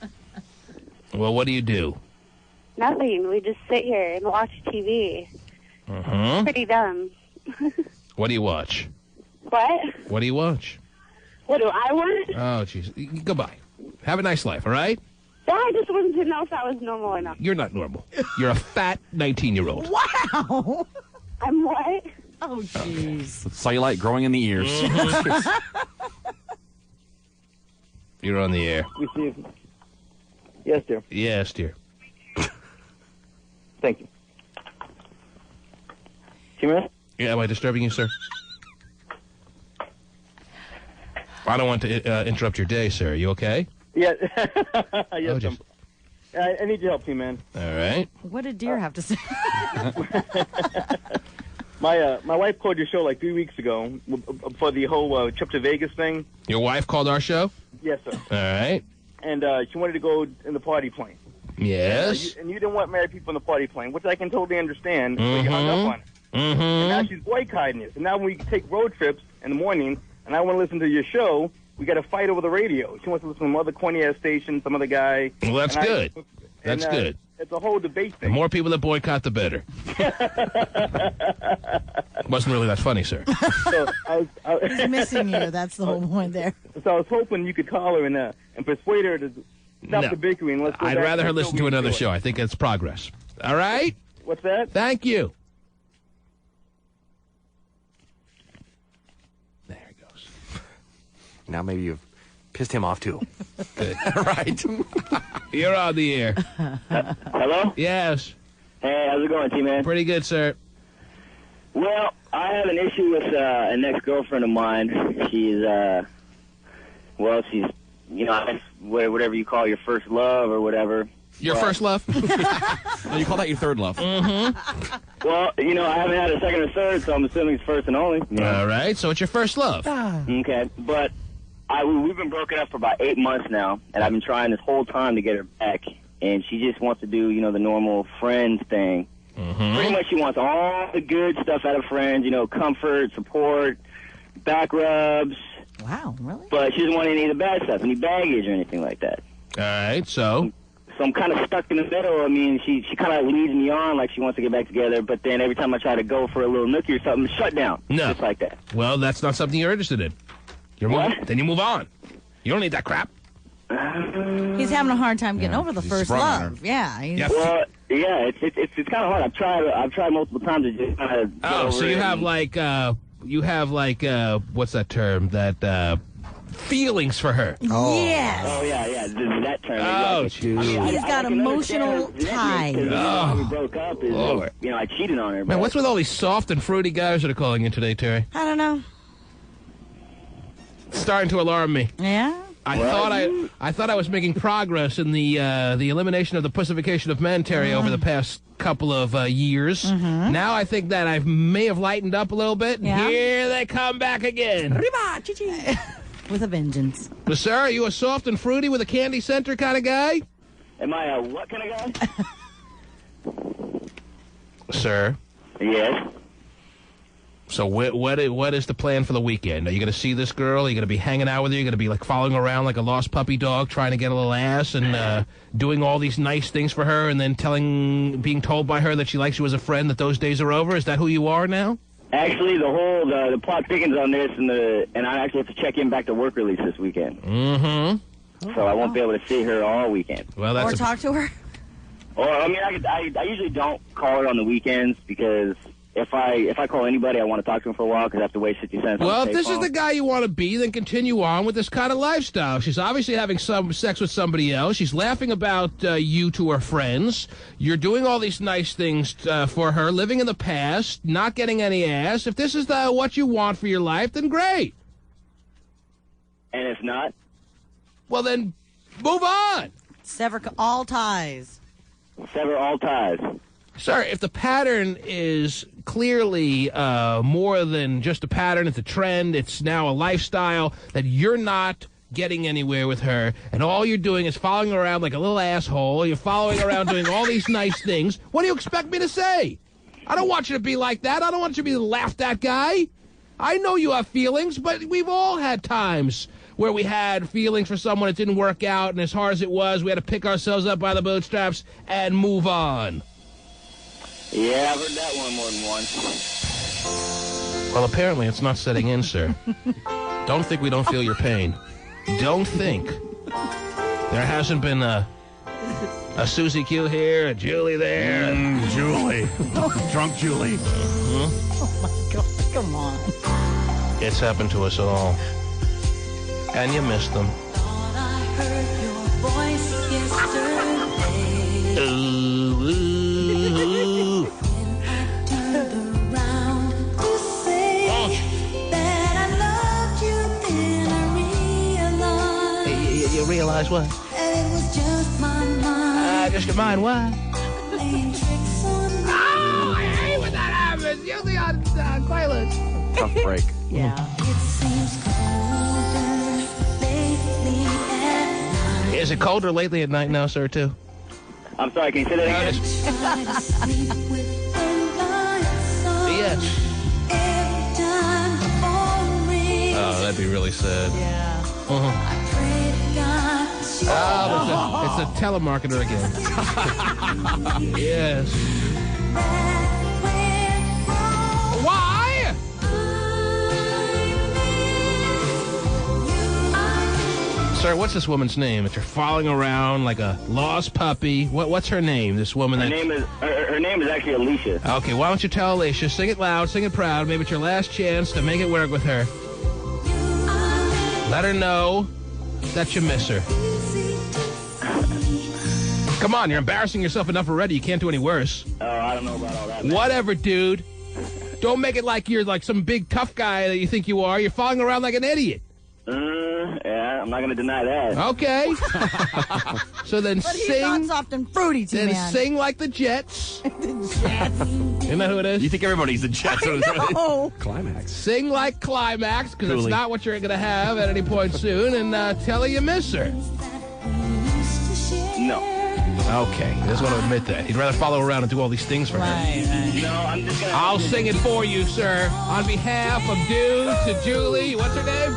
Well, what do you do? Nothing. We just sit here and watch TV. Uh-huh. Pretty dumb. What do you watch? What? What do you watch? What do I want? Oh, jeez. Goodbye. Have a nice life, all right? Yeah, I just wanted to know if that was normal or not. You're not normal. You're a fat 19-year-old. Wow. I'm what? Oh, jeez. Cellulite growing in the ears. You're on the air. Yes, dear. Yes, dear. Thank you. T-Man? Yeah, am I disturbing you, sir? I don't want to interrupt your day, sir. Are you okay? Yeah. Yes, I need your help, T-Man. All right. What did Deer have to say? My wife called your show like 3 weeks ago for the whole trip to Vegas thing. Your wife called our show? Yes, sir. All right. And she wanted to go in the party plane. Yes. And you didn't want married people in the party plane, which I can totally understand, but you hung up on it. And now she's boycotting it. So now when we take road trips in the morning and I want to listen to your show, we got to fight over the radio. She wants to listen to some other corny-ass station, some other guy. Well, that's good. That's good. It's a whole debate thing. The more people that boycott, the better. Wasn't really that funny, sir. So He's missing you. That's the whole point there. So I was hoping you could call her and persuade her to stop the bickering. Let's go I'd back rather to her the listen show to we another enjoy. show. I think it's progress. All right? What's that? Thank you. There he goes. Now maybe you've pissed him off, too. Good. Right. You're on the air. Hello? Yes. Hey, how's it going, T-Man? Pretty good, sir. Well, I have an issue with an ex-girlfriend of mine. She's, she's, whatever you call your first love or whatever. Your first love? No, you call that your third love. Mm-hmm. Well, I haven't had a second or third, so I'm assuming it's first and only. All right, so it's your first love. Okay, but we've been broken up for about 8 months now, and I've been trying this whole time to get her back, and she just wants to do, the normal friends thing. Mm-hmm. Pretty much she wants all the good stuff out of friends, comfort, support, back rubs. Wow, really? But she doesn't want any of the bad stuff, any baggage or anything like that. All right, so? So I'm kind of stuck in the middle. I mean, she kind of leads me on like she wants to get back together, but then every time I try to go for a little nookie or something, shut down. No. Just like that. Well, that's not something you're interested in. Then you move on. You don't need that crap. He's having a hard time getting over the first love. Yeah. Well, yeah, it's kind of hard. I've tried multiple times to just kind of. Oh, so you have what's that term? That feelings for her. Oh. Yes. Oh yeah, that term. Oh, exactly. He's got emotional ties. We broke up. Lord. I cheated on her. Man, what's with all these soft and fruity guys that are calling in today, Terry? I don't know. It's starting to alarm me. Yeah. I thought I was making progress in the elimination of the pussification of men, Terry, over the past couple of years. Mm-hmm. Now I think that I may have lightened up a little bit, and here they come back again. Arriba, chichi. With a vengeance. But, sir, are you a soft and fruity with a candy center kind of guy? Am I a what kind of guy? Sir? Yes. So what is the plan for the weekend? Are you going to see this girl? Are you going to be hanging out with her? Are you going to be like following her around like a lost puppy dog, trying to get a little ass and doing all these nice things for her, and then being told by her that she likes you as a friend that those days are over? Is that who you are now? Actually, the plot thickens on this, and I actually have to check in back to work release this weekend. Mm-hmm. So I won't be able to see her all weekend. Well, or talk to her. Or I usually don't call her on the weekends because if I call anybody, I want to talk to him for a while because I have to wait 50 cents. Well, if this is the guy you want to be, then continue on with this kind of lifestyle. She's obviously having some sex with somebody else. She's laughing about you to her friends. You're doing all these nice things for her, living in the past, not getting any ass. If this is what you want for your life, then great. And if not? Well, then move on. Sever all ties. Sever all ties. Sir, if the pattern is clearly more than just a pattern, it's a trend, it's now a lifestyle, that you're not getting anywhere with her, and all you're doing is following her around like a little asshole, you're following her around doing all these nice things, what do you expect me to say? I don't want you to be like that. I don't want you to be the laughed at guy. I know you have feelings, but we've all had times where we had feelings for someone that didn't work out, and as hard as it was, we had to pick ourselves up by the bootstraps and move on. Yeah, I've heard that one more than once. Well, apparently it's not setting in, sir. Don't think we don't feel your pain. Don't think. There hasn't been a Susie Q here, a Julie there. Julie. Drunk Julie. Mm-hmm. Oh, my God. Come on. It's happened to us all. And you missed them. Thought I heard your voice yesterday. Ooh, ooh. When I turned around to say that I loved you, then I realized. You realize what? That it was just my mind. Just your mind, what? Playing tricks on me. Oh, I hate when that happens. Usually on Quaaludes. Tough break. Yeah. It seems colder lately at night. Is it colder lately at night now, sir, too? I'm sorry, can you say that again? Try to sleep with the lights on. Yes. Every time the phone rings. Oh, that'd be really sad. Yeah. Oh, it's a telemarketer again. Yes. Why? Sir, what's this woman's name that you're following around like a lost puppy? What's her name, this woman? Her name is actually Alicia. Okay, why don't you tell Alicia, sing it loud, sing it proud. Maybe it's your last chance to make it work with her. Let her know that you miss her. Come on, you're embarrassing yourself enough already. You can't do any worse. Oh, I don't know about all that, man. Whatever, dude. Don't make it like you're like some big tough guy that you think you are. You're following around like an idiot. Yeah, I'm not going to deny that. Okay. So then But he's sing. not soft and fruity to Then man. sing like the Jets. The Jets. Isn't that who it is? You think everybody's the Jets? No. Climax. Sing like Climax, because it's Cooley. not what you're going to have at any point soon, and tell her you miss her. No. Okay, he doesn't want to admit that. He'd rather follow around and do all these things for her. No, I'm just going to... I'll sing it for you, sir. On behalf of Dude to Julie, what's her name?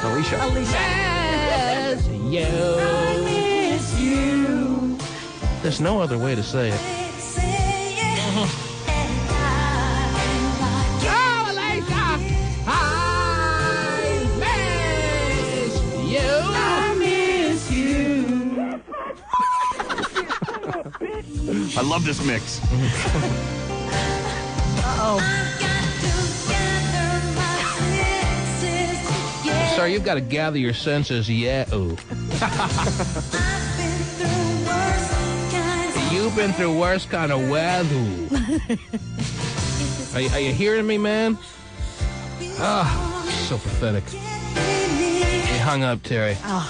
Alicia. Yes, you. I miss you. There's no other way to say it. Oh, Alicia, I miss you. I miss you. I love this mix. Uh-oh. Sir, you've got to gather your senses. Yeah. Ooh. You've been through worse kind of weather. Are you hearing me, man? Ah, so pathetic. He hung up, Terry. Oh.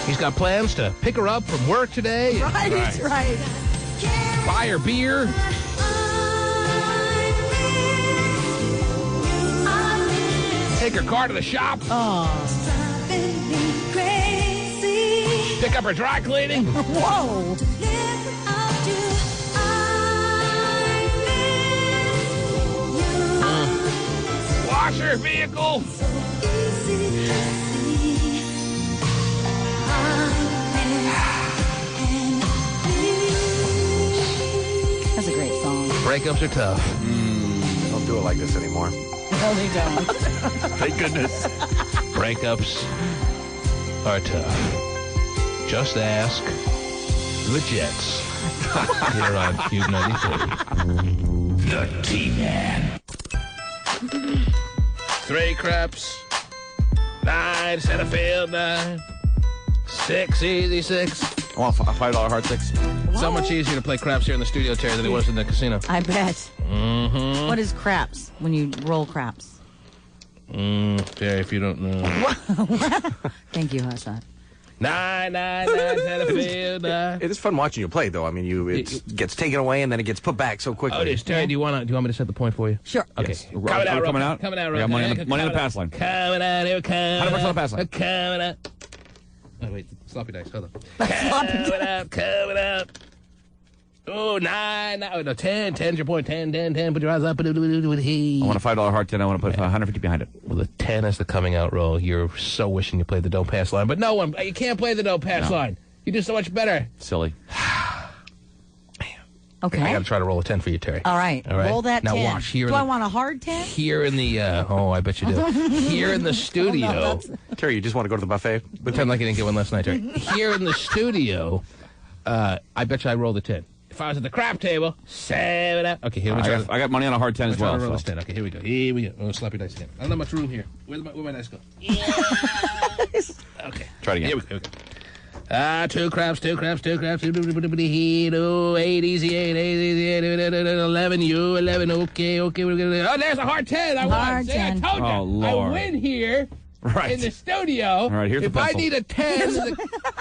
He's got plans to pick her up from work today. Right. Buy her beer. Take her car to the shop. Oh. Pick up her dry cleaning. Whoa. Wash her vehicle. That's a great song. Breakups are tough. Don't do it like this anymore. No, they don't. Thank goodness. Breakups are tough. Just ask the Jets. Here on Cube 93. The T-Man. 3 craps. 9 center field 9. 6 easy 6. I want a $5 hard 6. So much easier to play craps here in the studio, Terry, than it was in the casino. I bet. Mm-hmm. What is craps when you roll craps? Terry, if you don't know. Thank you, Hassan. 9 center field 9. It is fun watching you play, though. I mean, it gets taken away and then it gets put back so quickly. Oh, it is. Terry, do you want me to set the point for you? Sure. Okay. Yes. Coming out, We got money on the pass line. Coming out, here, coming 100% on the pass line. Coming out. Oh, wait. Sloppy dice. Hold on. Sloppy Coming out. Oh, 9. Oh, no, 10. 10's your point. 10. Put your eyes up. I want a $5 hard 10. I want to put 150 behind it. Well, the 10 is the coming out roll. You're so wishing you played the don't pass line. But no one, you can't play the don't pass line. You do so much better. Silly. Okay. I got to try to roll a 10 for you, Terry. All right. Roll that now 10. Now watch here. Do I want a hard 10? Here in the, I bet you do. Here in the studio. No, Terry, you just want to go to the buffet? Pretend like you didn't get one last night, Terry. Here in the studio, I bet you I rolled a 10. If I was at the crap table, 7 up. Okay, here we go. I got money on a hard 10 as well. Roll this 10. Okay, here we go. Oh, slap your dice again. I don't have much room here. Where my dice go? Okay. Try it again. Here we go. 2 craps. 8 easy, 8 11, you 11. Okay. We're gonna. Oh, there's a hard 10. I won. See, I told you. Oh, Lord. I win here. Right. In the studio. All right, here's if the I pencil. need a 10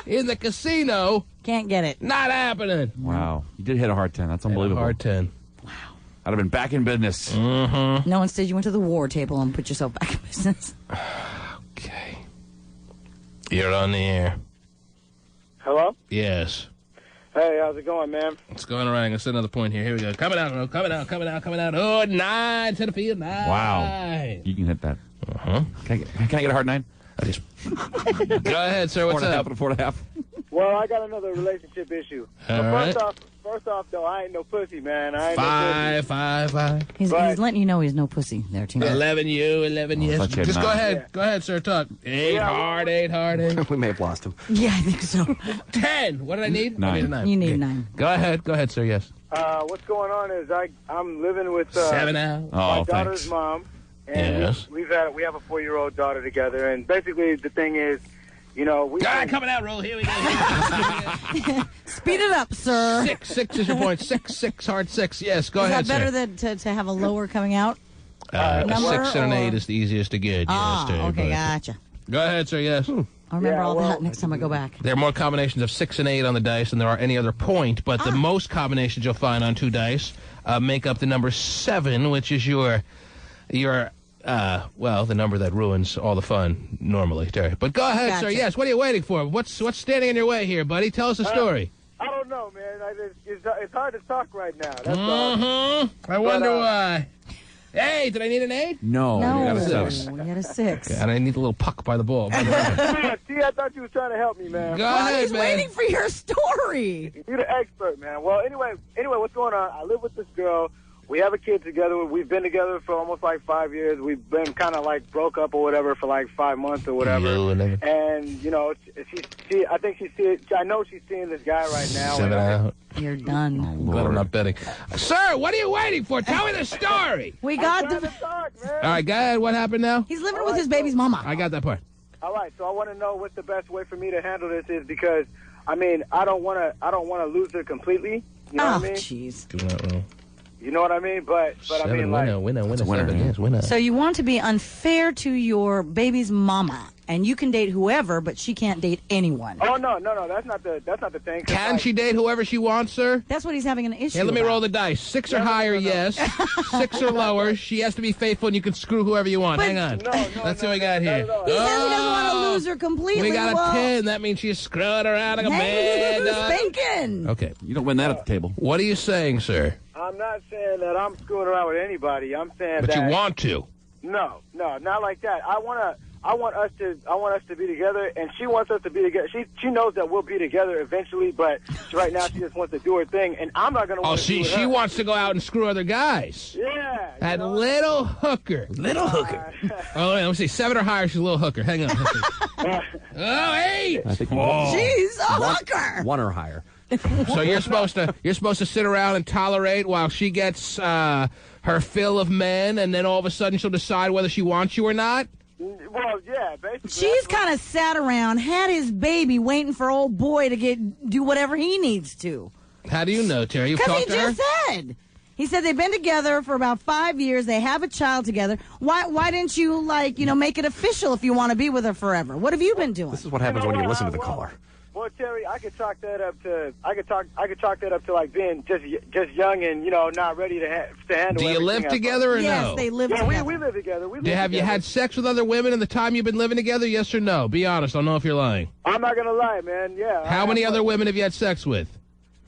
in the casino, can't get it. Not happening. Wow. You did hit a hard 10. That's unbelievable. Hard 10. Wow. I'd have been back in business. Mm-hmm. No, instead you went to the war table and put yourself back in business. Okay. You're on the air. Hello? Yes. Hey, how's it going, man? It's going all right. I'm going to set another point here. Here we go. Coming out. Oh, 9 to the field. 9. Wow. You can hit that. Uh-huh. Can I get a hard 9? Go ahead, sir. What's up? 4.5. Well, I got another relationship issue. All right. First off, though, I ain't no pussy, man. I ain't no pussy. He's letting you know he's no pussy there, Tina. 11 yes. Just go ahead. Yeah. Go ahead, sir. Talk. 8 hard. We may have lost him. Yeah, I think so. 10. What did I need? 9. I need a 9. You need Okay. 9. Go ahead, sir. Yes. What's going on is I'm living with 7 now. my daughter's mom, and Yes. we have a 4-year-old daughter together. And basically, the thing is, you know, we coming out, roll. Here we go. Speed it up, sir. 6 is your point. 6 hard 6. Yes, go Is ahead, that better sir. than to have a lower coming out? A number 6 and an or- 8 is the easiest to get. Ah, yes, sir, okay, but- gotcha. Go ahead, sir. Yes. I'll remember all that next time I go back. There are more combinations of 6 and 8 on the dice than there are any other point, but the most combinations you'll find on 2 dice make up the number 7, which is your the number that ruins all the fun normally, Terry. But go ahead, sir. Yes. What are you waiting for? What's standing in your way here, buddy? Tell us a story. I don't know, man. It's hard to talk right now. That's all. I wonder why. Hey, did I need an 8? No, you got a 6. We had a 6. And I need a little puck by the ball. See, I thought you was trying to help me, man. Go ahead, he's man. waiting for your story. You're the expert, man. Well, anyway, what's going on? I live with this girl. We have a kid together. We've been together for almost like 5 years. We've been kind of like broke up or whatever for like 5 months or whatever. And you know, I know she's seeing this guy right now. 7 out. You're done. I'm glad I'm not betting. Sir, what are you waiting for? Tell me the story. We got the. Talk, man. All right, go ahead. What happened now? He's living with his baby's mama. I got that part. All right, so I want to know what the best way for me to handle this is because I mean I don't want to lose her completely. You know what I mean? Jeez. Do not roll. You know what I mean? But I mean like winner, winner, 7. Yes, winner. So you want to be unfair to your baby's mama, and you can date whoever, but she can't date anyone. Oh no, that's not the thing. Can she date whoever she wants, sir? That's what he's having an issue. Hey, let me about. roll the dice. 6 or higher, yes. 6 or lower. She has to be faithful, and you can screw whoever you want. But- Hang on. No, Let's see what we got here. He says he doesn't want to lose her completely. We got well, a 10. That means she's screwing around like a hey, mad dog. spanking. Okay. You don't win that at the table. What are you saying, sir? I'm not saying that I'm screwing around with anybody. I'm saying But that you want to. No, not like that. I want us to be together, and she wants us to be together. She knows that we'll be together eventually, but right now she just wants to do her thing, and I'm not gonna. Oh, she wants to go out and screw other guys. Yeah. That little hooker. Little hooker. Oh, wait, let me see. 7 or higher, she's a little hooker. Hang on. Oh, 8. I think Jeez, a hooker. 1 or higher. So you're supposed to sit around and tolerate while she gets her fill of men, and then all of a sudden she'll decide whether she wants you or not? Well, yeah, basically. She's kind of sat around, had his baby, waiting for old boy to do whatever he needs to. How do you know, Terry? You've Because he talked to her? just said. He said they've been together for about 5 years. They have a child together. Why didn't you make it official if you want to be with her forever? What have you been doing? This is what happens when you listen to the caller. Well, Terry, I could chalk that up to like being just young and not ready to handle. Do you everything live at together or first. no? Yes, they live together. We live together. Have you had sex with other women in the time you've been living together? Yes or no? Be honest. I don't know if you're lying. I'm not gonna lie, man. Yeah. How many other women have you had sex with?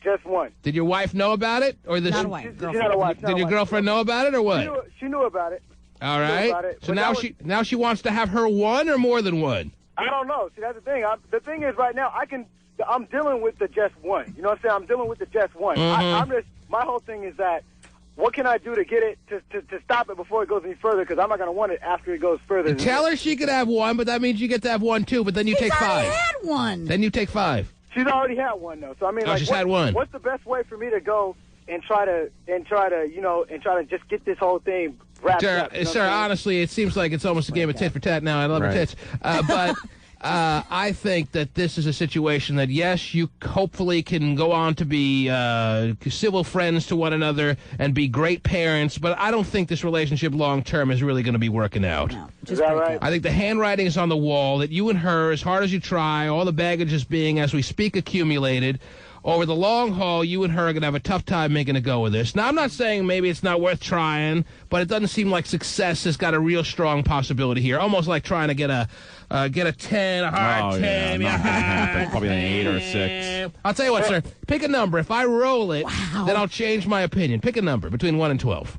Just one. Did your wife know about it, or Not a wife. She's not a wife. Did your girlfriend know about it, or what? She knew about it. All knew right. about it, So but now she wants to have her one or more than one. I don't know. See, that's the thing. The thing is, right now, I'm dealing with the just one. You know what I'm saying? I'm dealing with the just one. Mm-hmm. My whole thing is that, what can I do to get it, to stop it before it goes any further? Because I'm not going to want it after it goes further. Tell her she could have one, but that means you get to have one too. But then you take 5. He's already had one. Then you take 5. She's already had one, though. So I mean, she's had one. What's the best way for me to go and try to just get this whole thing wrapped up? You know Sir, what I'm saying? honestly, it seems like it's almost a game of tit for tat now. I love her tits, but. I think that this is a situation that, yes, you hopefully can go on to be civil friends to one another and be great parents, but I don't think this relationship long-term is really going to be working out. No, Is that right? I think the handwriting is on the wall that you and her, as hard as you try, all the baggage is being, as we speak, accumulated. Over the long haul, you and her are going to have a tough time making a go of this. Now, I'm not saying maybe it's not worth trying, but it doesn't seem like success has got a real strong possibility here. Almost like trying to get a 10, a hard 10. not gonna happen. Probably an 8 or a 6. I'll tell you what, sir. Pick a number. If I roll it, then I'll change my opinion. Pick a number between 1 and 12.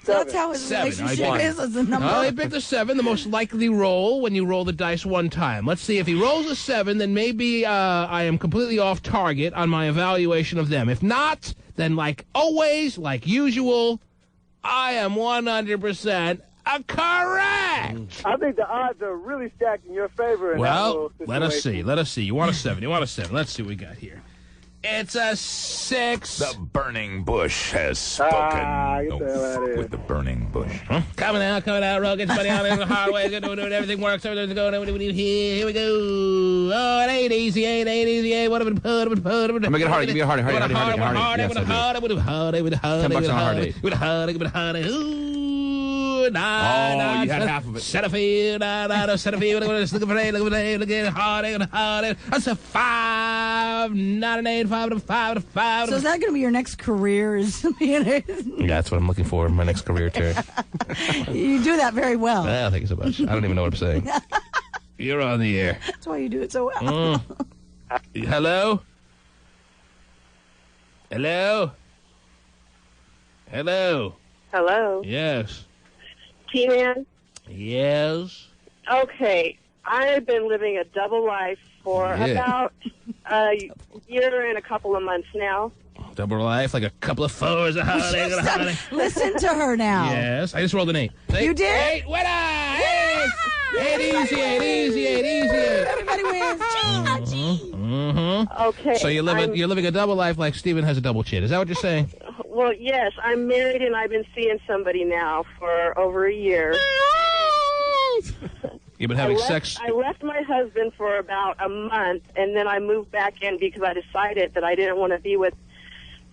So that's how his 7. relationship is as a number. Oh, he picked a 7, the most likely roll when you roll the dice one time. Let's see. If he rolls a 7, then maybe I am completely off target on my evaluation of them. If not, then like always, like usual, I am 100% correct. I think the odds are really stacked in your favor. Well, let us see. Let us see. You want a 7. You want a 7. Let's see what we got here. It's a 6. The burning bush has spoken. With the burning bush. Huh? Coming out, roll, get somebody out in the hard way, everything works, everything's going, here we go. Oh, it ain't easy, what have put. I'm gonna get harder, give me a harder. Yes, I do. $10 on harder. You had half of it. Setterfield, looking harder. That's a 5, not an 8, 5. So is that going to be your next career? Yeah, that's what I'm looking for in my next career, Terry. You do that very well. Thank you so much. I don't even know what I'm saying. You're on the air. That's why you do it so well. Hello? Hello? Hello? Hello? Yes. T-Man? Yes. Okay. I've been living a double life for about a year and a couple of months now. Double life, like a couple of 4s. Listen to her now. Yes. I just rolled an 8. You did? 8, winner! 8 easy, 8 easy. Everybody wins. Okay. So you're living a double life like Steven has a double chin. Is that what you're saying? Well, yes. I'm married and I've been seeing somebody now for over a year. You've been having sex? I left my husband for about a month, and then I moved back in because I decided that I didn't want to be with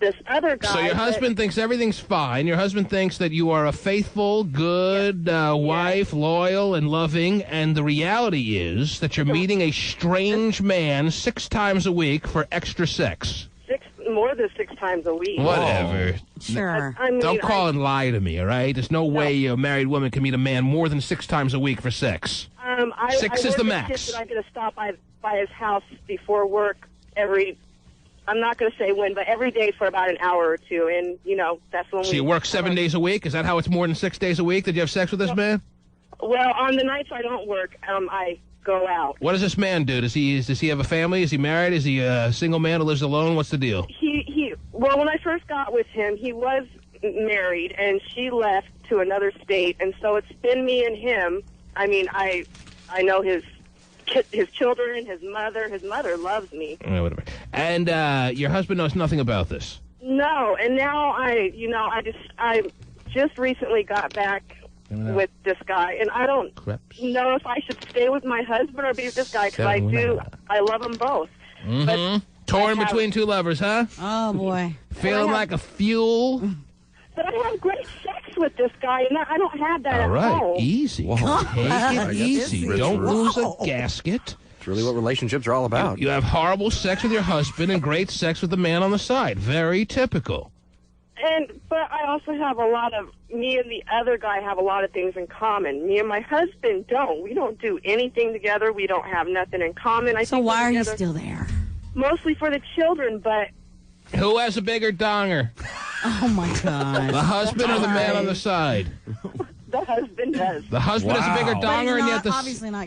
this other guy. So your husband thinks everything's fine. Your husband thinks that you are a faithful, good wife, loyal and loving, and the reality is that you're meeting a strange man 6 times a week for extra sex. More than 6 times a week. Whatever. Sure. I mean, Don't call and lie to me, all right? There's no way a married woman can meet a man more than 6 times a week for sex. 6 is the max. I'm going to stop by his house before work I'm not going to say when, but every day for about an hour or two. And, that's when So you work 7 days a week? Is that how it's more than 6 days a week that you have sex with this man? Well, on the nights I don't work, I go out. What does this man do? Does he have a family? Is he married? Is he a single man who lives alone? What's the deal? Well, when I first got with him, he was married, and she left to another state, and so it's been me and him. I mean, I know his children, his mother. His mother loves me. Whatever. And your husband knows nothing about this? No, and now I just recently got back with this guy, and I don't know if I should stay with my husband or be with this guy, because I love them both. Mm-hmm. Torn between 2 lovers, huh? Oh, boy. Feeling like a fuel? But I have great sex with this guy, and I don't have that at home. Easy. Take it easy. Don't lose a gasket. It's really what relationships are all about. You have horrible sex with your husband and great sex with the man on the side. Very typical. But I also have me and the other guy have a lot of things in common. Me and my husband don't. We don't do anything together. We don't have nothing in common. So why are you still there? Mostly for the children, but... Who has a bigger donger? Oh, my God. The husband or the man on the side? The husband does. The husband has a bigger donger, and yet the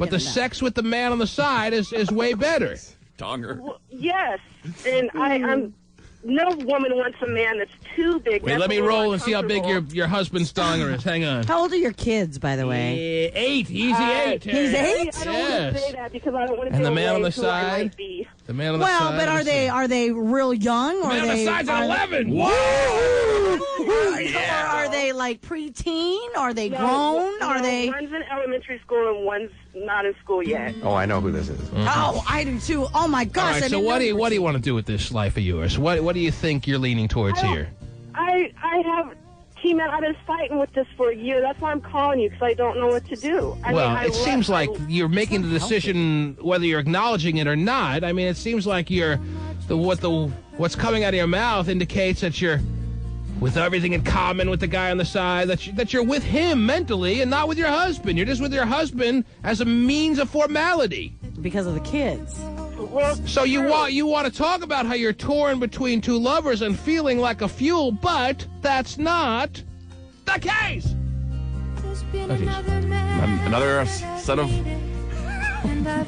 the sex with the man on the side is way better. Donger. Well, yes, and I'm... No woman wants a man that's too big. Wait, let me roll and see how big your husband's donger is. Hang on. How old are your kids, by the way? 8. Easy 8. He's 8? I don't want to say that because I don't want to And give the man on away the who I side? might be. The man on the side. Well, but are they real young? Or Man on the side's at 11. Or are they like preteen? Are they grown? Are they? One's in elementary school and one's not in school yet. Oh, I know who this is. Oh, I do too. Oh my gosh! All right, so what do you want to do with this life of yours? What do you think you're leaning towards here? I have, T-Man, I've been fighting with this for a year. That's why I'm calling you, because I don't know what to do. It seems like you're making the decision whether you're acknowledging it or not. I mean, it seems like what's coming out of your mouth indicates that you're with everything in common with the guy on the side, that you're with him mentally and not with your husband. You're just with your husband as a means of formality. Because of the kids. Well, so you want to talk about how you're torn between 2 lovers and feeling like a fuel, but that's not the case. Oh, another set of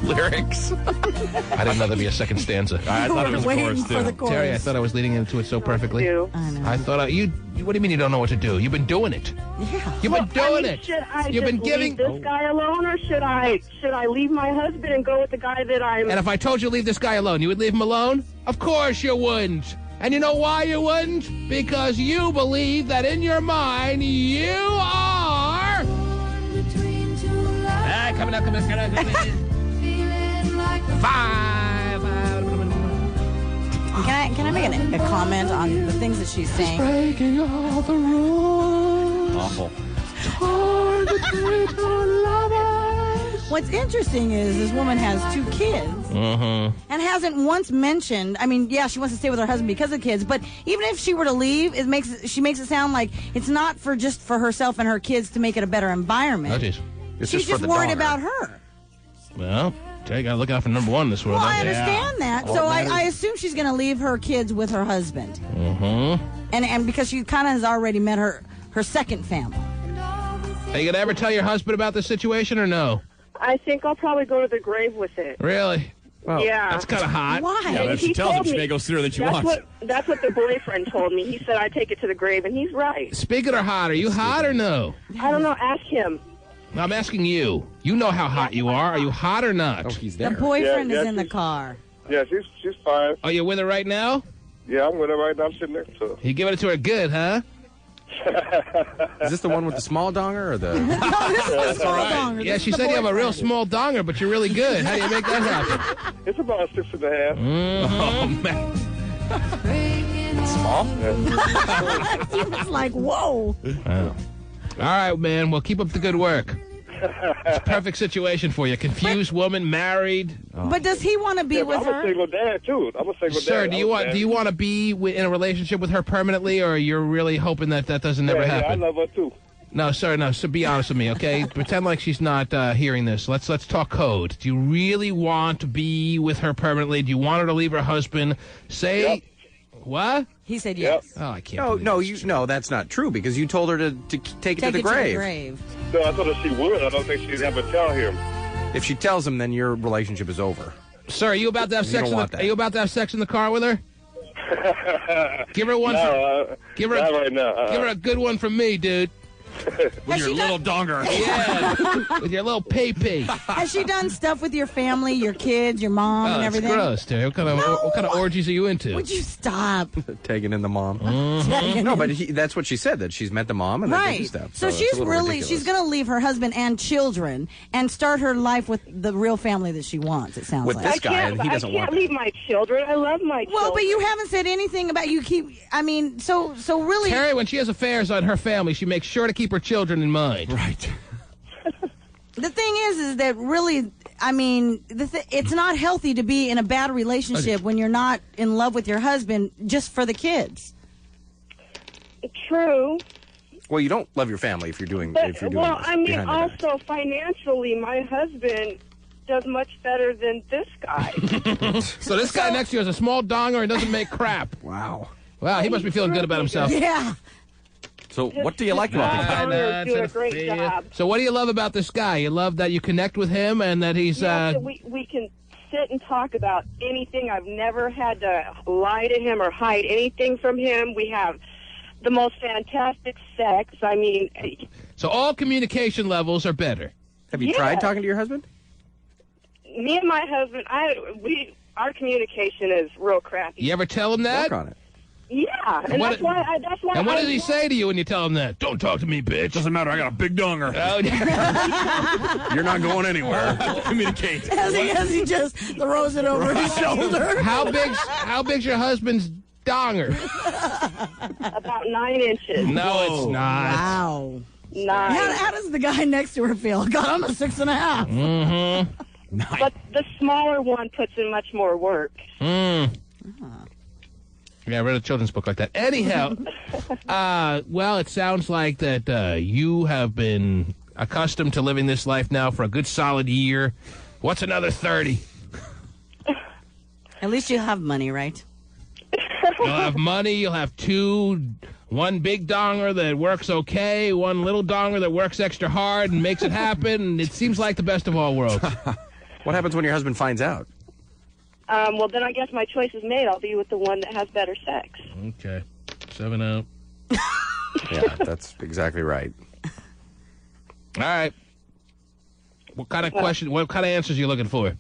lyrics. I didn't know there'd be a second stanza. I thought it was a chorus, too. Terry, I thought I was leading into it so perfectly. I know. I thought, what do you mean you don't know what to do? You've been doing it. Yeah. You've been doing it. Should I You've been just giving. leave this guy alone, or should I leave my husband and go with the guy that I'm... And if I told you to leave this guy alone, you would leave him alone? Of course you wouldn't. And you know why you wouldn't? Because you believe that in your mind you are... Coming up. 5. Can I make a comment on the things that she's saying? Breaking all the rules. Awful. What's interesting is this woman has 2 kids and hasn't once mentioned. I mean, yeah, she wants to stay with her husband because of kids, but even if she were to leave, she makes it sound like it's not just for herself and her kids to make it a better environment. Oh, geez. She's just worried about her. Well, Jay, got to look out for number 1 in this world. Well, I understand that. So I assume she's going to leave her kids with her husband. And because she kind of has already met her second family. Are you going to ever tell your husband about this situation or no? I think I'll probably go to the grave with it. Really? Well, yeah. That's kind of hot. Why? Yeah, if she tells him, she may go sooner than she wants. That's what the boyfriend told me. He said I'd take it to the grave, and he's right. Speaking of hot, are you hot or no? I don't know. Ask him. I'm asking you. You know how hot you are. Are you hot or not? Oh, he's there. The boyfriend is in the car. Yeah, she's fine. Are you with her right now? Yeah, I'm with her right now. I'm sitting next to her. You giving it to her good, huh? Is this the one with the small donger or the... No, this is the small donger. Yeah, she said you have a real small donger, but you're really good. How do you make that happen? It's about 6.5. Oh, man. Small? He was like, whoa. Wow. All right, man. Well, keep up the good work. It's a perfect situation for you. Confused woman, married. But does he want to be with her? I'm a single dad, too. I'm a single dad. Sir, do you want to be in a relationship with her permanently, or you're really hoping that doesn't never happen? Yeah, I love her, too. No, sir, no. So be honest with me, okay? Pretend like she's not hearing this. Let's talk code. Do you really want to be with her permanently? Do you want her to leave her husband? Say... Yep. What? He said yes. Oh, I can't. No, that's not true because you told her to take it to the grave. No, I told her she would. I don't think she'd ever tell him. If she tells him, then your relationship is over. Sir, are you about to have sex? Are you about to have sex in the car with her? Give her one. Give her right now. Give her a good one from me, dude. With your little donger. Yeah. With your little pee-pee. Has she done stuff with your family, your kids, your mom, and everything? That's gross, Terry. What kind of orgies are you into? Would you stop? Taking in the mom. Mm-hmm. No, but that's what she said, that she's met the mom and they do stuff. So she's she's going to leave her husband and children and start her life with the real family that she wants, it sounds with like. With this guy, and he doesn't want I can't leave my children. I love my children. Well, but you haven't said anything about so really... Terry, when she has affairs on her family, she makes sure to keep her children in mind. Right. The thing is that really, it's not healthy to be in a bad relationship when you're not in love with your husband just for the kids. True. Well, you don't love your family if you're doing. Well, also financially, my husband does much better than this guy. So this guy next to you has a small donger and doesn't make crap. Wow. Wow, he must be feeling good about himself. Yeah. So what do you like about the guy? Do a great job. So what do you love about this guy? You love that you connect with him and that he's... that we can sit and talk about anything. I've never had to lie to him or hide anything from him. We have the most fantastic sex. So all communication levels are better. Have you tried talking to your husband? Me and my husband, our communication is real crappy. You ever tell him that? Work on it. Yeah, and that's why. And what does he say to you when you tell him that? Don't talk to me, bitch. Doesn't matter. I got a big donger. Oh, yeah. You're not going anywhere. Communicate. As he just throws it over his shoulder. How big's your husband's donger? About 9 inches. No, it's not. Wow. 9. How does the guy next to her feel? God, I'm a 6.5. Mm-hmm. But the smaller one puts in much more work. Yeah, I read a children's book like that. Anyhow, well, it sounds like that you have been accustomed to living this life now for a good solid year. What's another 30? At least you have money, right? You'll have money. You'll have one big donger that works okay, one little donger that works extra hard and makes it happen. And it seems like the best of all worlds. What happens when your husband finds out? Well, then I guess my choice is made. I'll be with the one that has better sex. Okay. 7 out. Yeah, that's exactly right. All right. What kind of answers are you looking for? You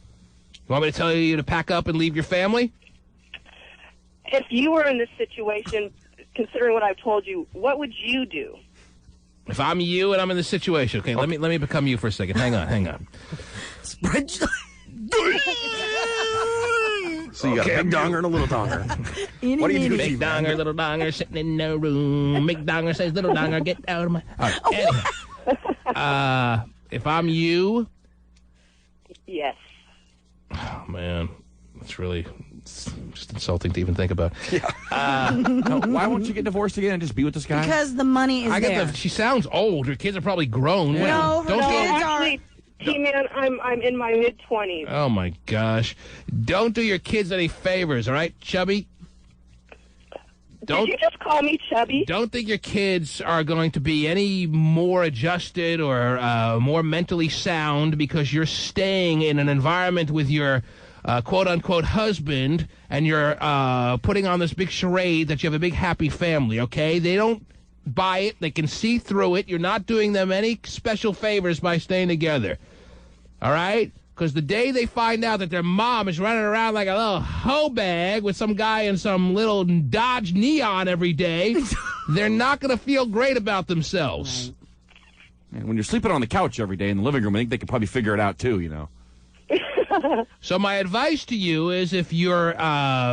want me to tell you to pack up and leave your family? If you were in this situation, considering what I've told you, what would you do? If I'm you and I'm in this situation, okay, let me become you for a second. Hang on. Spread your... So you got a big donger and a little donger. What do you do? Big donger, little donger, sitting in the room. Big donger says, little donger, get out of my... All right, anyhow. If I'm you... Yes. Oh, man. It's really just insulting to even think about. Yeah. Why won't you get divorced again and just be with this guy? Because the money is there. She sounds old. Her kids are probably grown. No, Don't actually, T-Man, I'm in my mid-20s. Oh, my gosh. Don't do your kids any favors, all right, Chubby? Did you just call me Chubby? Don't think your kids are going to be any more adjusted or more mentally sound because you're staying in an environment with your quote-unquote husband and you're putting on this big charade that you have a big happy family, okay? They don't buy it. They can see through it. You're not doing them any special favors by staying together, all right? Because the day they find out that their mom is running around like a little hoe bag with some guy in some little Dodge Neon every day, they're not going to feel great about themselves. Right. And when you're sleeping on the couch every day in the living room, I think they could probably figure it out, too, you know. So my advice to you is if your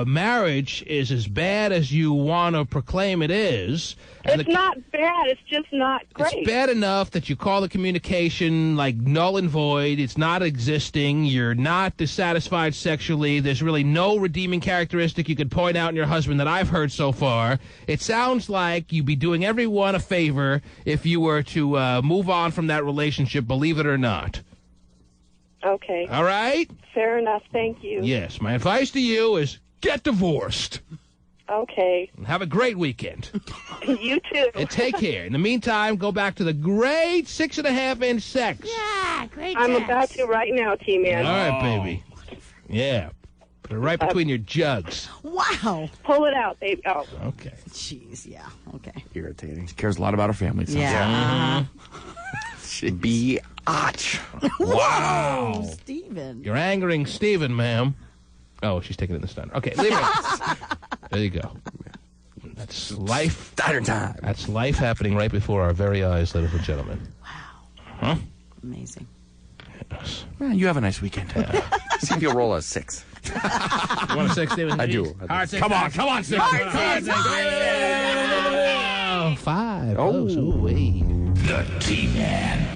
marriage is as bad as you want to proclaim it is... It's not bad. It's just not great. It's bad enough that you call the communication like null and void. It's not existing. You're not dissatisfied sexually. There's really no redeeming characteristic you could point out in your husband that I've heard so far. It sounds like you'd be doing everyone a favor if you were to move on from that relationship, believe it or not. Okay. All right? Fair enough. Thank you. Yes. My advice to you is get divorced. Okay. And have a great weekend. You too. And take care. In the meantime, go back to the great 6.5-inch sex. Yeah, great I'm about to right now, T-Man. All right, baby. Yeah. Put it right between your jugs. Wow. Pull it out, baby. Oh. Okay. Jeez, yeah. Okay. Irritating. She cares a lot about her family. Yeah. Biatch. Wow. Steven. You're angering Steven, ma'am. Oh, she's taking it in the stunner. Okay, leave it. There you go. That's life. Stunner time. That's life happening right before our very eyes, ladies and gentlemen. Wow. Huh? Amazing. Yes. Well, you have a nice weekend. See if you'll roll a 6. You want a 6, Steven? I do. Come on, 6. Hard 6. Oh, 5. Oh, wait. The T-Man.